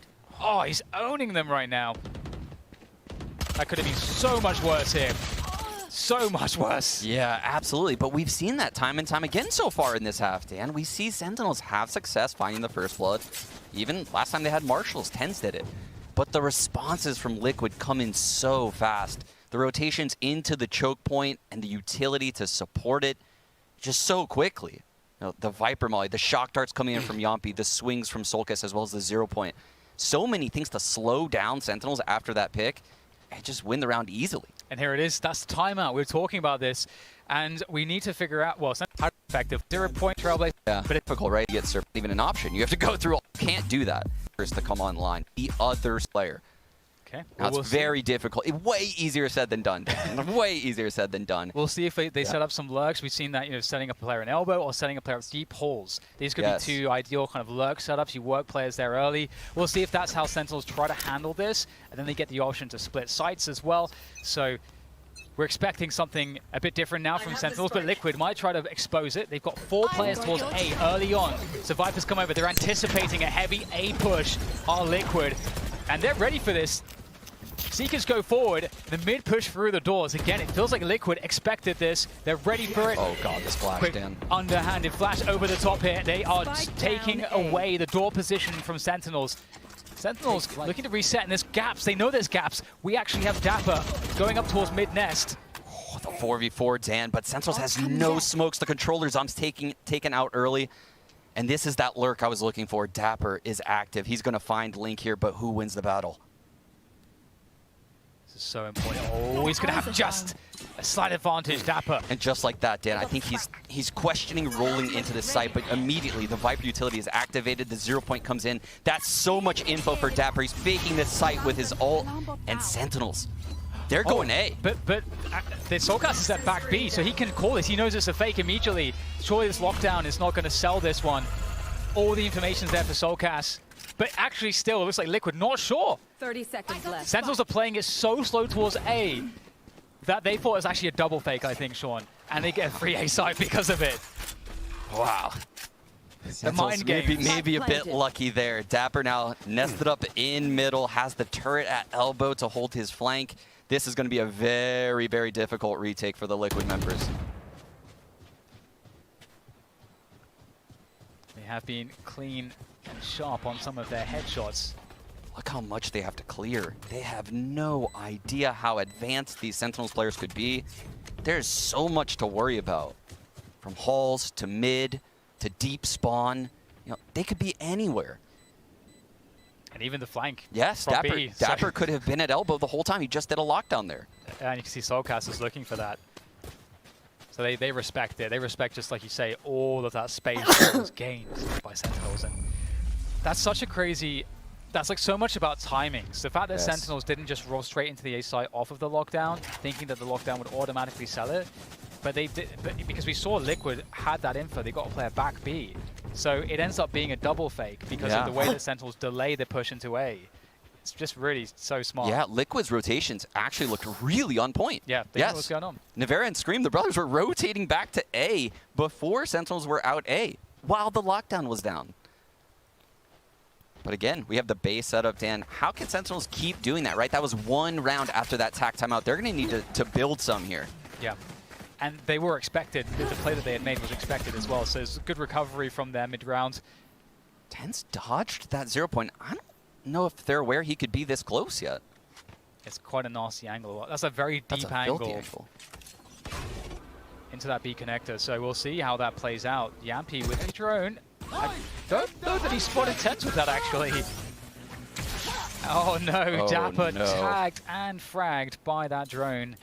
Oh, he's owning them right now. That could have been so much worse here. So much worse. Yeah, absolutely. But we've seen that time and time again so far in this half, Dan. We see Sentinels have success finding the first blood. Even last time they had Marshals, Tens did it. But the responses from Liquid come in so fast. The rotations into the choke point and the utility to support it just so quickly. You know, the Viper Molly, the shock darts coming in from Yampi, the swings from Solkis, as well as the 0 point. So many things to slow down Sentinels after that pick and just win the round easily. And here it is. That's the timeout. We're talking about this, and we need to figure out, well, how effective. 0 point Trailblazer. Yeah, but it's difficult, right? You get even an option. You have to go through all. You can't do that first to come online. The other player. Okay. Now it's very difficult. Way easier said than done. Way easier said than done. We'll see if they set up some lurks. We've seen that, you know, setting up a player in elbow or setting up a player with deep holes. These could be 2 ideal kind of lurk setups. You work players there early. We'll see if that's how Sentinels try to handle this, and then they get the option to split sites as well. So we're expecting something a bit different now from Sentinels, but Liquid might try to expose it. They've got 4 players towards A early on. So Vipers come over. They're anticipating a heavy A push on Liquid, and they're ready for this. Seekers go forward, the mid push through the doors. Again, it feels like Liquid expected this. They're ready for it. Oh god, this flash, Quick Dan. Underhanded flash over the top here. They are taking away the door position from Sentinels. Sentinels looking to reset, and there's gaps. They know there's gaps. We actually have Dapper going up towards mid-nest. Oh, the 4v4, Dan, but Sentinels has no smokes. The controller's arms taken out early. And this is that lurk I was looking for. Dapper is active. He's going to find Link here, but who wins the battle? This is so important. Oh, he's going to have just a slight advantage, Dapper. And just like that, Dan, I think he's questioning rolling into the site, but immediately the Viper utility is activated. The 0 point comes in. That's so much info for Dapper. He's faking this site with his ult. And Sentinels, they're going A. But the Soulcast is at back B, so he can call this. He knows it's a fake immediately. Surely this lockdown is not going to sell this one. All the information's there for Soulcast. But actually still, it looks like Liquid not sure. 30 seconds left. Sentinels are playing it so slow towards A that they thought it was actually a double fake, I think, Sean. And they get a free A side because of it. Wow. The mind games. Maybe a bit lucky there. Dapper now nested up in middle, has the turret at elbow to hold his flank. This is going to be a very, very difficult retake for the Liquid members. They have been clean and sharp on some of their headshots. Look how much they have to clear. They have no idea how advanced these Sentinels players could be. There's so much to worry about. From halls to mid to deep spawn. You know, they could be anywhere. And even the flank. Yes, Dapper could have been at elbow the whole time. He just did a lockdown there. And you can see Soulcast is looking for that. So they respect it. They respect, just like you say, all of that space that was gained by Sentinels. And that's such a crazy... That's like so much about timings. The fact that Sentinels didn't just roll straight into the A site off of the lockdown, thinking that the lockdown would automatically sell it, but they did, because we saw Liquid had that info, they got a player back B. So it ends up being a double fake because of the way that Sentinels delay the push into A. It's just really so smart. Yeah, Liquid's rotations actually looked really on point. Yeah, they know what's going on. Navera and Scream, the brothers, were rotating back to A before Sentinels were out A, while the lockdown was down. But again, we have the base setup, Dan. How can Sentinels keep doing that, right? That was one round after that tack timeout. They're going to need to build some here. Yeah. And they were expected. The play that they had made was expected as well. So it's a good recovery from their mid-round. TenZ dodged that 0 point. I don't know if they're aware he could be this close yet. It's quite a nasty angle. That's a very deep angle. Into that B connector. So we'll see how that plays out. Yampy with a drone. I don't know that he spotted TenZ with that, actually. Oh no, Dapper tagged and fragged by that drone.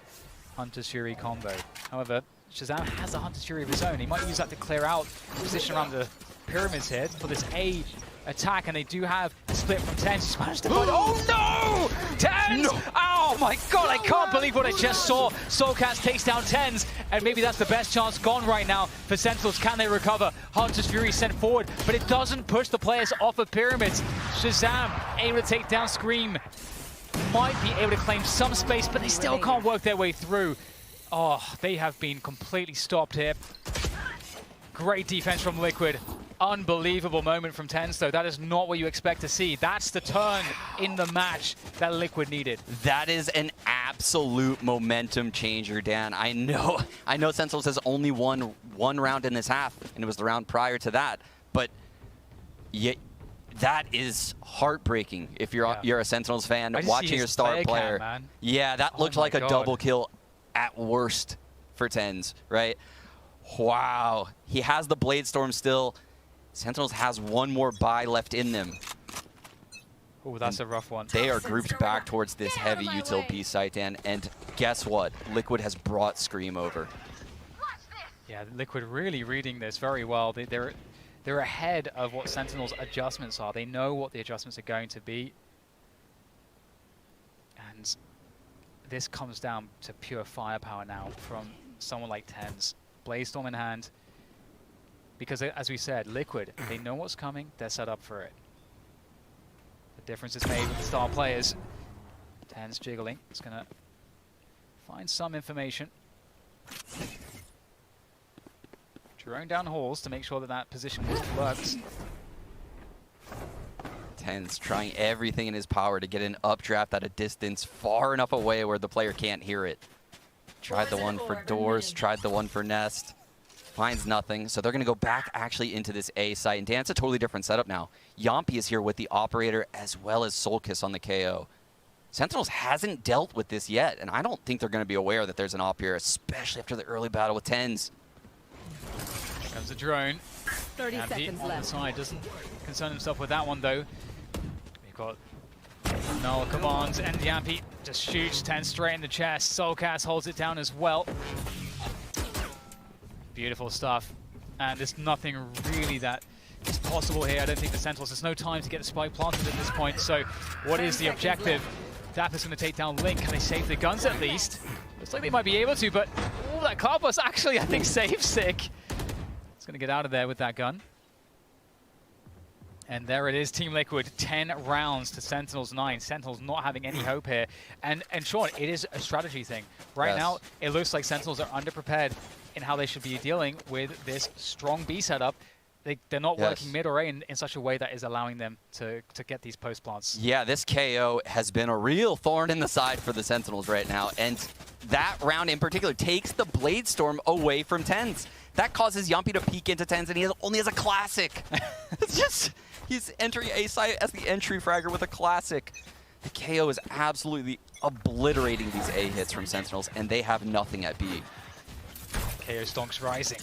Hunter's Fury combo. However, Shazam has a Hunter's Fury of his own. He might use that to clear out the position around the pyramids here for this A attack, and they do have a split from TenZ. He's managed to find. Oh no! TenZ! No. Oh my god, I can't believe what I just saw. Soulcast takes down TenZ, and maybe that's the best chance gone right now for Sentinels. Can they recover? Hunter's Fury sent forward, but it doesn't push the players off of pyramids. Shazam able to take down Scream. Might be able to claim some space, but they still can't work their way through. Oh, they have been completely stopped here. Great defense from Liquid. Unbelievable moment from TenZ, though. That is not what you expect to see. That's the turn in the match that Liquid needed. That is an absolute momentum changer, Dan. I know Sentinels has only won one round in this half, and it was the round prior to that. But yet, that is heartbreaking if you're a Sentinels fan watching your star player. Yeah, that looked like a double kill at worst for TenZ, right? Wow. He has the Blade Storm still. Sentinels has one more buy left in them. Oh, that's a rough one. They are grouped back towards this heavy util B site, Dan. And guess what? Liquid has brought Scream over. Yeah, Liquid really reading this very well. They're ahead of what Sentinels' adjustments are. They know what the adjustments are going to be. And this comes down to pure firepower now from someone like TenZ. Blaze Storm in hand. Because as we said, Liquid, they know what's coming, they're set up for it. The difference is made with the star players. TenZ jiggling. It's going to find some information. Drone down halls to make sure that that position works. TenZ trying everything in his power to get an updraft at a distance far enough away where the player can't hear it. Tried the one for doors, tried the one for nest. Finds nothing, so they're going to go back actually into this A site. And Dan, it's a totally different setup now. Yampy is here with the operator as well as Soulkiss on the KO. Sentinels hasn't dealt with this yet, and I don't think they're going to be aware that there's an op here, especially after the early battle with TenZ. Here comes the drone. 30 Yampy seconds on left. the side doesn't concern himself with that one though. We've got null commands, and Yampy just shoots TenZ straight in the chest. Soulcast holds it down as well. Beautiful stuff. And there's nothing really that is possible here. I don't think the Sentinels, there's no time to get the spike planted at this point. So what is the objective? Dapper's going to take down Link. Can they save the guns at least? Looks like they might be able to, but oh, that cloud burst actually, I think, saves Sick. It's going to get out of there with that gun. And there it is, Team Liquid, 10 rounds to Sentinels 9. Sentinels not having any hope here. And Sean, it is a strategy thing. Right now, it looks like Sentinels are underprepared in how they should be dealing with this strong B setup. They're not working mid or A in such a way that is allowing them to get these post plants. Yeah, this KO has been a real thorn in the side for the Sentinels right now. And that round in particular takes the Blade Storm away from TenZ. That causes Yampy to peek into TenZ, and he only has a classic. It's just, he's entering A site as the entry fragger with a classic. The KO is absolutely obliterating these A hits from Sentinels, and they have nothing at B. KO stonks rising.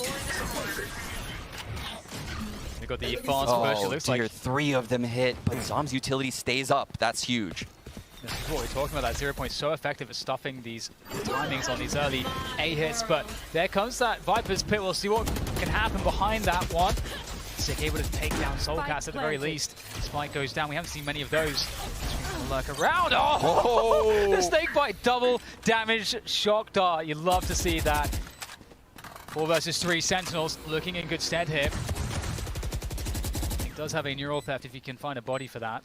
We've got the fast push. It looks like 3 of them hit, but Zom's utility stays up. That's huge. This is what we're talking about. That 0 point so effective at stuffing these timings on these early A hits. But there comes that Viper's Pit. We'll see what can happen behind that one. Sick able to take down Soulcast at the very least. Spike goes down. We haven't seen many of those. Lurk around. Oh! The snake bite double damage shock dart. You love to see that. 4 versus 3 Sentinels looking in good stead here. He does have a neural theft if he can find a body for that.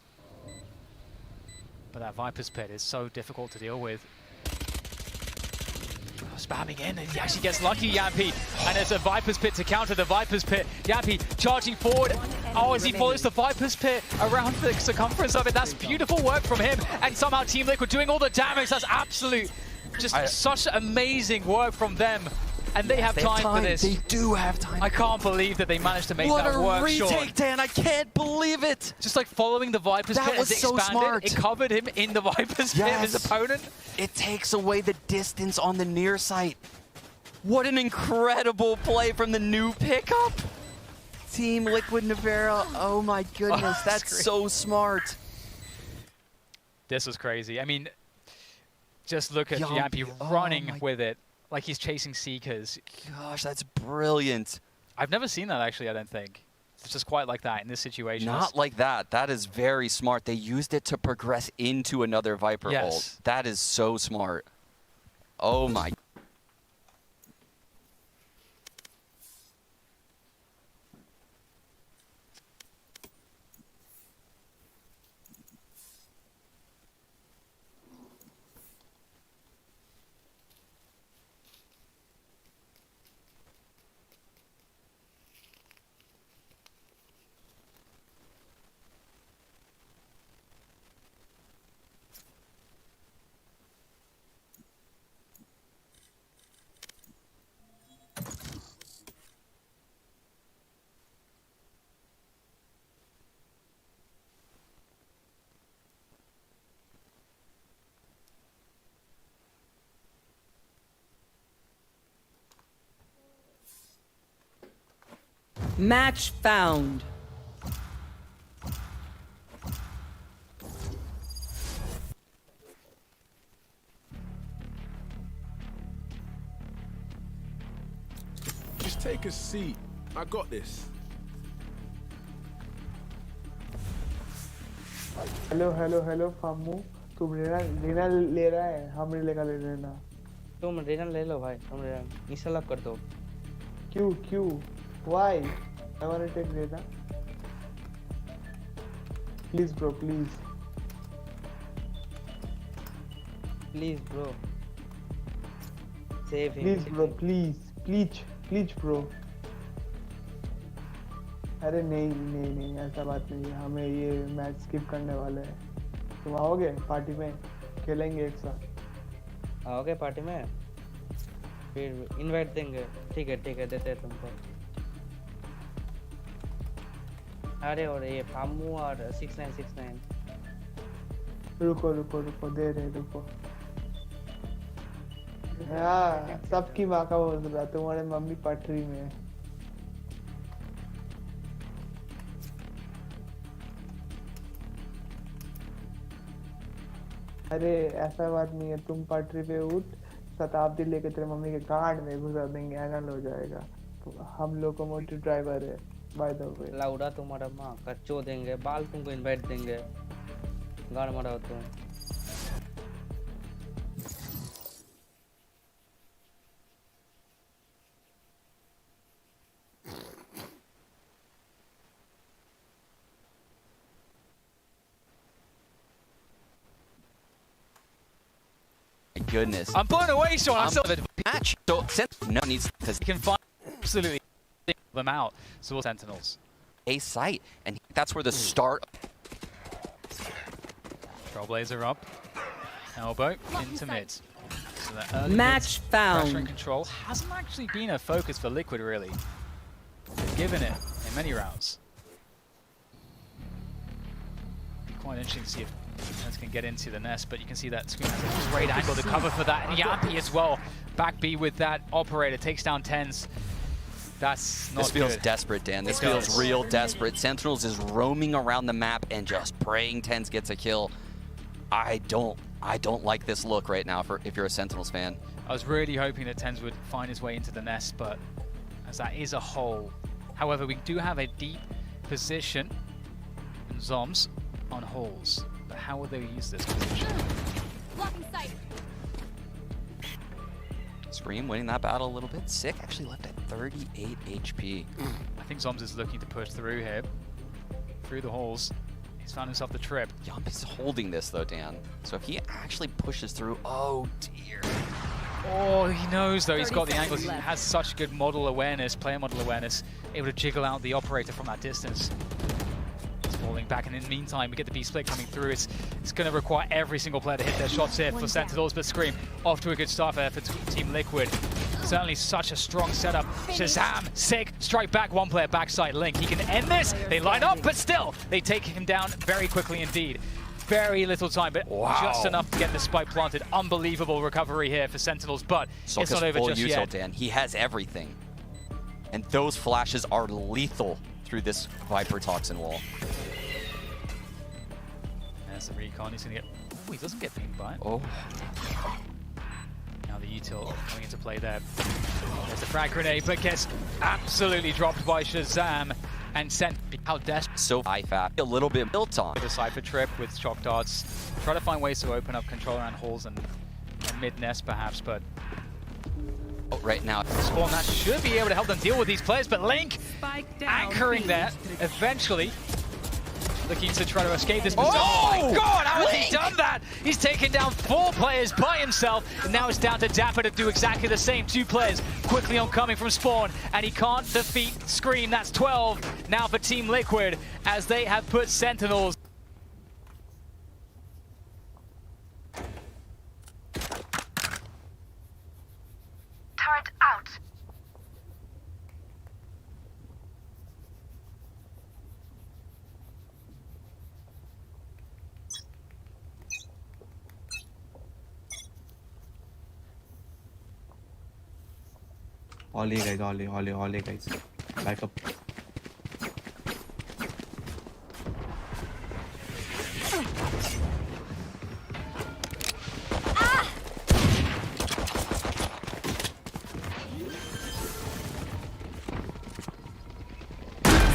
But that Viper's Pit is so difficult to deal with. spamming in, and he actually gets lucky, Yampy. And there's a Viper's Pit to counter the Viper's Pit. Yampy charging forward. Oh, as he follows the Viper's Pit around the circumference of it. That's beautiful work from him. And somehow Team Liquid doing all the damage. That's absolute, just such amazing work from them. And they have time for this. They do have time. I can't believe that they managed to make that work. What a retake, Dan. I can't believe it. Just like following the Viper's Pit as it expanded, so smart. it covered him in the Viper's Pit, his opponent. It takes away the distance on the near sight. What an incredible play from the new pickup. Team Liquid Nevera, oh my goodness, that's so smart. This was crazy. I mean, just look at Yampy running with it. Like he's chasing Seekers. Gosh, that's brilliant. I've never seen that actually, I don't think. It's just quite like that in this situation. Not like that. That is very smart. They used it to progress into another Viper ult. That is so smart. Oh my. Match found. Just take a seat. I got this. Hello hello hello फामू तुम रेना ले रहा है हम लेगा ले लेना तुम रेना ले लो भाई तुम रेना इंस्टॉल कर दो क्यों why I want to take Rena please bro please bro save him please bro please bro अरे नहीं ऐसा बात नहीं है हमें ये मैच स्किप करने वाले हैं तुम आओगे पार्टी में खेलेंगे एक साथ आओगे पार्टी में फिर इनवाइट देंगे ठीक है देते हैं तुमको अरे और ये फामू और 6969 रुको दे रहे रुको हाँ सबकी माँ का बोल रहा तुम्हारे मम्मी पटरी में अरे ऐसा बात नहीं है तुम पटरी पे उठ शताब्दी लेके तेरे मम्मी के गांड में घुसा देंगे एनल हो जाएगा हम लोकोमोटिव ड्राइवर है बाय द वे लाउडा तुम्हारा माँ कच्चो देंगे बाल तुमको इनवाइट देंगे गाड़ मारा हो तुम Goodness. I'm blown away, Sean. I still have a match. So no needs because he can find absolutely them out. So we'll Sentinels. A site, and that's where the start. Trailblazer up. Elbow into mid. So that early match found. Pressure and control hasn't actually been a focus for Liquid really. They've given it in many rounds. Be quite interesting to see if Tens can get into the nest, but you can see that Scream has a great angle to cover for that. And Yampy as well. Back B with that operator takes down Tens. That's not This feels good. desperate, Dan. This feels real desperate. Sentinels is roaming around the map and just praying Tens gets a kill. I don't like this look right now for if you're a Sentinels fan. I was really hoping that Tens would find his way into the nest, but as that is a hole. However, we do have a deep position and Zoms on holes. But how will they use this position? Blocking sight. Scream winning that battle a little bit. Sick actually left at 38 HP. I think Zoms is looking to push through here. Through the holes. He's found himself the trip. Yomp is holding this though, Dan. So if he actually pushes through, oh dear. Oh, he knows though. He's got the angles. He has such good model awareness, player model awareness, able to jiggle out the operator from that distance. It's falling back, and in the meantime, we get the B split coming through. It's going to require every single player to hit their shots here for Sentinels, but Scream off to a good start there for Team Liquid. Certainly such a strong setup. Shazam, sick, strike back, one player backside Link. He can end this. They line up, but still, they take him down very quickly indeed. Very little time, but just enough to get the spike planted. Unbelievable recovery here for Sentinels, but it's not over just yet. Dan. He has everything. And those flashes are lethal through this Viper Toxin wall. There's the recon. He's going to get... Oh, he doesn't get pinged by it. Oh. Now the util coming into play there. There's the frag grenade, but gets absolutely dropped by Shazam and sent how desperate. So IFAP, a little bit built on. The Cypher trip with shock darts. Try to find ways to open up control around halls and mid-nest perhaps, but... Oh, right now. Spawn that should be able to help them deal with these players, but Link anchoring there eventually. Looking to try to escape this. Oh my god, how has he done that? He's taken down 4 players by himself, and now it's down to Dapper to do exactly the same. 2 players quickly oncoming from Spawn, and he can't defeat Scream. That's 12 now for Team Liquid, as they have put Sentinels. Turret out. Ollie guys, Ollie guys. Back up.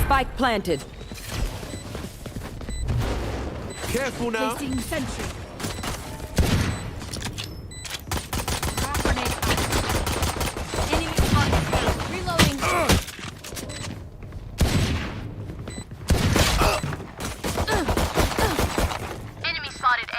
Spike planted. Careful now. Placing sentry. Enemy spotted. Reloading. Enemy spotted A.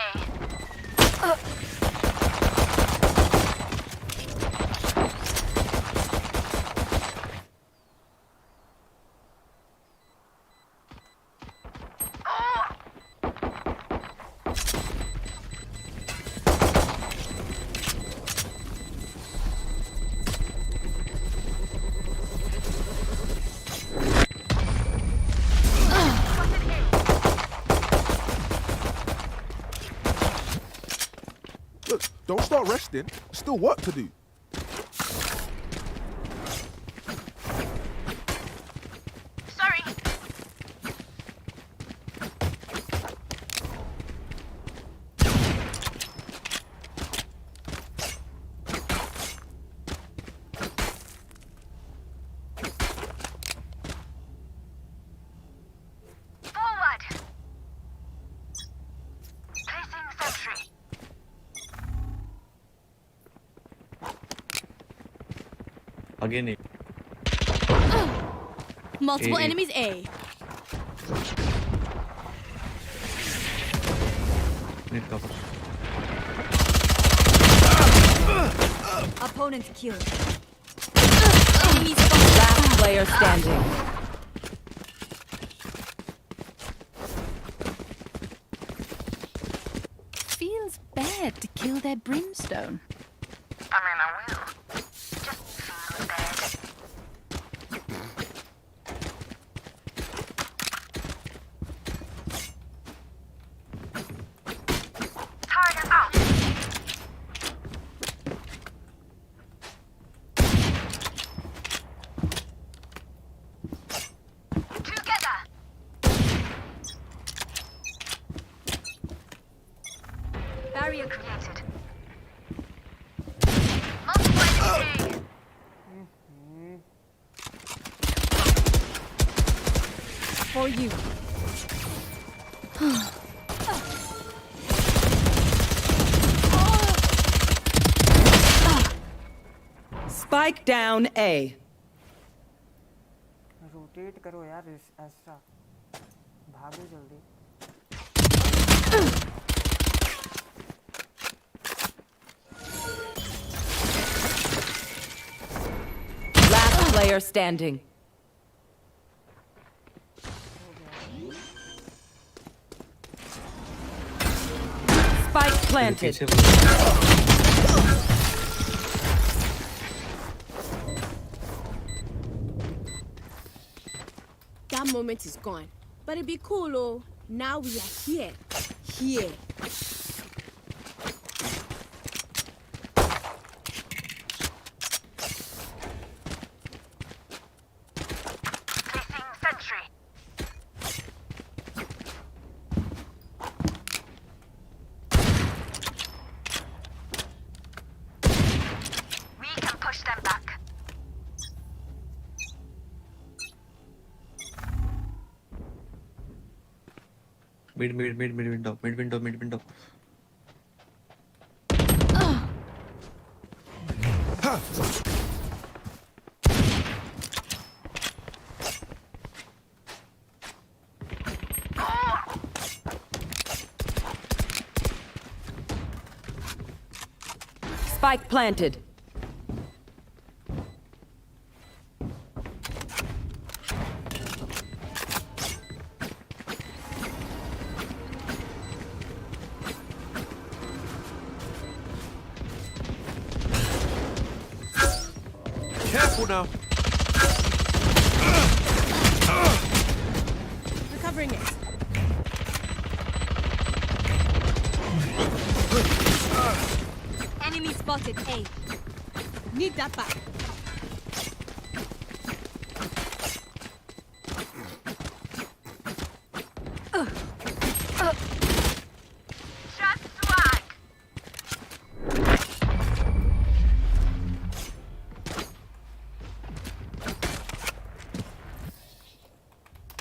Look, don't start resting. There's still work to do. Sorry. Forward. Placing sentry. Again, Multiple A. enemies A. need cover. Opponent killed. Last player standing. Feels bad to kill their brimstone. I mean, I will. Just feel bad. Target out. Together. Barrier created. For you. Spike down A. Rotate करो यार ऐसा भागो जल्दी player standing. Spike planted. That moment is gone. But it'd be cool, oh. Now we are here. Here. Placing sentry. We can push them back. Mid window. Spike planted. Careful now. Recovering it. Enemy spotted A. Need that back. Just swag.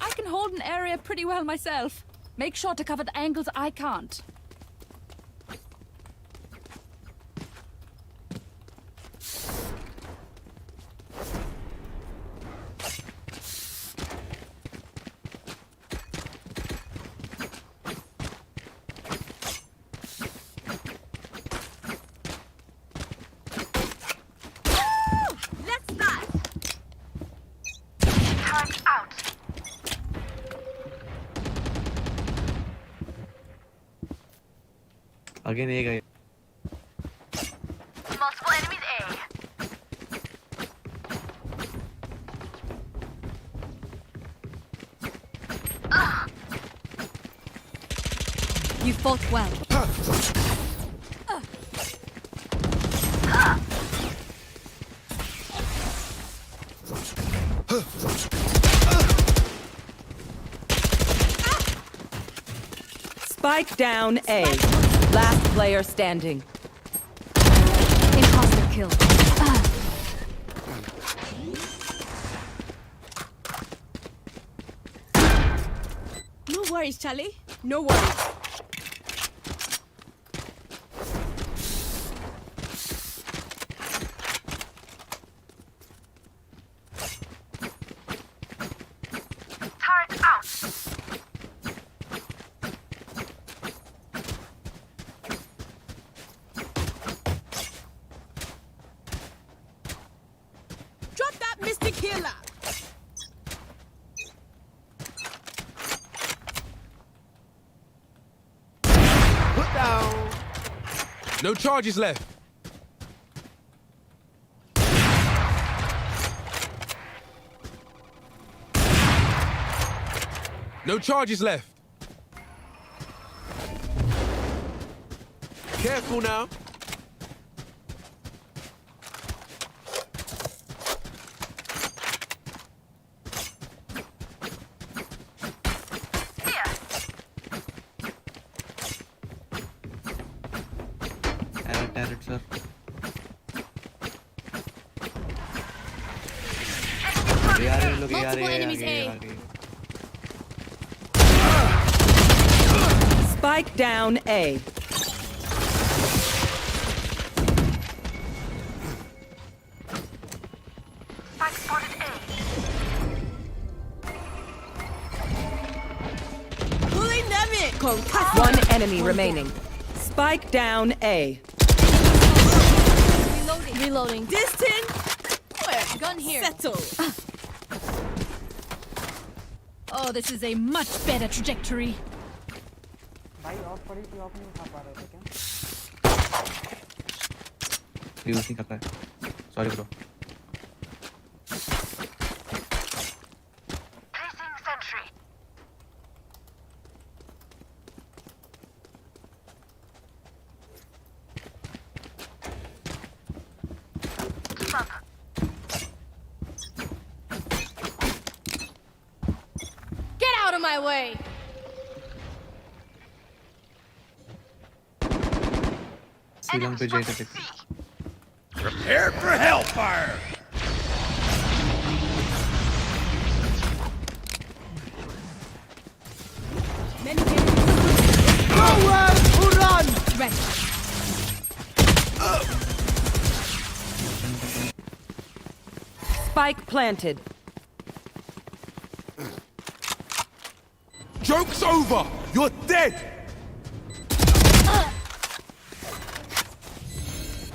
I can hold an area pretty well myself. Make sure to cover the angles I can't. Let's start. Turret out. Again, A guy. Multiple enemies A. You fought well. Spike down A. Last player standing. Imposter kill. No worries, Charlie. No worries. Turret out. Drop that Mystic Healer. Put down. No charges left. No charges left. Careful now. Turret, sir. Multiple enemies A. Spike down A. Spike spotted A. Pulling them in. One enemy remaining. Spike down A. Reloading. Distant. Where? Gun here. Settle. Oh, this is a much better trajectory. भाई of पड़ी थी of नहीं उठा पा रहे थे क्या use नहीं करता है sorry bro Placing sentry. Smoke. Get out of my way. Seelam पे जाइए देख Prepare for hellfire! Nowhere to run. Ready. Spike planted. Joke's over! You're dead!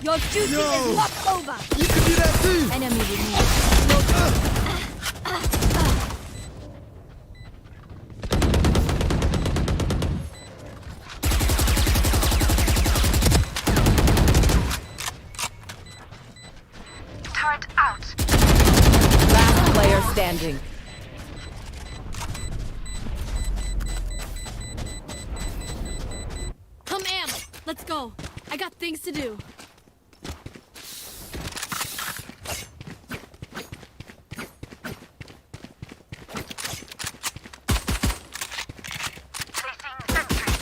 Your duty is not over. You can do that too! Enemy removed. Turret out. Last player standing. Come, Am. Let's go. I got things to do. Placing sentry.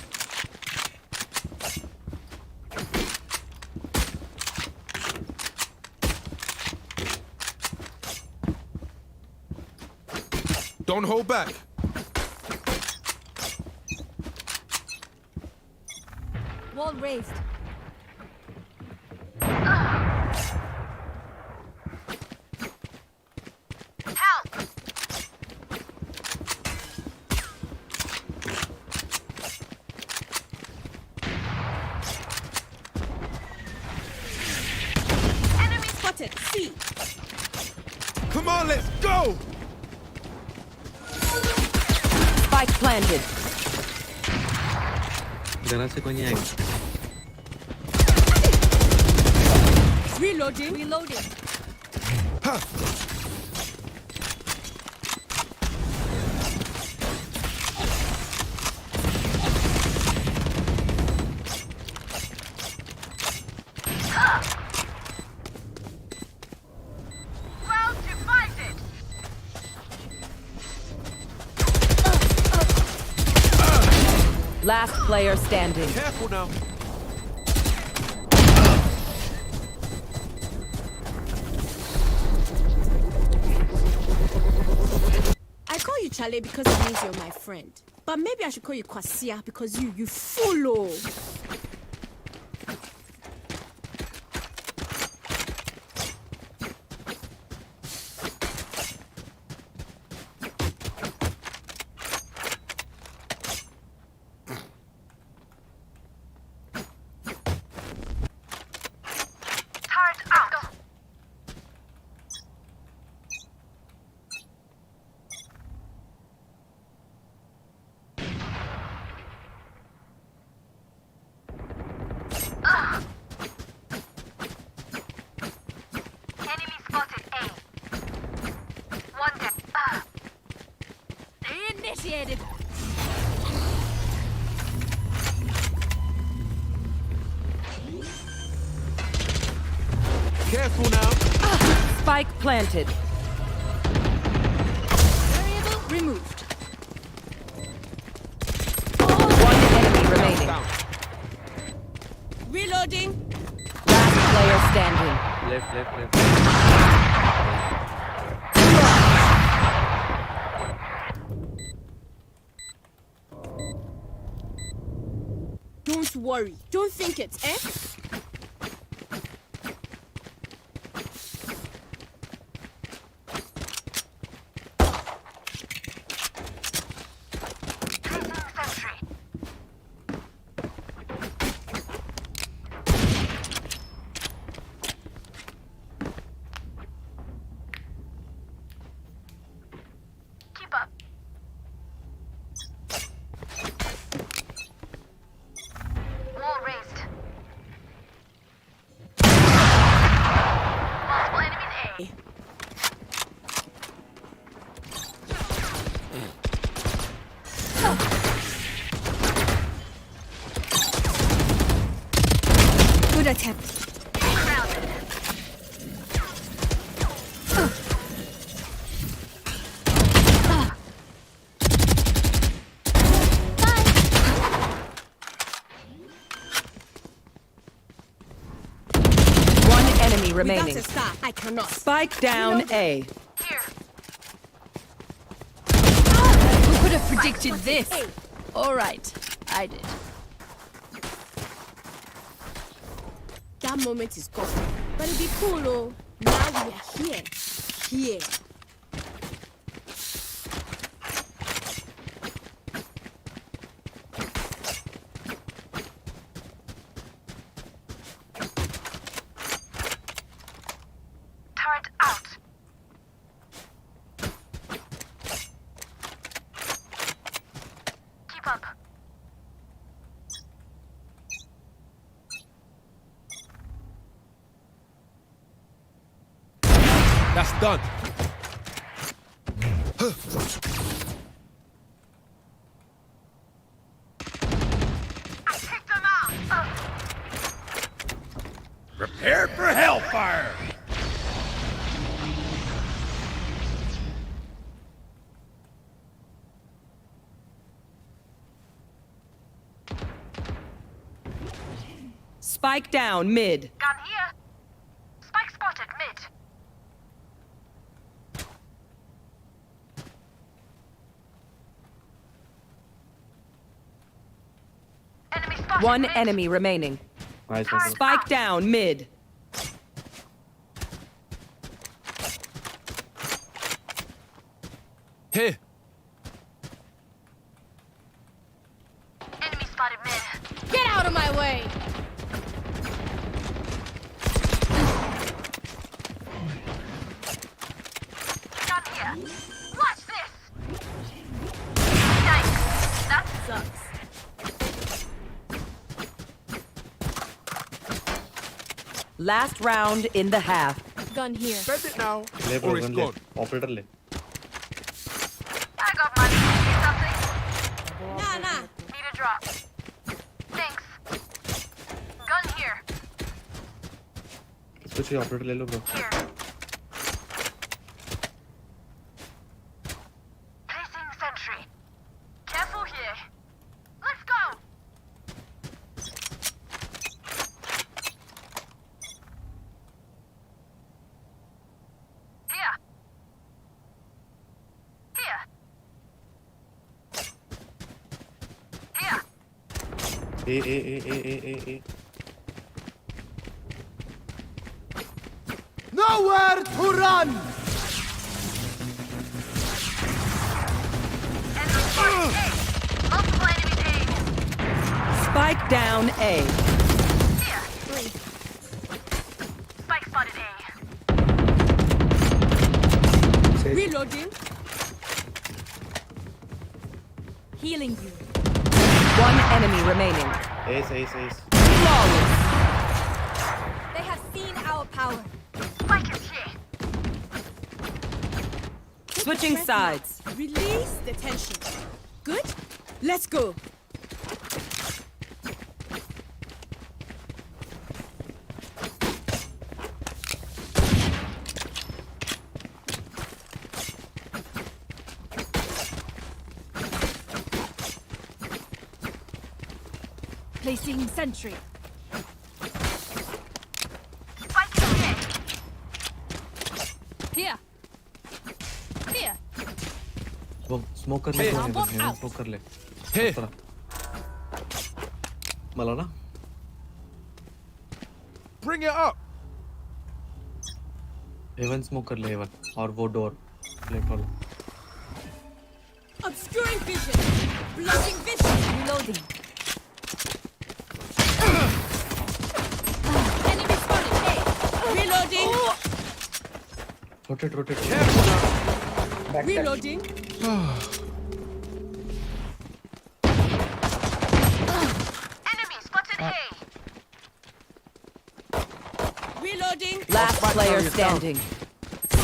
Don't hold back. Wall raised. Help. Enemy spotted. C. Come on, let's go! Spike planted. जरा से कोई नहीं आएगा Reloading. Reloading. Well divided. Last player standing. Careful now. I call you Chale because it means you're my friend. But maybe I should call you Kwasia because you follow. Turret out. Enemy spotted A. One dead. Initiated. Careful now. Spike planted. Variable removed. One enemy remaining. Reloading. Last player standing. Left left left Don't worry. Don't think it, eh? tempted. One enemy remaining. Without a star, I cannot. Spike down A. Who could have predicted this? All right, I did. That moment is gone. But it'll be cool, oh. Now we are here. Here. Turret out. Keep up. That's done. I picked them out. Prepare for hellfire! Spike down mid. Gun here. Spike spotted mid. Enemy spotted One mid. enemy remaining. Nice. Spike down mid. Here. Enemy spotted mid. Get out of my way! Gun here. Watch this. Yikes. That sucks. Last round in the half. Gun here. Spend it now. ले Or bro, it's gun ले. gone. Operator ले. I got money. Need something? Nah. Need a drop. Thanks. Gun here. इसको चाहिए operator ले लो bro. Here. Placing sentry. Careful here. Let's go. Here. Here. Here. A. Nowhere to run! Enemy spotted A. Multiple enemies A. Spike down A. Here. Spike spotted A. Reloading. Healing you. One enemy remaining. Ace. Flawless. They have seen our power. Spike is here. Switching sides. Release the tension. Good? Let's go. Placing sentry. Spike is here. Here. Here. Smoke कर ले. Hey. Out. Smoke कर ले. Here. मला ना. Bring it up. Heaven smoke कर ले Heaven. और वो door. Left वाला. Obscuring vision. Blocking vision. Reloading. Enemy spotted. Hey. Reloading. Rotate. Reloading. Enemy spotted A. Reloading. Last player standing.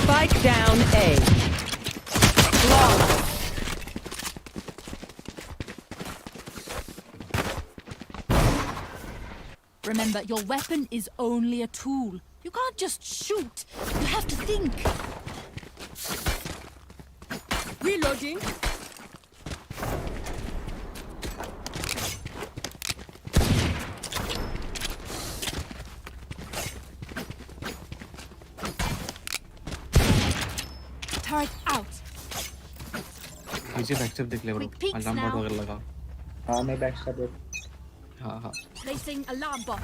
Spike down A. Flawless. Remember, your weapon is only a tool. You can't just shoot. You have to think. Reloading. Turret out. नीचे backstep देख ले bro Quick peeks alarm bot now. वगैरह लगा हाँ मैं backstep देख हाँ हाँ Placing alarm bot.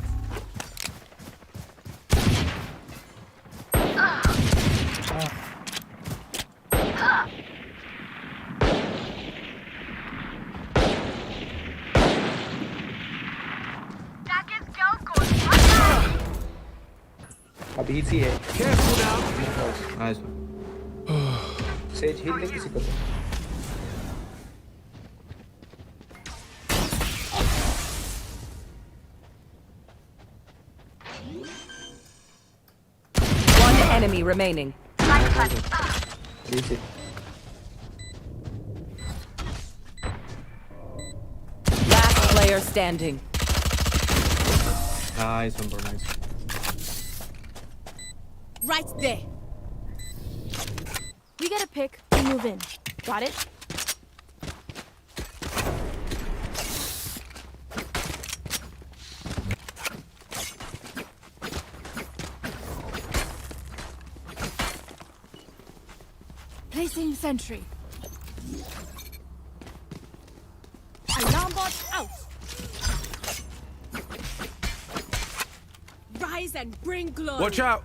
अब इजी है नाइस सेज हिल ले किसी को तो One enemy remaining. Easy. Last player standing. Nice one bro nice Right there. We get a pick, we move in. Got it? Placing sentry. Alarm bot out. Rise and bring glory. Watch out!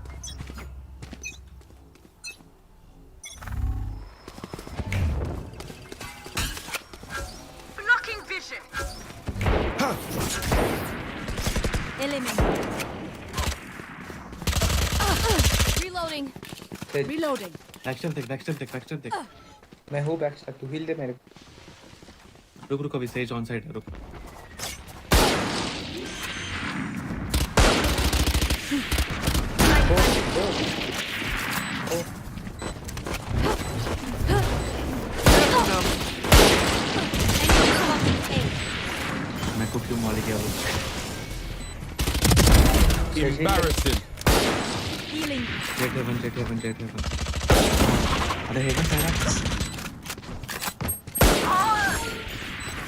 Blocking vision. Element. Reloading. Reloading. Backstep देख मैं हूँ backstep तू हिल दे मेरे रुक अभी says on side है रुक मैं को क्यों मॉल गया Embarrassing. Healing. जेट हेवन अरे हेवन सारा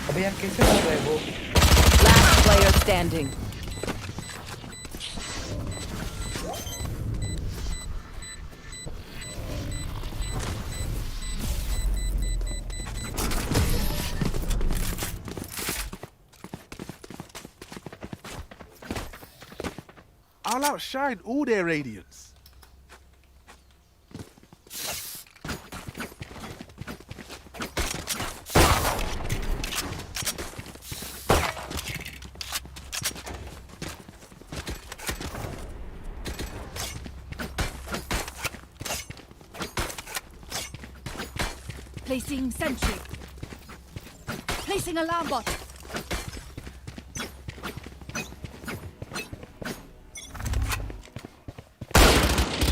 अबे यार कैसे मार रहा है वो Last player standing. I'll outshine all their radiance. Placing sentry. Placing alarm bot.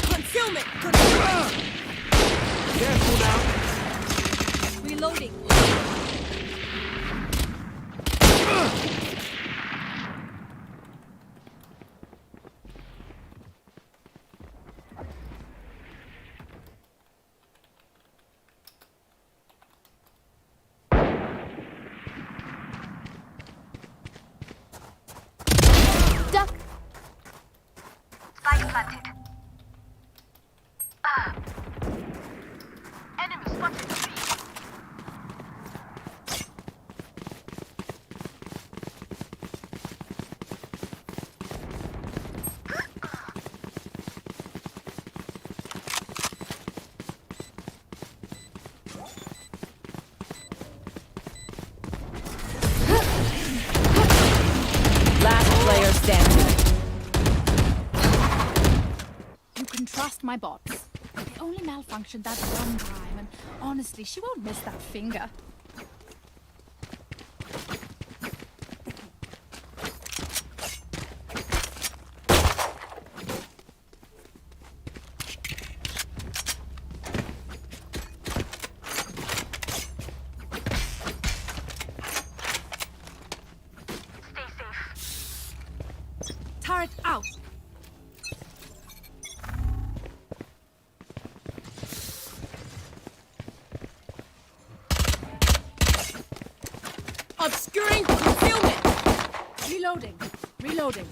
Concealment. Concealment. Careful now. Reloading. Duck. Spike planted. Enemy spotted. Last player standing. You can trust my bots. They only malfunctioned that one time, and honestly, she won't miss that finger. Stay safe. Obscuring concealment. Reloading. Reloading.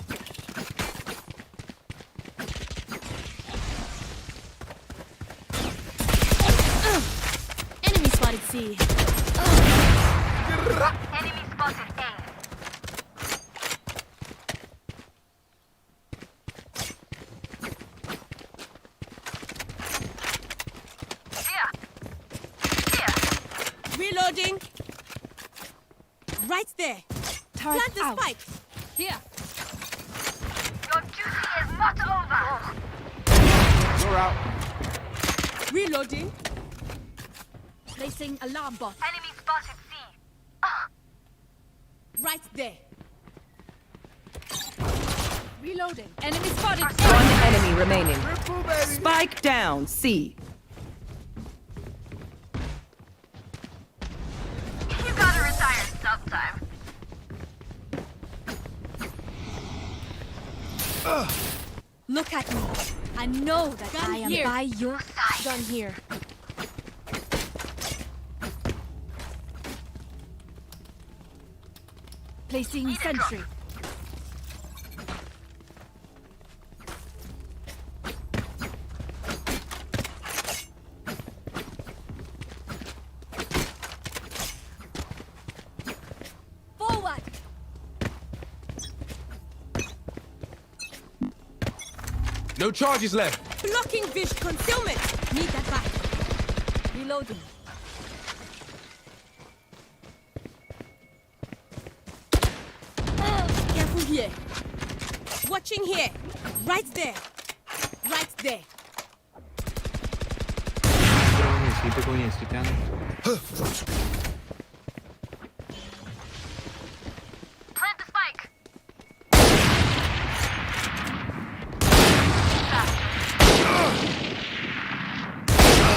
Enemy spotted C. Enemy spotted A. Reloading. Right there. Turret Plant the out. spike. Here. Your duty is not over. You're out. Reloading. Placing alarm bot. Enemy spotted C. Right there. Reloading. Enemy spotted. One enemy remaining. Spike down, C. You gotta retire sometime. Look at me. I know that Gun I am here. by your side. Gun here. Placing sentry. Forward. No charges left. Blocking vision concealment. Need that back. Reloading. Careful here. Watching here. Right there. Right there. Plant the spike.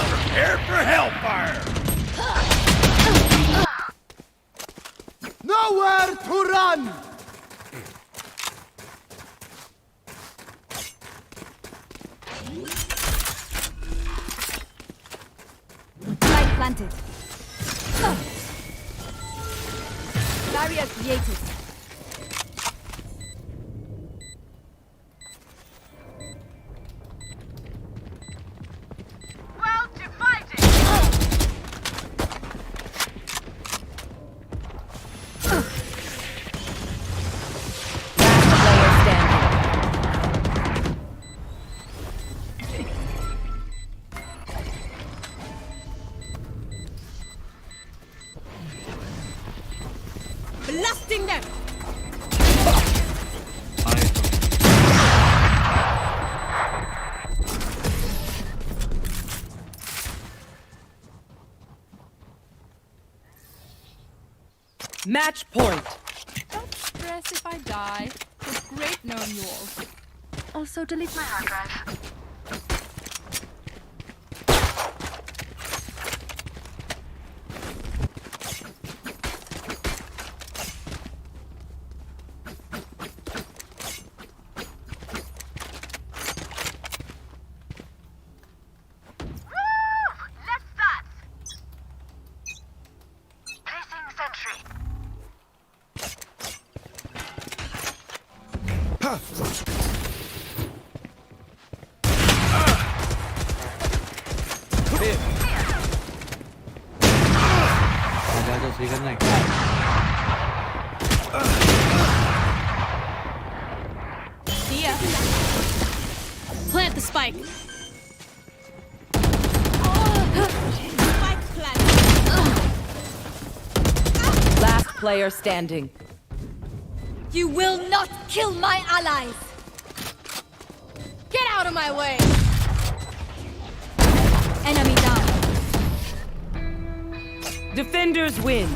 Prepare for hellfire! Nowhere to run! Light planted. Barrier created. Well divided. Last player standing. Blasting them. Match point. Don't stress if I die. It was great knowing you all. Also delete my hard drive. Let's start. Placing sentry. See ya. Plant the spike. Spike plant. Last player standing. You will not kill my allies. Get out of my way. Enemy down. Defenders win.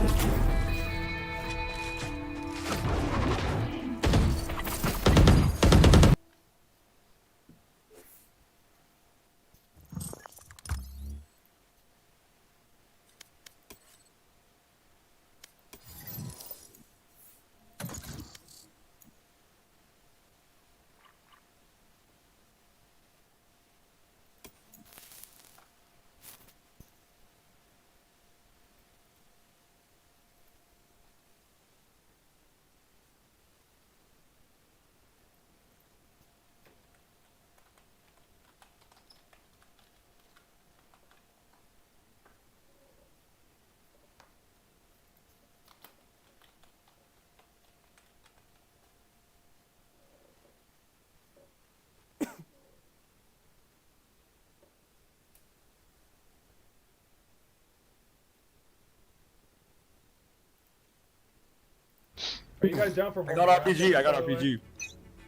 Are you guys down for I got RPG. I got RPG.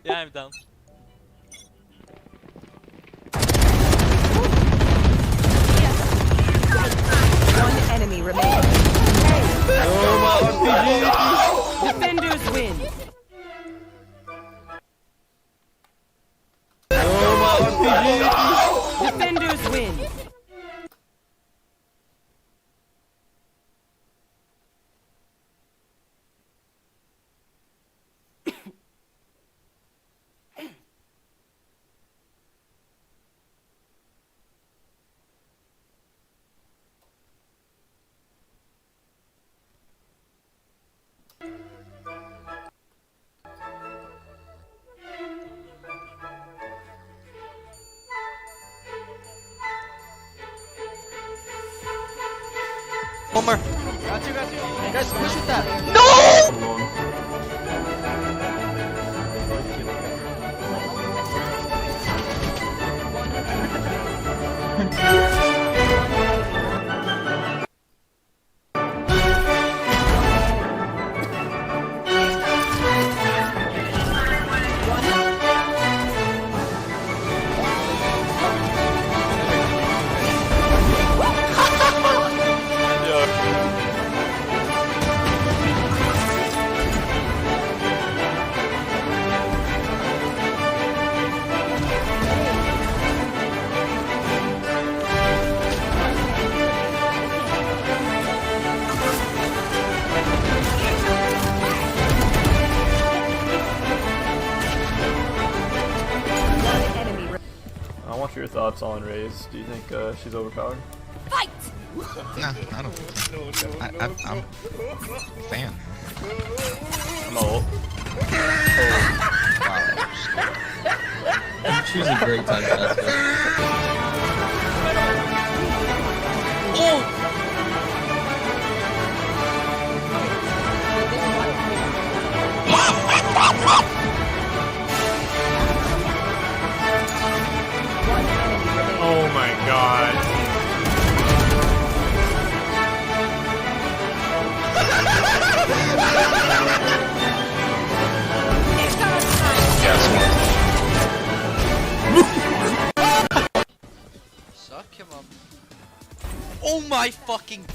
Yeah, I'm down. One enemy remaining. Defenders win. Defenders win. Homer. Got you. Guys, push with that. I want your thoughts on Raze. Do you think she's overpowered? Fight! No, I don't. I'm a fan. I'm old. Wow. She's a great time tester. Oh my god. Suck him up. Oh my fucking